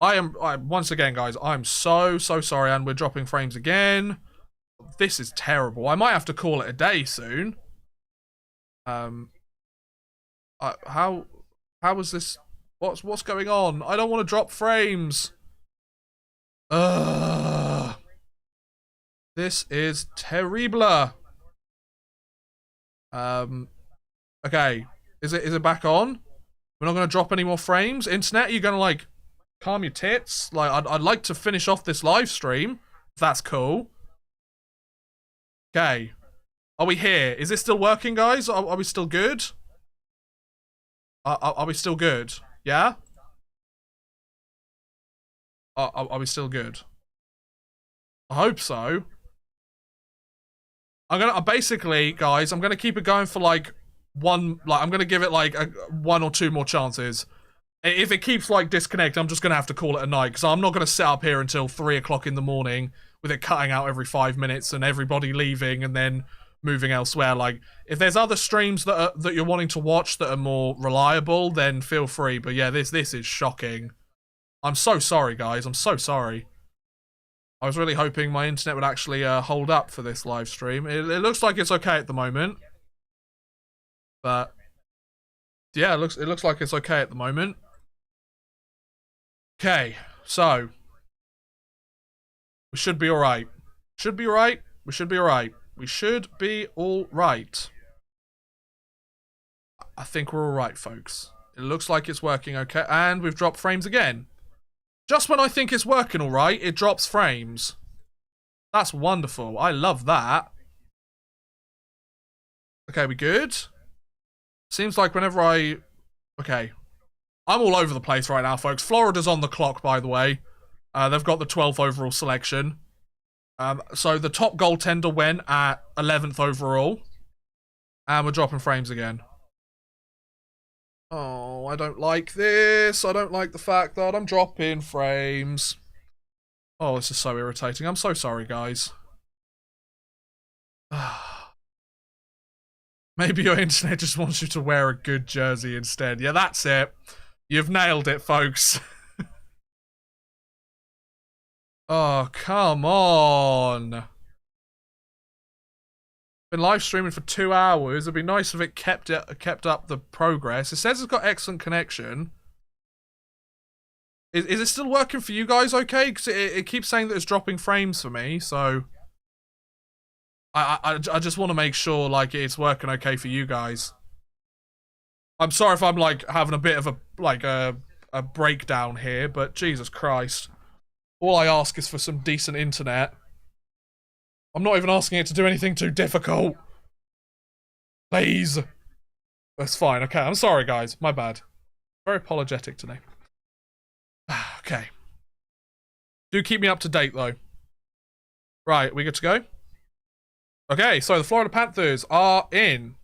Once again, guys, I'm so sorry, and we're dropping frames again. This is terrible. I might have to call it a day soon. How is this? What's going on? I don't want to drop frames. This is terrible. Okay. Is it back on? We're not gonna drop any more frames? Internet, you're gonna like calm your tits? Like I'd like to finish off this live stream. If that's cool. Okay. Are we here? Is this still working, guys? Are we still good? Are we still good? Yeah? Are we still good? I hope so. Basically, guys, I'm gonna keep it going for like I'm gonna give it like one or two more chances. If it keeps like disconnecting, I'm just gonna have to call it a night, because I'm not gonna sit up here until 3 o'clock in the morning with it cutting out every 5 minutes and everybody leaving and then moving elsewhere. Like, if there's other streams that you're wanting to watch that are more reliable, then feel free. But yeah, this is shocking. I'm so sorry, guys. I'm so sorry. I was really hoping my internet would actually hold up for this live stream. It looks like it's okay at the moment. But yeah, it looks like it's okay at the moment. Okay, so we should be alright. Should be alright. We should be alright. We should be alright. I think we're alright, folks. It looks like it's working okay. And we've dropped frames again. Just when I think it's working alright, it drops frames. That's wonderful. I love that. Okay, we good? Seems like whenever okay. I'm all over the place right now, folks. Florida's on the clock, by the way. They've got the 12th overall selection. So the top goaltender went at 11th overall. And we're dropping frames again. Oh, I don't like this. I don't like the fact that I'm dropping frames. Oh, this is so irritating. I'm so sorry, guys. Maybe your internet just wants you to wear a good jersey instead. Yeah, that's it. You've nailed it, folks. Oh, come on. Been live streaming for 2 hours. It'd be nice if it kept up the progress. It says it's got excellent connection. Is it still working for you guys okay? Because it keeps saying that it's dropping frames for me, so I just want to make sure like it's working okay for you guys. I'm sorry if I'm like having a bit of a breakdown here, but Jesus Christ. All I ask is for some decent internet. I'm not even asking it to do anything too difficult. Please. That's fine, okay. I'm sorry, guys. My bad. Very apologetic today. Okay. Do keep me up to date, though. Right, we good to go? Okay, so the Florida Panthers are in.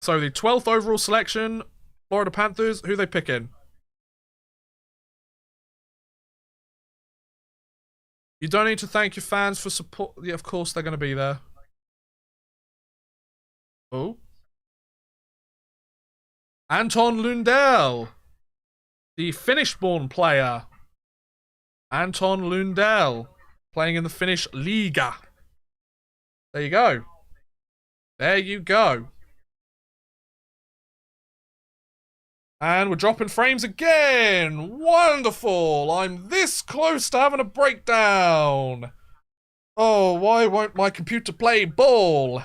So the 12th overall selection, Florida Panthers, who they picking? You don't need to thank your fans for support. Yeah, of course they're going to be there. Oh. Anton Lundell. The Finnish-born player. Anton Lundell. Playing in the Finnish Liga. There you go. There you go. And we're dropping frames again! Wonderful! I'm this close to having a breakdown! Oh, why won't my computer play ball?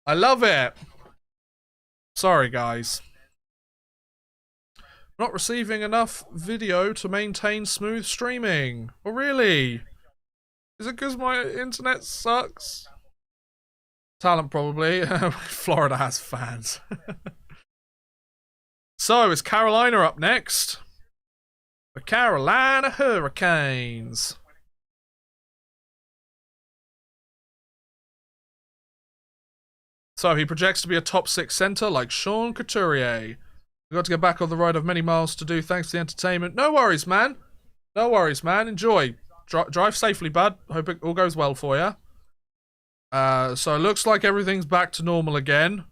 I love it! Sorry, guys. Not receiving enough video to maintain smooth streaming. Oh, really? Is it because my internet sucks? Talent, probably. Florida has fans. So, is Carolina up next? The Carolina Hurricanes. So, he projects to be a top 6 center like Sean Couturier. We got to get back on the road of many miles to do thanks to the entertainment. No worries, man. No worries, man. Enjoy. Drive safely, bud. Hope it all goes well for you. So it looks like everything's back to normal again.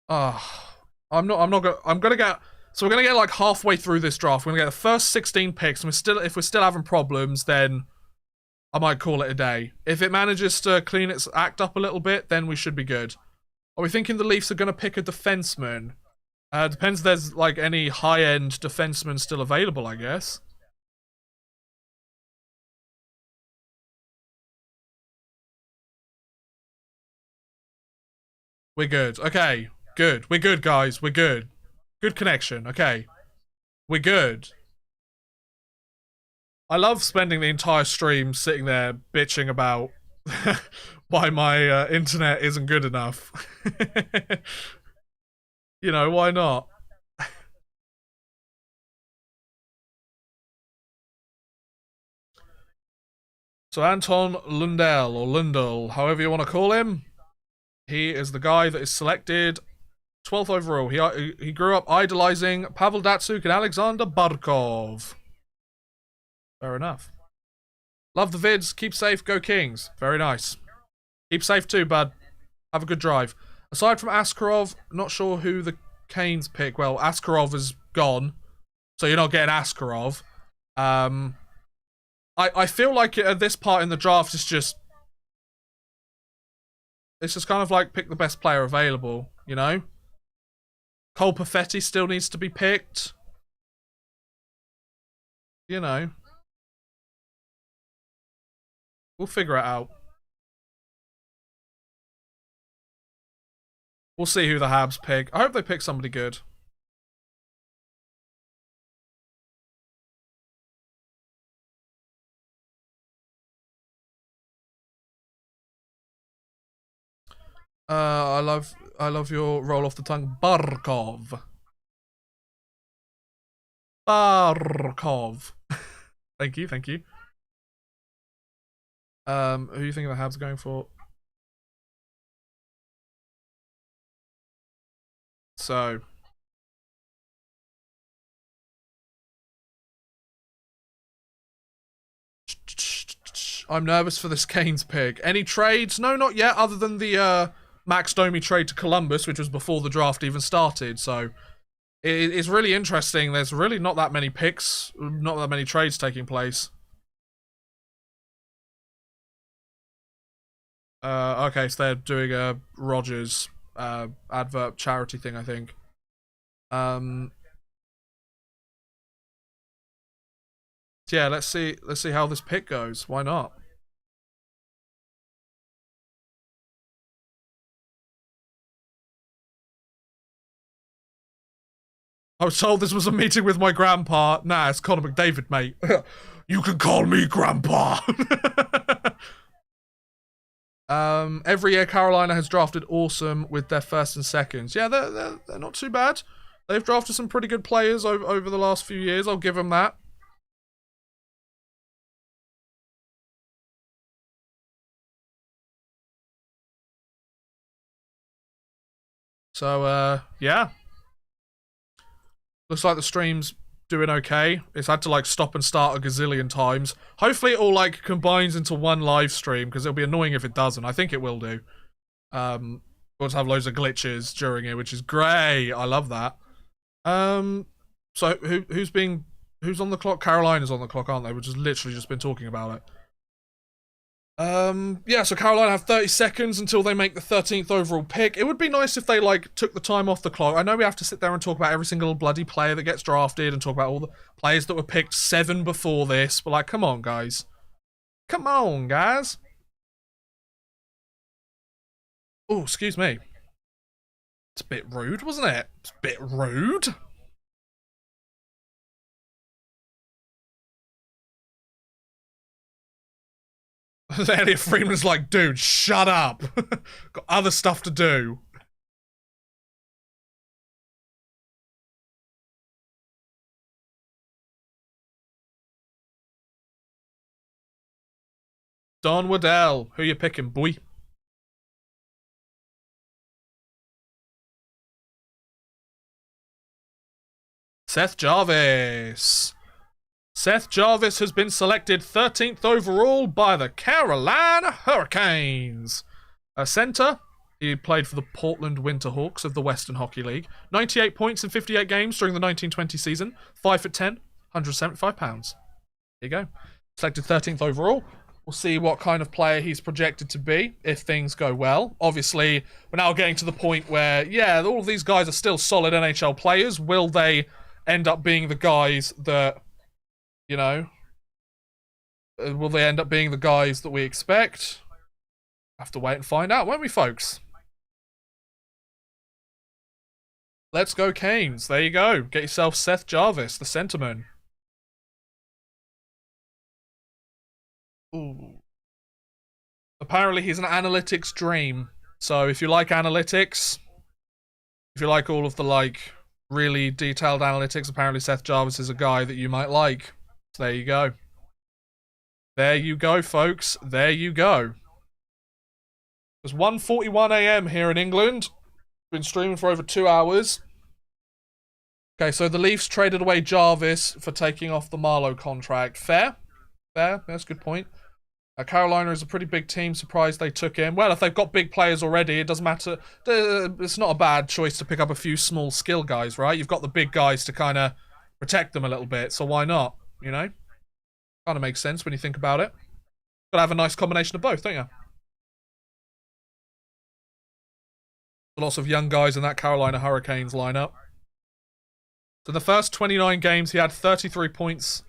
I'm gonna get, so we're gonna get like halfway through this draft. We're gonna get the first 16 picks, and if we're still having problems, then I might call it a day. If it manages to clean its act up a little bit, then we should be good. Are we thinking the Leafs are gonna pick a defenseman? Depends if there's like any high-end defenseman still available, I guess. We're good. Okay. Good. We're good, guys. We're good. Good connection. Okay. We're good. I love spending the entire stream sitting there bitching about why my internet isn't good enough. You know, why not? So Anton Lundell, or Lundell, however you want to call him, he is the guy that is selected 12th overall. He grew up idolizing Pavel Datsyuk and Alexander Barkov. Fair enough. Love the vids. Keep safe. Go Kings. Very nice. Keep safe too, bud. Have a good drive. Aside from Askarov, not sure who the Canes pick. Well, Askarov is gone, so you're not getting Askarov. I feel like at this part in the draft, it's just kind of like pick the best player available, you know? Cole Perfetti still needs to be picked. You know. We'll figure it out. We'll see who the Habs pick. I hope they pick somebody good. I love your roll off the tongue, Barkov. Barkov. Thank you, thank you. Who are you thinking the Habs are going for? So. I'm nervous for this Canes pick. Any trades? No, not yet, other than the Max Domi trade to Columbus, which was before the draft even started. So it's really interesting. There's really not that many picks, not that many trades taking place. Okay, so they're doing a Rogers advert charity thing, I think. Yeah, let's see how this pick goes. Why not? I was told this was a meeting with my grandpa. Nah, it's Conor McDavid, mate. You can call me grandpa. Every year Carolina has drafted awesome with their first and seconds. Yeah, they're not too bad. They've drafted some pretty good players over the last few years. I'll give them that. So, yeah. Looks like the stream's doing okay. It's had to, like, stop and start a gazillion times. Hopefully it all, like, combines into one live stream, because it'll be annoying if it doesn't. I think it will do. We'll just have loads of glitches during it, which is great. I love that. So, who's on the clock? Carolina's on the clock, aren't they? We've just literally just been talking about it. Yeah, so Carolina have 30 seconds until they make the 13th overall pick. It would be nice if they, like, took the time off the clock. I know we have to sit there and talk about every single bloody player that gets drafted and talk about all the players that were picked 7 before this, but, like, come on, guys. Come on, guys. Oh, excuse me. It's a bit rude, wasn't it? It's a bit rude. Elliot Freeman's like, dude, shut up. Got other stuff to do. Don Waddell, who you picking, boy? Seth Jarvis. Seth Jarvis has been selected 13th overall by the Carolina Hurricanes. A center, he played for the Portland Winterhawks of the Western Hockey League. 98 points in 58 games during the 1920 season. 5'10", 175 pounds. There you go. Selected 13th overall. We'll see what kind of player he's projected to be if things go well. Obviously, we're now getting to the point where, yeah, all of these guys are still solid NHL players. Will they end up being the guys that... You know, will they end up being the guys that we expect? Have to wait and find out, won't we, folks? Let's go, Canes. There you go. Get yourself Seth Jarvis, the centerman. Ooh. Apparently, he's an analytics dream. So if you like analytics, if you like all of the, like, really detailed analytics, apparently Seth Jarvis is a guy that you might like. There you go. There you go, folks. There you go. It's 1:41 AM here in England. Been streaming for over 2 hours. Okay, so the Leafs traded away Jarvis for taking off the Marlowe contract. Fair? Fair. That's a good point. Carolina is a pretty big team. Surprised they took him. Well, if they've got big players already, it doesn't matter. It's not a bad choice to pick up a few small skill guys, right? You've got the big guys to kind of protect them a little bit, so why not? You know? Kind of makes sense when you think about it. Gotta have a nice combination of both, don't you? Lots of young guys in that Carolina Hurricanes lineup. So in the first 29 games, he had 33 points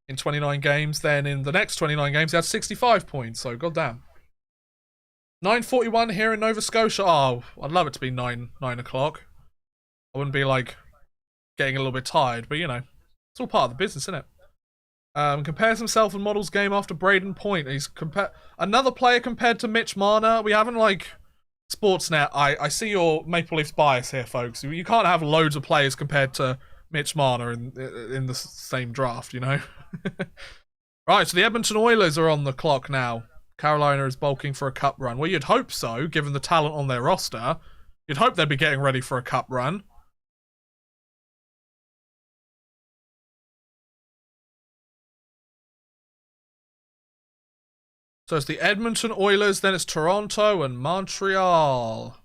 in 29 games. Then in the next 29 games, he had 65 points. So, goddamn. 9:41 here in Nova Scotia. Oh, I'd love it to be 9 o'clock. I wouldn't be, like, getting a little bit tired. But, you know, it's all part of the business, isn't it? Compares himself and models game after Braden Point. He's another player compared to Mitch Marner. We haven't, like... Sportsnet, I see your Maple Leafs bias here, folks. You can't have loads of players compared to Mitch Marner in the same draft, you know? Right, so the Edmonton Oilers are on the clock now. Carolina is bulking for a cup run. Well, you'd hope so, given the talent on their roster. You'd hope they'd be getting ready for a cup run. So it's the Edmonton Oilers, then it's Toronto and Montreal.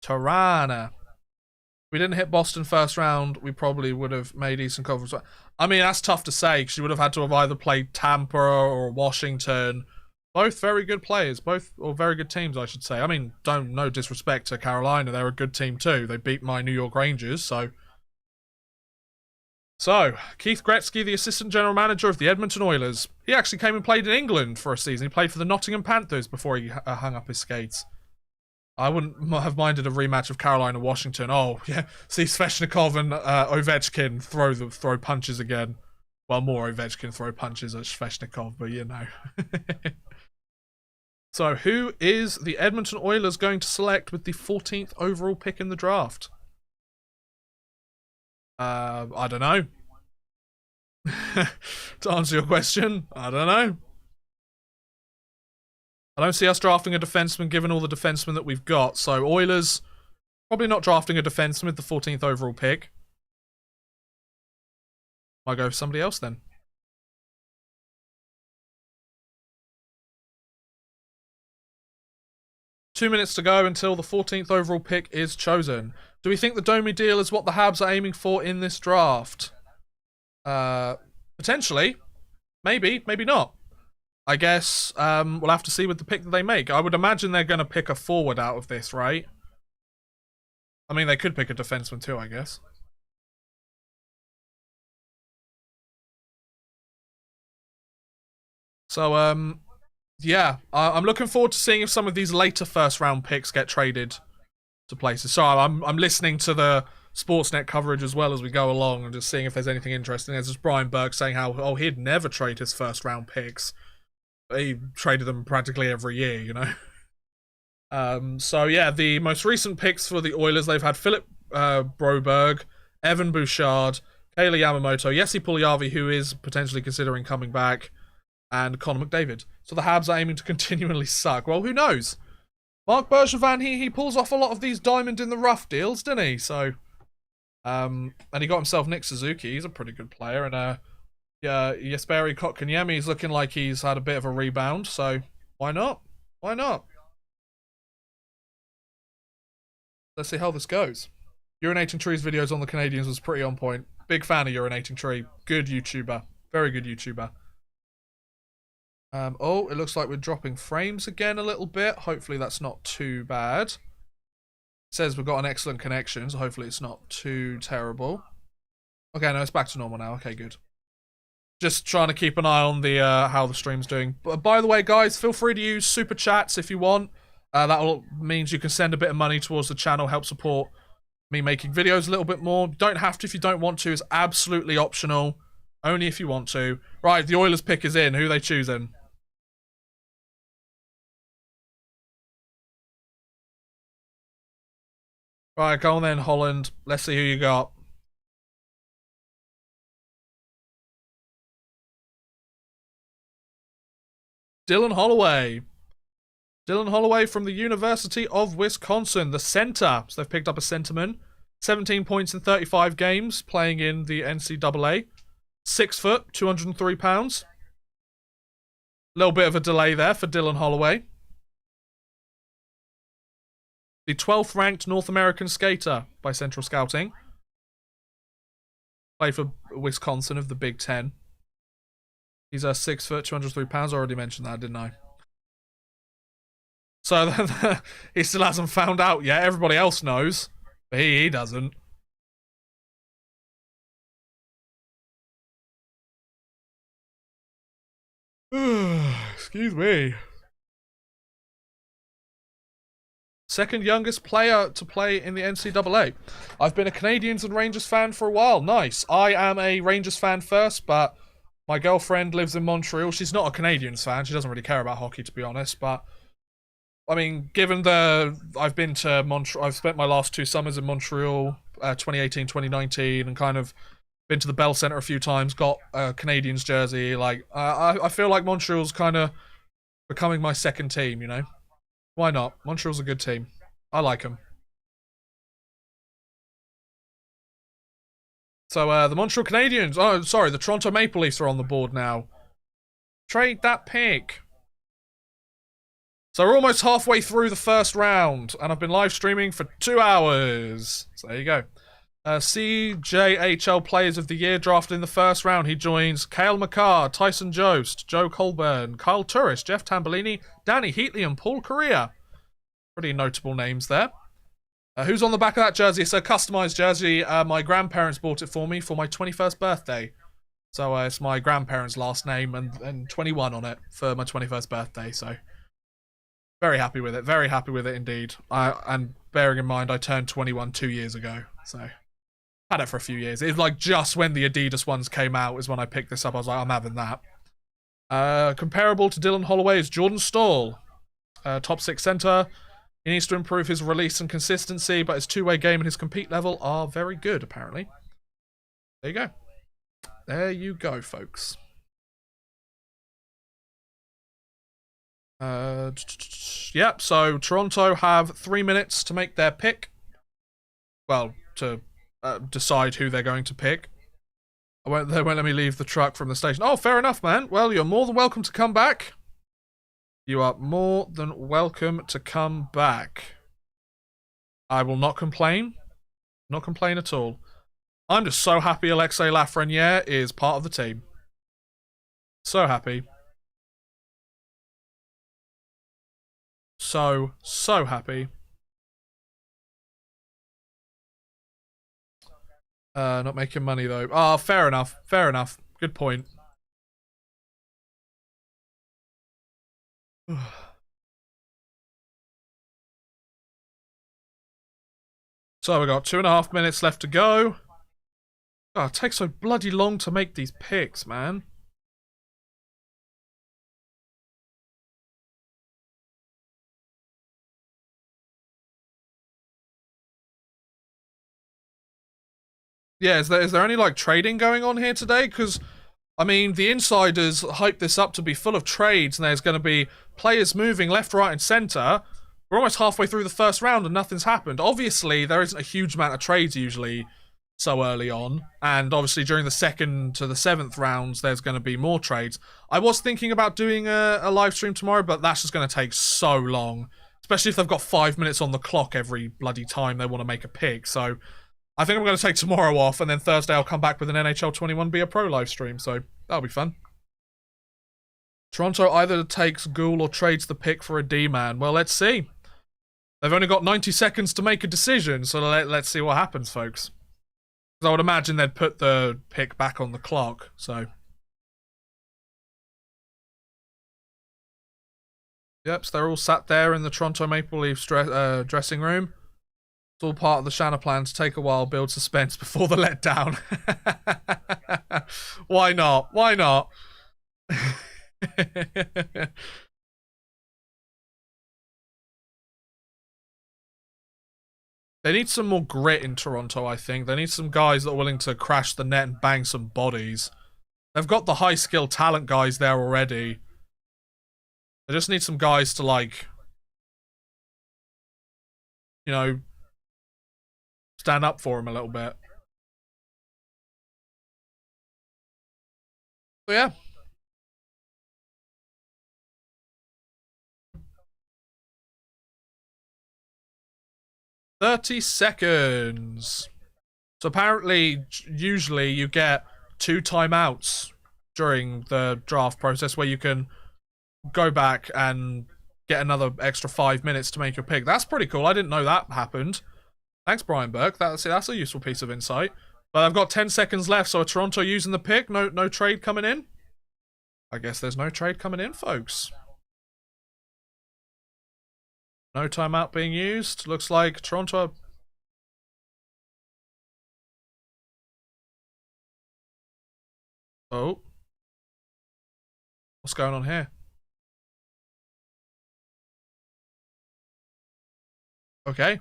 Tirana. If we didn't hit Boston first round, we probably would have made Eastern Conference. I mean, that's tough to say, because you would have had to have either played Tampa or Washington. Both very good players, or very good teams, I should say. I mean, no disrespect to Carolina, they're a good team too. They beat my New York Rangers, so... So, Keith Gretzky, the assistant general manager of the Edmonton Oilers. He actually came and played in England for a season. He played for the Nottingham Panthers before he hung up his skates. I wouldn't have minded a rematch of Carolina-Washington. Oh, yeah. See Sveshnikov and Ovechkin throw punches again. Well, more Ovechkin throw punches at Sveshnikov, but you know. So, who is the Edmonton Oilers going to select with the 14th overall pick in the draft? I don't know. To answer your question, I don't know. I don't see us drafting a defenseman given all the defensemen that we've got. So, Oilers, probably not drafting a defenseman with the 14th overall pick. I'll go with somebody else then. Two minutes to go until the 14th overall pick is chosen. Do we think the Domi deal is what the Habs are aiming for in this draft? Potentially. Maybe, maybe not. I guess we'll have to see with the pick that they make. I would imagine they're going to pick a forward out of this, right? I mean, they could pick a defenseman too, I guess. So, yeah, I'm looking forward to seeing if some of these later first-round picks get traded to places. So I'm listening to the Sportsnet coverage as well as we go along and just seeing if there's anything interesting. There's just Brian Burke saying how, he'd never trade his first-round picks. He traded them practically every year, you know. So, yeah, the most recent picks for the Oilers, they've had Philip Broberg, Evan Bouchard, Kayla Yamamoto, Jesse Puljujarvi, who is potentially considering coming back, and Connor McDavid. So the Habs are aiming to continually suck. Well, who knows? Mark Bergevin, he pulls off a lot of these diamond-in-the-rough deals, didn't he? So, and he got himself Nick Suzuki. He's a pretty good player. And, yeah, Jesperi Kotkaniemi's looking like he's had a bit of a rebound. So, why not? Why not? Let's see how this goes. Urinating Tree's videos on the Canadiens was pretty on point. Big fan of Urinating Tree. Good YouTuber. Very good YouTuber. Oh, it looks like we're dropping frames again a little bit. Hopefully that's not too bad. It says we've got an excellent connection, so hopefully it's not too terrible. Okay, no, it's back to normal now. Okay, good. Just trying to keep an eye on the how the stream's doing. But by the way, guys, feel free to use super chats if you want. That means you can send a bit of money towards the channel, help support me making videos a little bit more. You don't have to if you don't want to. It's absolutely optional. Only if you want to. Right, the Oilers pick is in. Who are they choosing? Right, go on then, Holland. Let's see who you got. Dylan Holloway. Dylan Holloway from the University of Wisconsin, the center. So they've picked up a centerman. 17 points in 35 games, playing in the NCAA. 6 foot, 203 pounds. Little bit of a delay there for Dylan Holloway. The 12th ranked North American skater by Central Scouting. Played for Wisconsin of the Big Ten. He's 6 foot, 203 pounds. I already mentioned that, didn't I? So he still hasn't found out yet. Everybody else knows, but he doesn't. Excuse me. Second youngest player to play in the NCAA. I've been a Canadiens and Rangers fan for a while. Nice. I am a Rangers fan first, but my girlfriend lives in Montreal. She's not a Canadiens fan. She doesn't really care about hockey, to be honest. But, I mean, given I've been to Montreal, I've spent my last 2 summers in Montreal, 2018, 2019, and kind of been to the Bell Centre a few times, got a Canadiens jersey. Like, I feel like Montreal's kind of becoming my second team, you know? Why not? Montreal's a good team. I like them. So, the Montreal Canadiens. Oh, sorry, the Toronto Maple Leafs are on the board now. Trade that pick. So, we're almost halfway through the first round, and I've been live streaming for 2 hours. So, there you go. CJHL Players of the Year drafted in the first round. He joins Cale Makar, Tyson Jost, Joe Colburn, Kyle Turris, Jeff Tambellini, Danny Heatley, and Paul Correa. Pretty notable names there. Who's on the back of that jersey? It's a customized jersey. My grandparents bought it for me for my 21st birthday. So it's my grandparents' last name and 21 on it for my 21st birthday. So Very happy with it. Very happy with it indeed. And bearing in mind, I turned 21 2 years ago, so had it for a few years. It was like just when the Adidas ones came out is when I picked this up. I was like, I'm having that. Comparable to Dylan Holloway is Jordan Staal, top six center. He needs to improve his release and consistency, but his two-way game and his compete level are very good, apparently. There you go. There you go, folks. Yep, so Toronto have 3 minutes to make their pick. Well, to decide who they're going to pick. They won't let me leave the truck from the station. Oh, fair enough, man. Well, you're more than welcome to come back. You are more than welcome to come back. I will not complain. Not complain at all. I'm just so happy Alexei Lafreniere is part of the team. So happy. So happy. Not making money though. Ah, fair enough. Fair enough. Good point. So we got 2.5 minutes left to go. Oh, it takes so bloody long to make these picks, man. Yeah, is there any like trading going on here today? Because I mean, the insiders hype this up to be full of trades, and there's going to be players moving left, right, and center. We're almost halfway through the first round, and nothing's happened. Obviously, there isn't a huge amount of trades usually so early on, and obviously during the 2nd to the 7th rounds, there's going to be more trades. I was thinking about doing a live stream tomorrow, but that's just going to take so long, especially if they've got 5 minutes on the clock every bloody time they want to make a pick. So I think I'm going to take tomorrow off, and then Thursday I'll come back with an NHL 21 Be a Pro live stream, so that'll be fun. Toronto either takes Gould or trades the pick for a D-man. Well, let's see. They've only got 90 seconds to make a decision, so let's see what happens, folks. Because I would imagine they'd put the pick back on the clock, so. Yep, so they're all sat there in the Toronto Maple Leafs dressing room. It's all part of the Shanna plan to take a while, build suspense before the letdown. Why not? Why not? They need some more grit in Toronto, I think. They need some guys that are willing to crash the net and bang some bodies. They've got the high-skill talent guys there already. They just need some guys to, like, you know, stand up for him a little bit. But yeah. "30 seconds. So apparently, usually you get 2 timeouts during the draft process where you can go back and get another extra 5 minutes to make your pick. That's pretty cool. I didn't know that happened. Thanks, Brian Burke. That's a useful piece of insight. But I've got 10 seconds left, so are Toronto using the pick? No trade coming in? I guess there's no trade coming in, folks. No timeout being used. Looks like Toronto... Oh. What's going on here? Okay.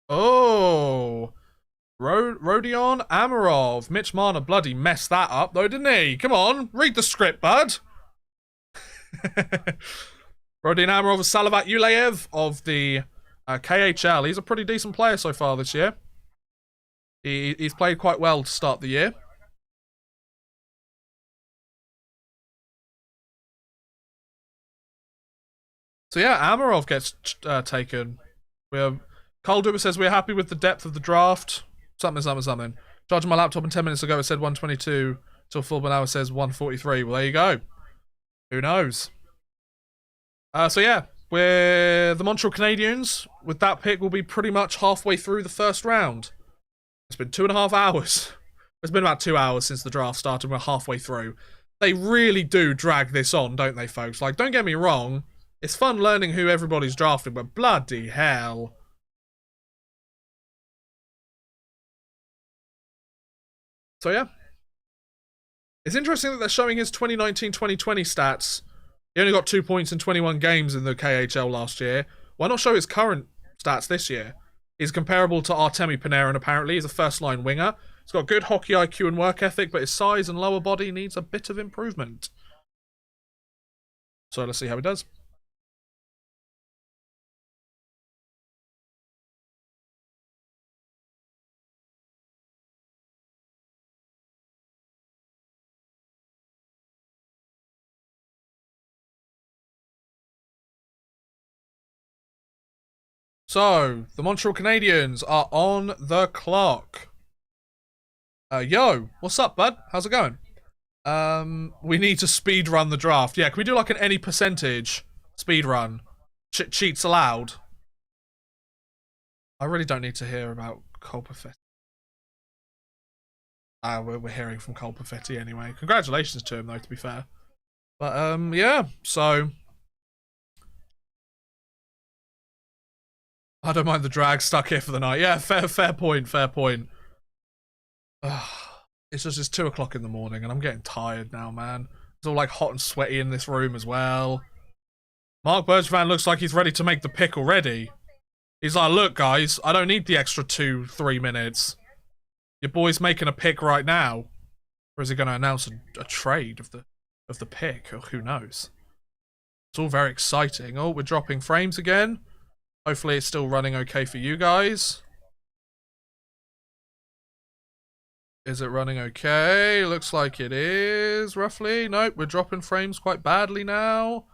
Oh. Rodion Amarov. Mitch Marner bloody messed that up, though, didn't he? Come on, read the script, bud. Rodion Amarov is Salavat Yuleev of the KHL. He's a pretty decent player so far this year. He's played quite well to start the year. So yeah, Amarov gets taken. Carl Duber says we're happy with the depth of the draft. Something. Charging my laptop and 10 minutes ago it said 122 till full, but now it says 143. Well, there you go. Who knows? So yeah, we're the Montreal Canadiens. With that pick, we'll be pretty much halfway through the first round. It's been 2.5 hours. It's been about 2 hours since the draft started. We're halfway through. They really do drag this on, don't they, folks? Like, don't get me wrong. It's fun learning who everybody's drafted, but bloody hell. So, yeah. It's interesting that they're showing his 2019-2020 stats. He only got 2 points in 21 games in the KHL last year. Why not show his current stats this year? He's comparable to Artemi Panarin, apparently. He's a first-line winger. He's got good hockey IQ and work ethic, but his size and lower body needs a bit of improvement. So let's see how he does. So, the Montreal Canadiens are on the clock. Yo, what's up, bud? How's it going? We need to speed run the draft. Yeah, can we do like an any percentage speed run? Cheats allowed. I really don't need to hear about Cole Perfetti. We're hearing from Cole Perfetti anyway. Congratulations to him, though, to be fair. But, yeah, so... I don't mind the drag stuck here for the night. Yeah, fair point, fair point. It's just, it's 2 o'clock in the morning and I'm getting tired now, man. It's all like hot and sweaty in this room as well. Mark Bergevin looks like he's ready to make the pick already. He's like, look, guys, I don't need the extra 2-3 minutes. Your boy's making a pick right now. Or is he going to announce a trade of the pick? Or who knows? It's all very exciting. Oh, we're dropping frames again. Hopefully it's still running okay for you guys. Is it running okay? Looks like it is, roughly. Nope, we're dropping frames quite badly now.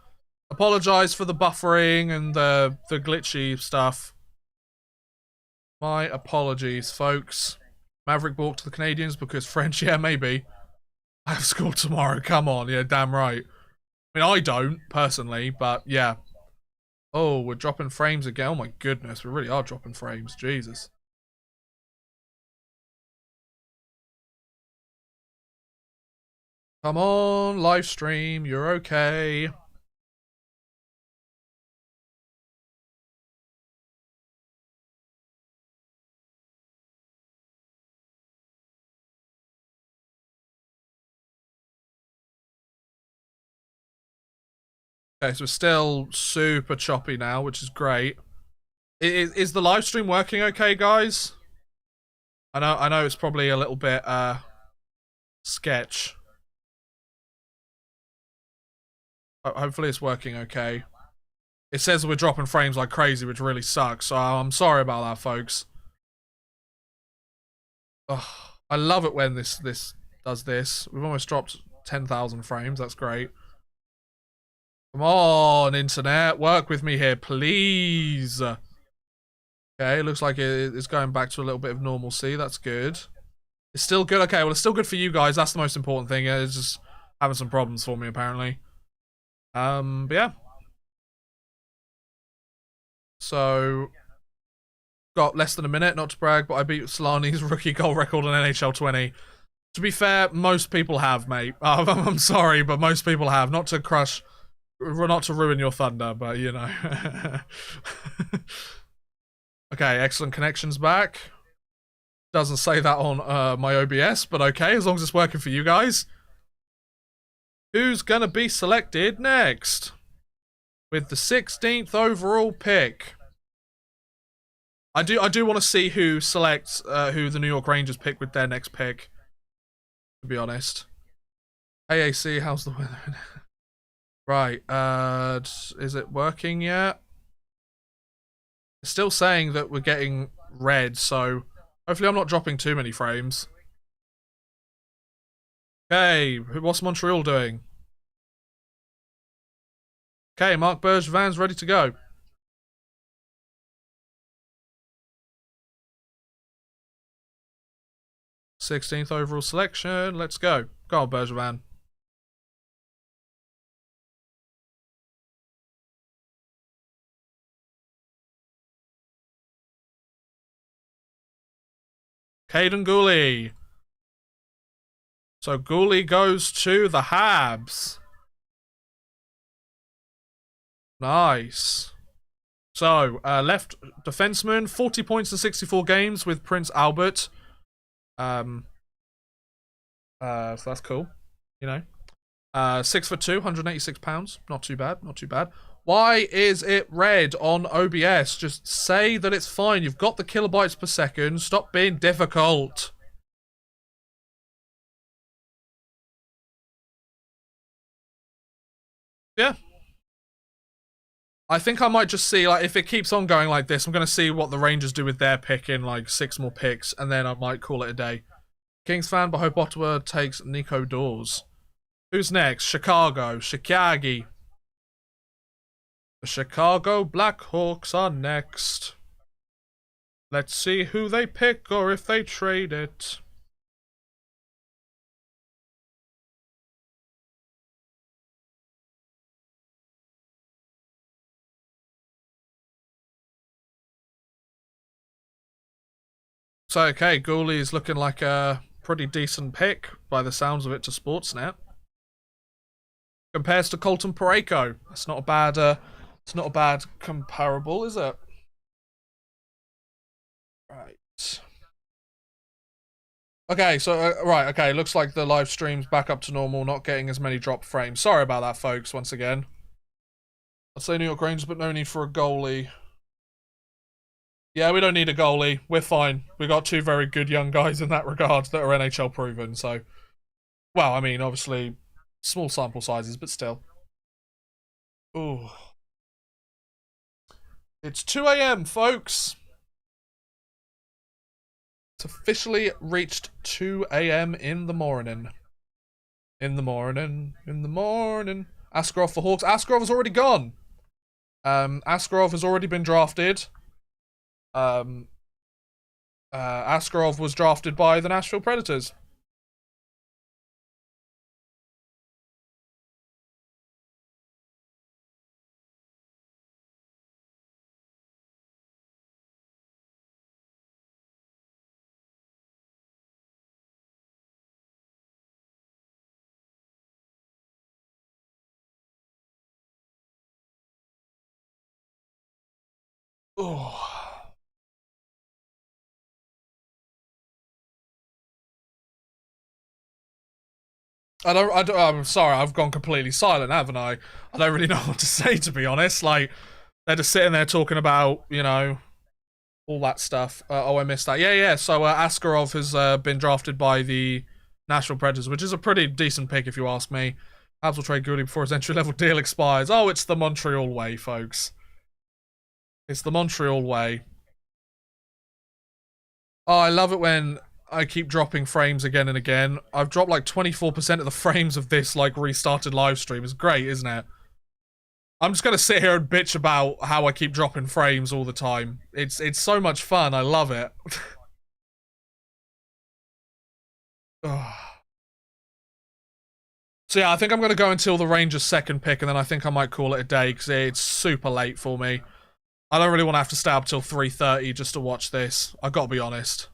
Apologise for the buffering and the glitchy stuff. My apologies, folks. Maverick walk to the Canadiens because French, yeah, maybe. I have school tomorrow, come on, yeah, damn right. I mean, I don't, personally, but yeah. Oh, we're dropping frames again. Oh my goodness, we really are dropping frames, Jesus. Come on, live stream, you're okay. Okay, so we're still super choppy now, which is great. Is the live stream working okay, guys? I know it's probably a little bit sketch. Hopefully it's working okay. It says we're dropping frames like crazy, which really sucks. So I'm sorry about that, folks. Ugh, I love it when this does this. We've almost dropped 10,000 frames. That's great. Come on, internet. Work with me here, please. Okay, looks like it's going back to a little bit of normalcy. That's good. It's still good. Okay, well, it's still good for you guys. That's the most important thing. It's just having some problems for me, apparently. But yeah. So, got less than a minute, not to brag, but I beat Solani's rookie goal record on NHL 20. To be fair, most people have, mate. I'm sorry, but most people have. Not to ruin your thunder, but you know. Okay, excellent connections back. Doesn't say that on my OBS, but okay, as long as it's working for you guys. Who's gonna be selected next? With the 16th overall pick. I do want to see who selects who the New York Rangers pick with their next pick. To be honest. AAC, how's the weather? Right, is it working yet? It's still saying that we're getting red, so hopefully I'm not dropping too many frames. Okay, what's Montreal doing? Okay, Mark Bergevin's ready to go. 16th overall selection. Let's go. Go on, Bergevin. Caden Gooley. So Goalie goes to the Habs. Nice. So, left defenseman, 40 points in 64 games with Prince Albert. So that's cool. You know. 6'2", 186 pounds. Not too bad, not too bad. Why is it red on OBS? Just say that it's fine. You've got the kilobytes per second. Stop being difficult. Yeah. I think I might just see, like, if it keeps on going like this, I'm going to see what the Rangers do with their pick in, like, 6 more picks, and then I might call it a day. Kings fan, but hope Ottawa takes Nico Dawes. Who's next? Chicago. Chicago. The Chicago Blackhawks are next. Let's see who they pick or if they trade it. So, okay, Goalie is looking like a pretty decent pick by the sounds of it to Sportsnet. Compares to Colton Parayko. It's not a bad comparable, is it? Right. Okay, so right, okay, looks like the live stream's back up to normal, not getting as many drop frames. Sorry about that, folks, once again. I'd say New York Rangers, but no need for a goalie. Yeah, we don't need a goalie. We're fine. We got 2 very good young guys in that regard that are NHL proven, so... Well, I mean, obviously, small sample sizes, but still. Ooh. It's 2 a.m., folks. It's officially reached 2 a.m. in the morning. In the morning. Askarov for Hawks. Askarov has already gone. Askarov has already been drafted. Askarov was drafted by the Nashville Predators. Oh. I'm sorry, I've gone completely silent, haven't I? I don't really know what to say, to be honest. Like, they're just sitting there talking about, you know, all that stuff. Oh, I missed that. Yeah. So, Askarov has been drafted by the Nashville Predators, which is a pretty decent pick, if you ask me. Habs will trade Goody before his entry-level deal expires. Oh, it's the Montreal way, folks. It's the Montreal way. Oh, I love it when I keep dropping frames again and again. I've dropped like 24% of the frames of this like restarted live stream. It's great, isn't it? I'm just gonna sit here and bitch about how I keep dropping frames all the time. It's so much fun. I love it. So yeah, I think I'm gonna go until the Rangers' second pick, and then I think I might call it a day because it's super late for me. I don't really want to have to stay up till 3:30 just to watch this. I gotta be honest.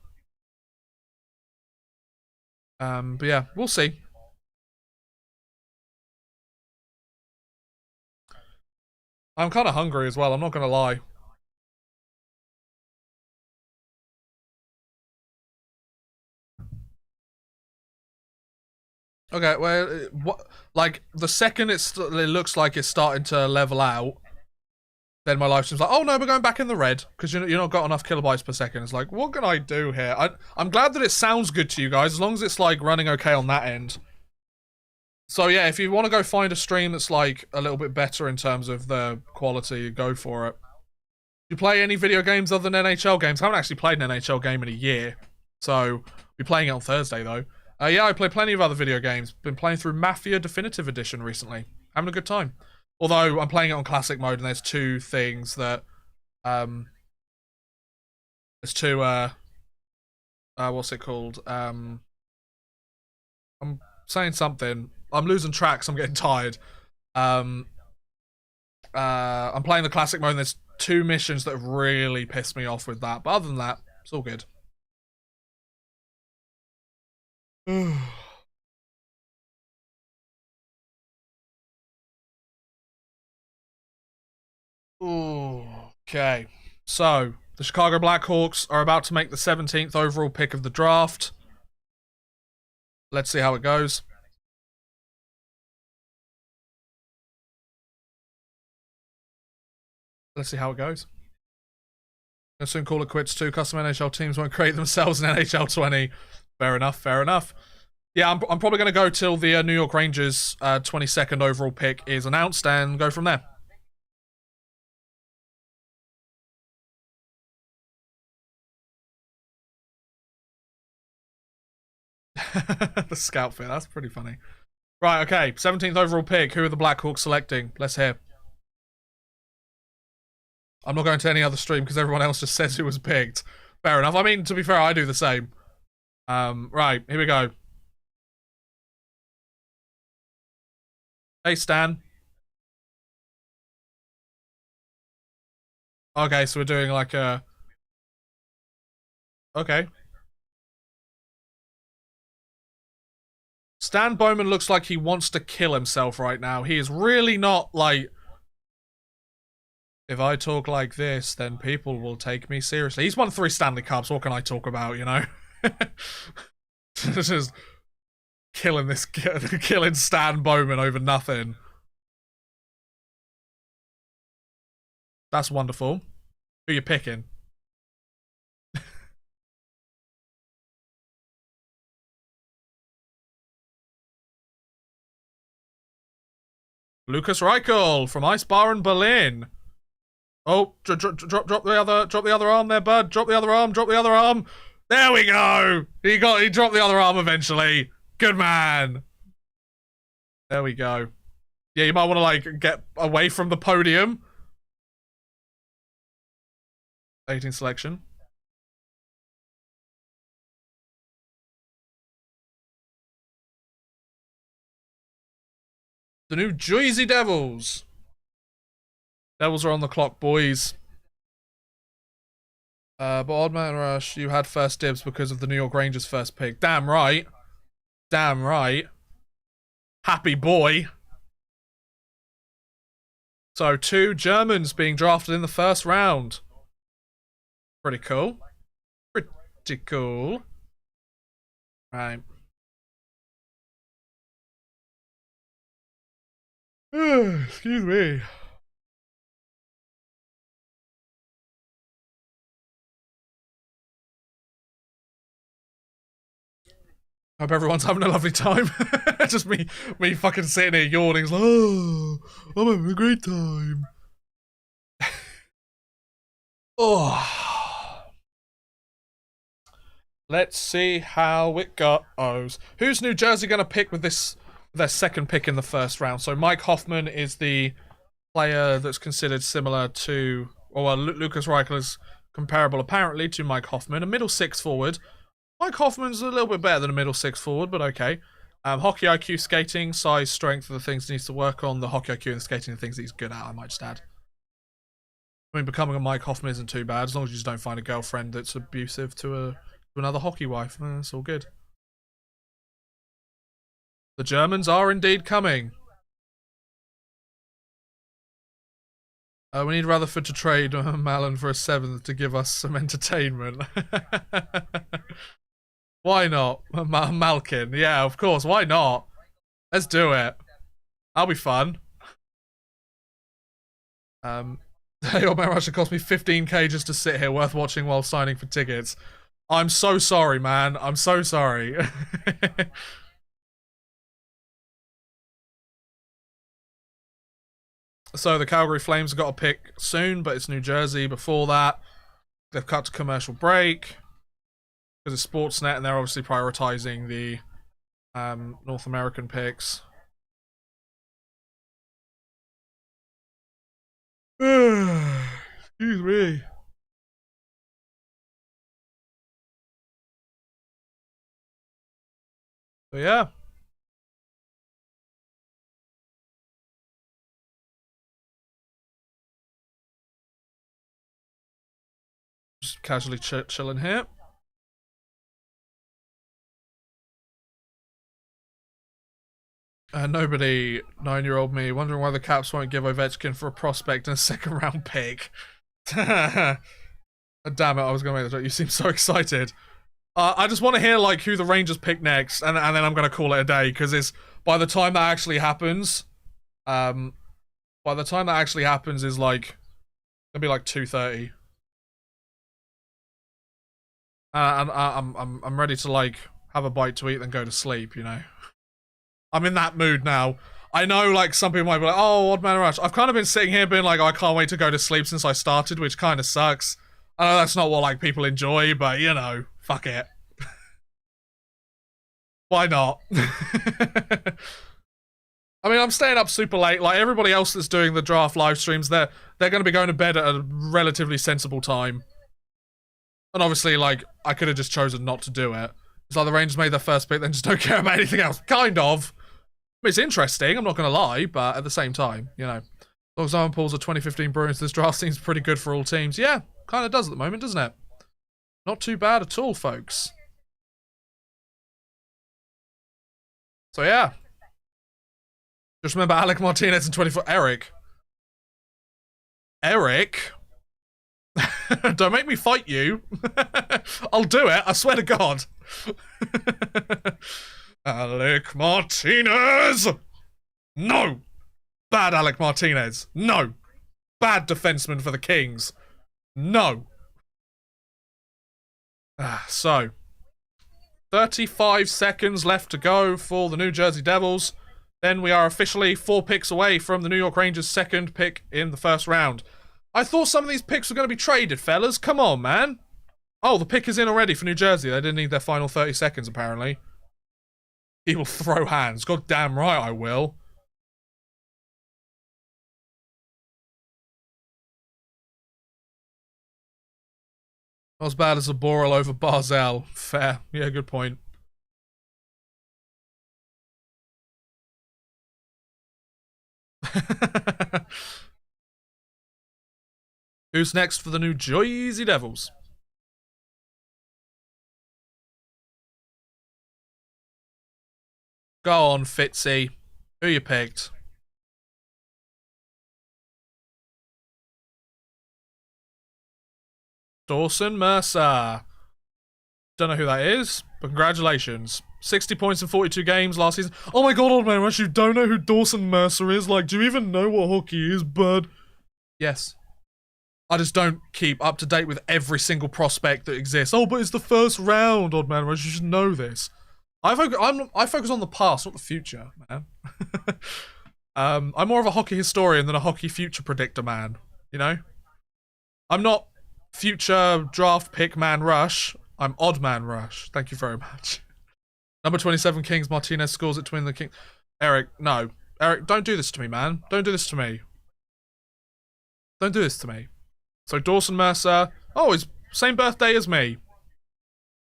But yeah, we'll see. I'm kind of hungry as well, I'm not gonna lie. Okay, well, what? Like the second it looks like it's starting to level out, then my live stream's like, oh no, we're going back in the red because you're not got enough kilobytes per second. It's like, what can I do here? I'm glad that it sounds good to you guys, as long as it's like running okay on that end. So yeah, if you want to go find a stream that's like a little bit better in terms of the quality, go for it. Do you play any video games other than NHL games? I haven't actually played an NHL game in a year, so I'll be playing it on Thursday though. Yeah, I play plenty of other video games. Been playing through Mafia Definitive Edition recently. Having a good time. Although I'm playing it on classic mode, and there's 2 things that there's 2 what's it called? I'm saying something. I'm losing tracks, I'm getting tired. I'm playing the classic mode, and there's 2 missions that have really pissed me off with that. But other than that, it's all good. Ooh, okay. So, the Chicago Blackhawks are about to make the 17th overall pick of the draft. Let's see how it goes. Let's see how it goes. I'll soon call it quits too. Custom NHL teams won't create themselves in NHL 20. Fair enough, fair enough. Yeah, I'm probably going to go till the New York Rangers 22nd overall pick is announced and go from there. The scout fit, that's pretty funny. Right, okay, 17th overall pick. Who are the Blackhawks selecting? Let's hear. I'm not going to any other stream because everyone else just says who was picked. Fair enough. I mean, to be fair, I do the same. Right, here we go. Hey, Stan. Okay, so we're doing like a... Okay. Stan Bowman looks like he wants to kill himself right now. He is really not, like... If I talk like this, then people will take me seriously. He's won 3 Stanley Cups. What can I talk about, you know? Just killing Stan Bowman over nothing. That's wonderful. Who you picking? Lucas Reichel from Ice Bar in Berlin. Oh, drop the other arm there, bud. Drop the other arm. There we go. He dropped the other arm eventually. Good man. There we go. Yeah, you might want to like get away from the podium. 18 selection. The New Jersey Devils. Devils are on the clock, boys. But Oddman Rush, you had first dibs because of the New York Rangers' first pick. Damn right. Damn right. Happy boy. So 2 Germans being drafted in the first round. Pretty cool. Pretty cool. Right. Excuse me. Hope everyone's having a lovely time. Just me fucking sitting here yawning. Like, oh, I'm having a great time. Oh. Let's see how it goes. Who's New Jersey going to pick with their second pick in the first round? So Mike Hoffman is the player that's considered similar to, well, Lucas Reichel is comparable apparently to Mike Hoffman, a middle 6 forward. Mike Hoffman's a little bit better than a middle 6 forward, but okay. Hockey IQ, skating, size, strength are the things he needs to work on. The hockey IQ and skating are the things he's good at, I might just add. I mean, becoming a Mike Hoffman isn't too bad, as long as you just don't find a girlfriend that's abusive to another hockey wife. It's all good. The Germans are indeed coming. We need Rutherford to trade Malin for a 7th to give us some entertainment. Why not? Malkin. Yeah, of course. Why not? Let's do it. That'll be fun. Hey, oh, man, should cost me 15k just to sit here, worth watching while signing for tickets. I'm so sorry, man. I'm so sorry. So the Calgary Flames have got a pick soon, but it's New Jersey before that. They've cut to commercial break because it's Sportsnet, and they're obviously prioritizing the North American picks. Excuse me. So yeah. Just casually chilling here. Nobody, 9-year-old me, wondering why the Caps won't give Ovechkin for a prospect and a second-round pick. Damn it, I was going to make that joke. You seem so excited. I just want to hear, like, who the Rangers pick next, and then I'm going to call it a day, because it's, by the time that actually happens, is, like, going to be, like, 2:30. And I'm ready to, like, have a bite to eat and go to sleep, you know? I'm in that mood now. I know, like, some people might be like, oh, Odd Man Rush. I've kind of been sitting here being like, oh, I can't wait to go to sleep since I started, which kind of sucks. I know that's not what, like, people enjoy, but, you know, fuck it. Why not? I mean, I'm staying up super late. Like, everybody else that's doing the draft live streams, they're going to be going to bed at a relatively sensible time. And obviously, like, I could have just chosen not to do it. It's like the Rangers made their first pick, then just don't care about anything else. Kind of. It's interesting, I'm not going to lie, but at the same time, you know. As long as no one pulls a 2015 Bruins, this draft seems pretty good for all teams. Yeah, kind of does at the moment, doesn't it? Not too bad at all, folks. So, yeah. Just remember Alec Martinez in 24. Eric. Don't make me fight you. I'll do it, I swear to God. Alec Martinez! No! Bad Alec Martinez. No! Bad defenseman for the Kings. No! So, 35 seconds left to go for the New Jersey Devils. Then we are officially 4 picks away from the New York Rangers' second pick in the first round. I thought some of these picks were going to be traded, fellas. Come on, man. Oh, the pick is in already for New Jersey. They didn't need their final 30 seconds, apparently. He will throw hands. God damn right I will. Not as bad as a Boral over Barzell. Fair. Yeah, good point. Who's next for the New Jersey Devils? Go on, Fitzy. Who you picked? Dawson Mercer. Don't know who that is, but congratulations. 60 points in 42 games last season. Oh my god, old man, Rush, you don't know who Dawson Mercer is? Like, do you even know what hockey is, bud? Yes. I just don't keep up to date with every single prospect that exists. Oh, but it's the first round, odd man Rush, you should know this. I focus on the past, not the future, man. I'm more of a hockey historian than a hockey future predictor, man. You know? I'm not future draft pick man Rush. I'm odd man Rush. Thank you very much. Number 27, Kings. Martinez scores it to win the King. Eric, no. Eric, don't do this to me, man. Don't do this to me. Don't do this to me. So Dawson Mercer. Oh, he's same birthday as me.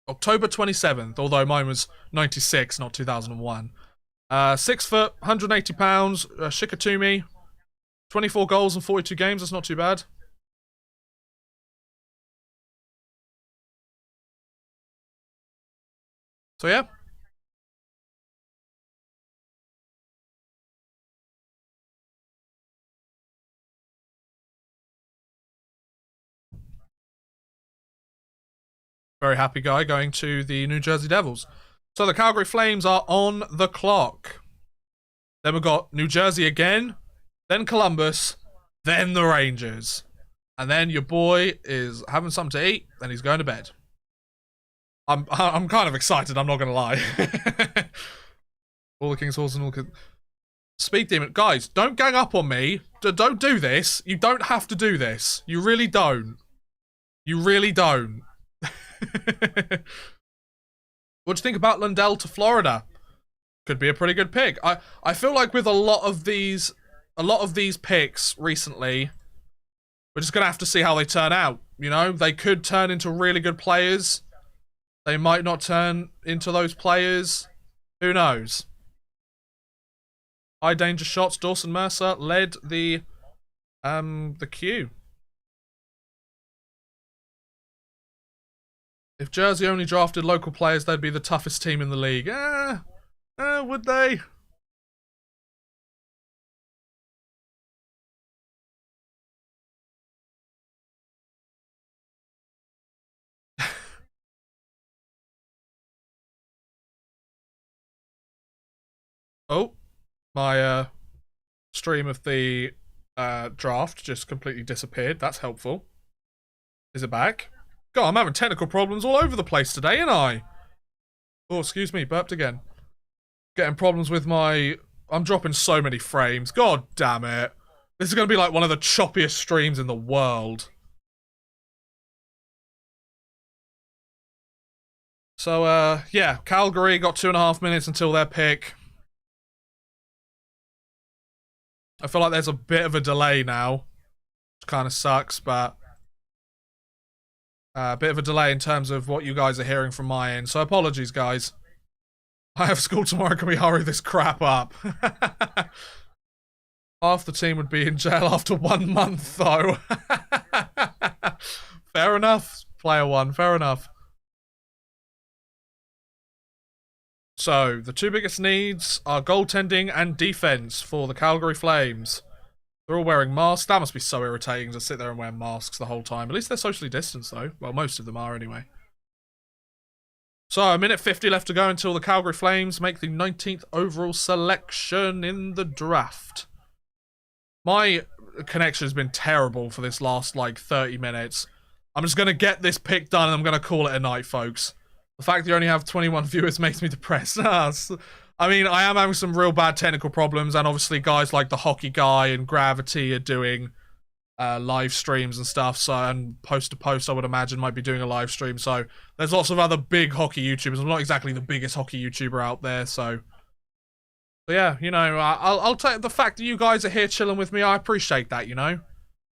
October 27th, although mine was 96, not 2001. 6 foot, 180 pounds, Shikatumi. 24 goals in 42 games, that's not too bad. So yeah. Very happy guy going to the New Jersey Devils. So the Calgary Flames are on the clock. Then we've got New Jersey again, then Columbus, then the Rangers. And then your boy is having something to eat, then he's going to bed. I'm kind of excited, I'm not going to lie. All the King's Horse and all... Speed Demon. Guys, don't gang up on me. Don't do this. You don't have to do this. You really don't. You really don't. What do you think about Lundell to Florida? Could be a pretty good pick. I feel like with a lot of these picks recently, we're just gonna have to see how they turn out. You know, they could turn into really good players. They might not turn into those players. Who knows? High danger shots. Dawson Mercer led the queue. If Jersey only drafted local players, they'd be the toughest team in the league. Would they? My stream of the draft just completely disappeared. That's helpful. Is it back? God, I'm having technical problems all over the place today, ain't I? Oh, excuse me, burped again. Getting problems with my... I'm dropping so many frames. God damn it. This is going to be like one of the choppiest streams in the world. So, yeah, Calgary got 2.5 minutes until their pick. I feel like there's a bit of a delay now, which kind of sucks, but a bit of a delay in terms of what you guys are hearing from my end. So apologies, guys. I have school tomorrow. Can we hurry this crap up? Half the team would be in jail after 1 month, though. Fair enough, player one. Fair enough. So, the two biggest needs are goaltending and defense for the Calgary Flames. They're all wearing masks. That must be so irritating to sit there and wear masks the whole time. At least they're socially distanced, though. Well, most of them are, anyway. So, a minute 50 left to go until the Calgary Flames make the 19th overall selection in the draft. My connection has been terrible for this last, 30 minutes. I'm just going to get this pick done and I'm going to call it a night, folks. The fact that you only have 21 viewers makes me depressed. I mean, I am having some real bad technical problems, and obviously guys like the Hockey Guy and Gravity are doing live streams and stuff, so, and Post to Post, I would imagine, might be doing a live stream, so there's lots of other big hockey YouTubers. I'm not exactly the biggest hockey YouTuber out there, so yeah, you know, I'll take the fact that you guys are here chilling with me. I appreciate that, you know.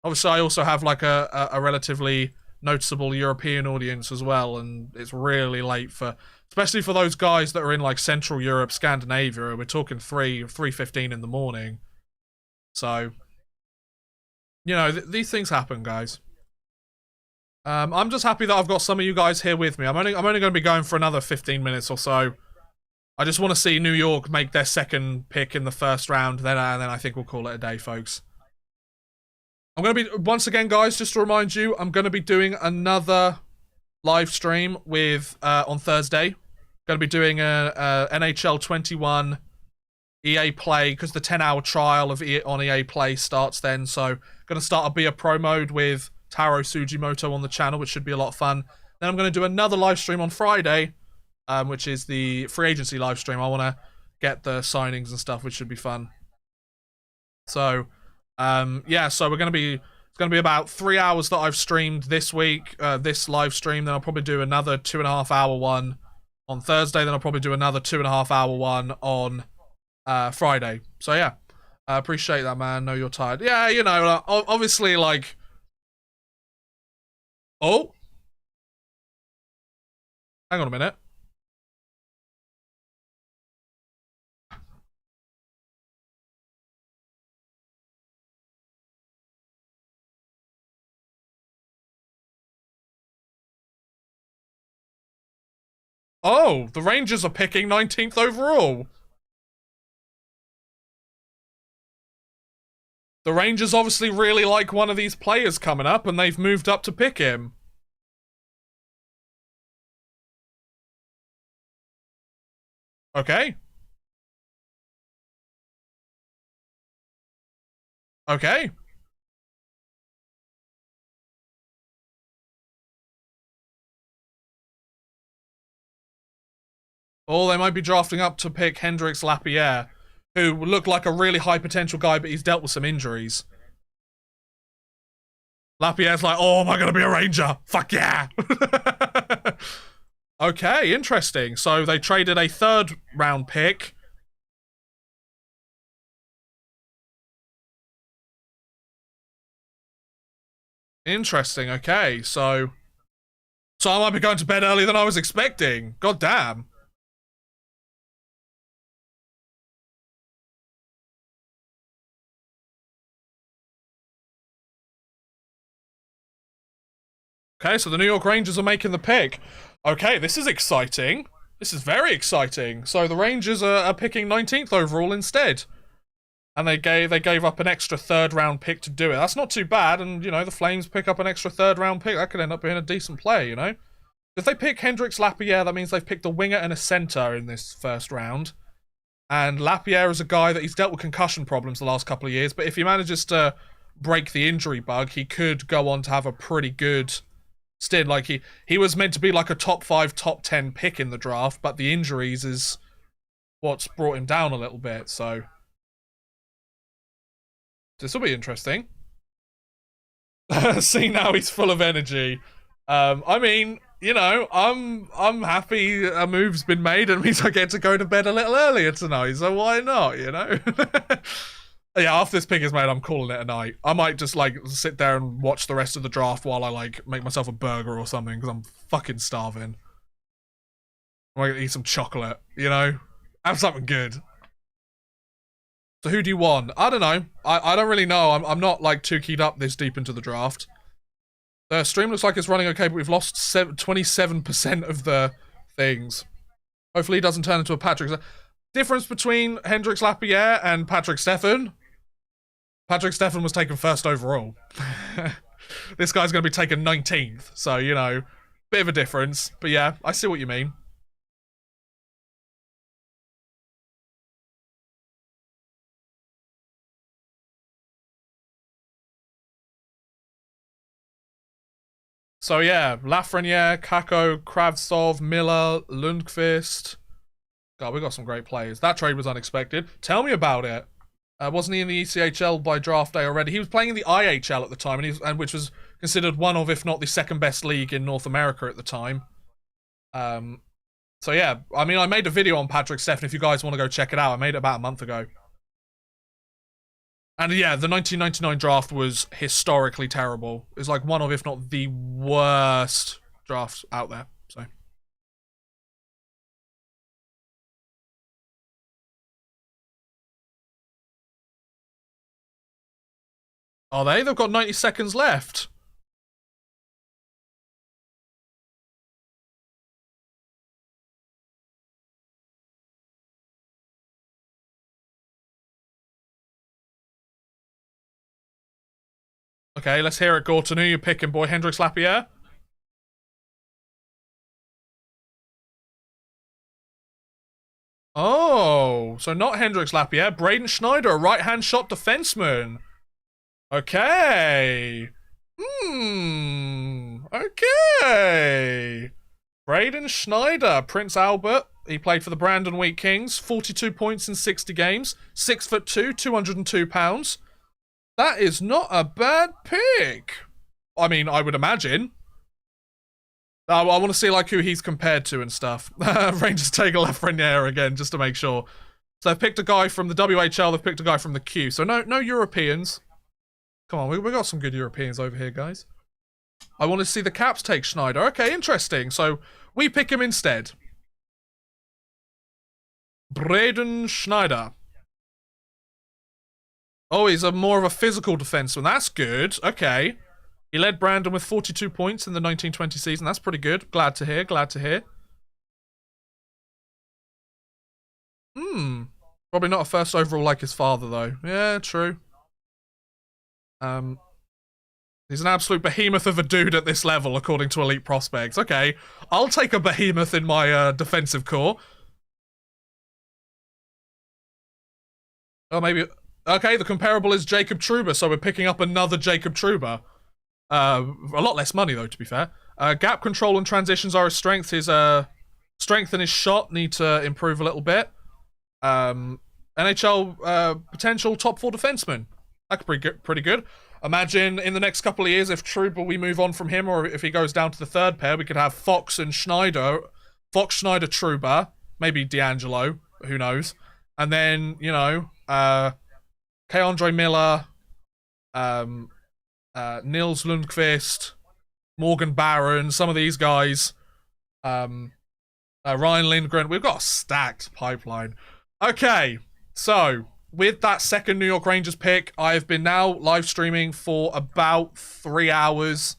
Obviously, I also have, like, a relatively noticeable European audience as well, and it's really late for, especially for those guys that are in like Central Europe, Scandinavia. We're talking 3:15 in the morning. So, you know, these things happen, guys. I'm just happy that I've got some of you guys here with me. I'm only going to be going for another 15 minutes or so. I just want to see New York make their second pick in the first round, then I think we'll call it a day, folks. I'm going to be, once again, guys, just to remind you, I'm going to be doing another live stream with, on Thursday. Going to be doing a NHL 21 EA Play, because the 10-hour trial of on EA Play starts then. So, going to start a Be Pro mode with Taro Sugimoto on the channel, which should be a lot of fun. Then I'm going to do another live stream on Friday, which is the free agency live stream. I want to get the signings and stuff, which should be fun. So... yeah, so it's going to be about 3 hours that I've streamed this week, this live stream. Then I'll probably do another 2.5 hour one on Thursday. Then I'll probably do another 2.5 hour one on Friday. So yeah, I appreciate that, man. Know you're tired. Yeah, you know, obviously, like, oh, hang on a minute. Oh, the Rangers are picking 19th overall. The Rangers obviously really like one of these players coming up, and they've moved up to pick him. Okay. Okay. Or they might be drafting up to pick Hendrix Lapierre, who looked like a really high potential guy, but he's dealt with some injuries. Lapierre's like, oh, am I going to be a Ranger? Fuck yeah. Okay, interesting. So they traded a 3rd round pick. Interesting, okay. So I might be going to bed earlier than I was expecting. God damn. Okay, so the New York Rangers are making the pick. Okay, this is exciting. This is very exciting. So the Rangers are picking 19th overall instead. And they gave up an extra 3rd round pick to do it. That's not too bad, and, you know, the Flames pick up an extra 3rd round pick. That could end up being a decent play, you know? If they pick Hendrix Lapierre, that means they've picked a winger and a center in this first round. And Lapierre is a guy that he's dealt with concussion problems the last couple of years, but if he manages to break the injury bug, he could go on to have a pretty good stint. Like, he was meant to be like a top 5, top 10 pick in the draft, but the injuries is what's brought him down a little bit, so this will be interesting. See, now he's full of energy. I mean, you know, I'm happy a move's been made and means I get to go to bed a little earlier tonight, so why not, you know? Yeah, after this pick is made, I'm calling it a night. I might just, like, sit there and watch the rest of the draft while I, like, make myself a burger or something, because I'm fucking starving. I'm gonna eat some chocolate, you know? Have something good. So who do you want? I don't know. I don't really know. I'm not, like, too keyed up this deep into the draft. The stream looks like it's running okay, but we've lost 27% of the things. Hopefully he doesn't turn into a Patrick. Difference between Hendrix Lapierre and Patrick Stefan. Patrick Stefan was taken first overall. This guy's going to be taken 19th. So, you know, bit of a difference. But yeah, I see what you mean. So yeah, Lafreniere, Kako, Kravtsov, Miller, Lundqvist. God, we got some great players. That trade was unexpected. Tell me about it. Wasn't he in the ECHL by draft day already? He was playing in the IHL at the time, and which was considered one of, if not the second best league in North America at the time. So yeah, I mean, I made a video on Patrick Stefan if you guys want to go check it out. I made it about a month ago. And yeah, the 1999 draft was historically terrible. It's like one of, if not the worst drafts out there. So. Are they? They've got 90 seconds left. Okay, let's hear it, Gorton. Who you picking, boy? Hendrix Lapierre? Oh, so not Hendrix Lapierre. Braden Schneider, right-hand shot defenseman. Okay. Okay. Braden Schneider, Prince Albert. He played for the Brandon Wheat Kings. 42 points in 60 games. 6'2", 202 pounds. That is not a bad pick. I mean, I would imagine. I want to see like who he's compared to and stuff. Rangers take a Lafreniere again, just to make sure. So they've picked a guy from the WHL, they've picked a guy from the Q. So no Europeans. Come on, we got some good Europeans over here, guys. I want to see the Caps take Schneider. Okay, interesting. So we pick him instead. Braden Schneider. Oh, he's more of a physical defenseman. That's good. Okay. He led Brandon with 42 points in the 1920 season. That's pretty good. Glad to hear. Glad to hear. Probably not a first overall like his father, though. Yeah, true. He's an absolute behemoth of a dude at this level, according to Elite Prospects. Okay. I'll take a behemoth in my defensive core. Oh, maybe... Okay, the comparable is Jacob Trouba, so we're picking up another Jacob Trouba. A lot less money, though, to be fair. Gap control and transitions are his strength. His strength and his shot need to improve a little bit. NHL potential top 4 defenseman. That's pretty good. Imagine in the next couple of years, if Trouba, we move on from him, or if he goes down to the third pair, we could have Fox and Schneider. Fox, Schneider, Trouba. Maybe D'Angelo. Who knows? And then, you know... K-Andre Miller, Nils Lundqvist, Morgan Barron, some of these guys, Ryan Lindgren. We've got a stacked pipeline. Okay, so with that second New York Rangers pick, I've been now live streaming for about 3 hours.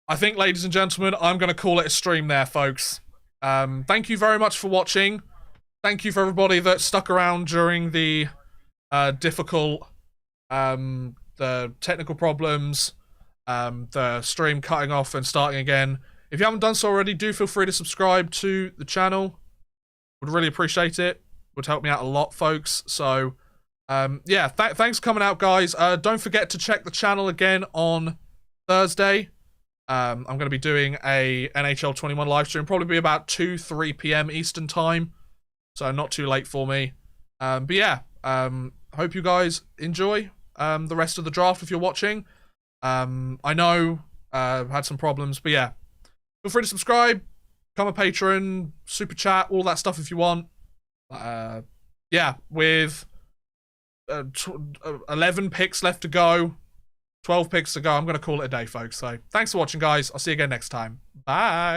I think, ladies and gentlemen, I'm going to call it a stream there, folks. Thank you very much for watching. Thank you for everybody that stuck around during the... difficult, the technical problems, the stream cutting off and starting again. If you haven't done so already, do feel free to subscribe to the channel. Would really appreciate it. Would help me out a lot, folks. So, yeah, thanks for coming out, guys. Don't forget to check the channel again on Thursday. I'm going to be doing a NHL 21 live stream, probably be about 3 p.m. Eastern time, so not too late for me. But yeah, hope you guys enjoy the rest of the draft if you're watching. I know I've had some problems, but yeah, feel free to subscribe, become a patron, super chat, all that stuff if you want. Yeah, with 11 picks left to go, 12 picks to go, I'm going to call it a day, folks. So thanks for watching, guys. I'll see you again next time. Bye.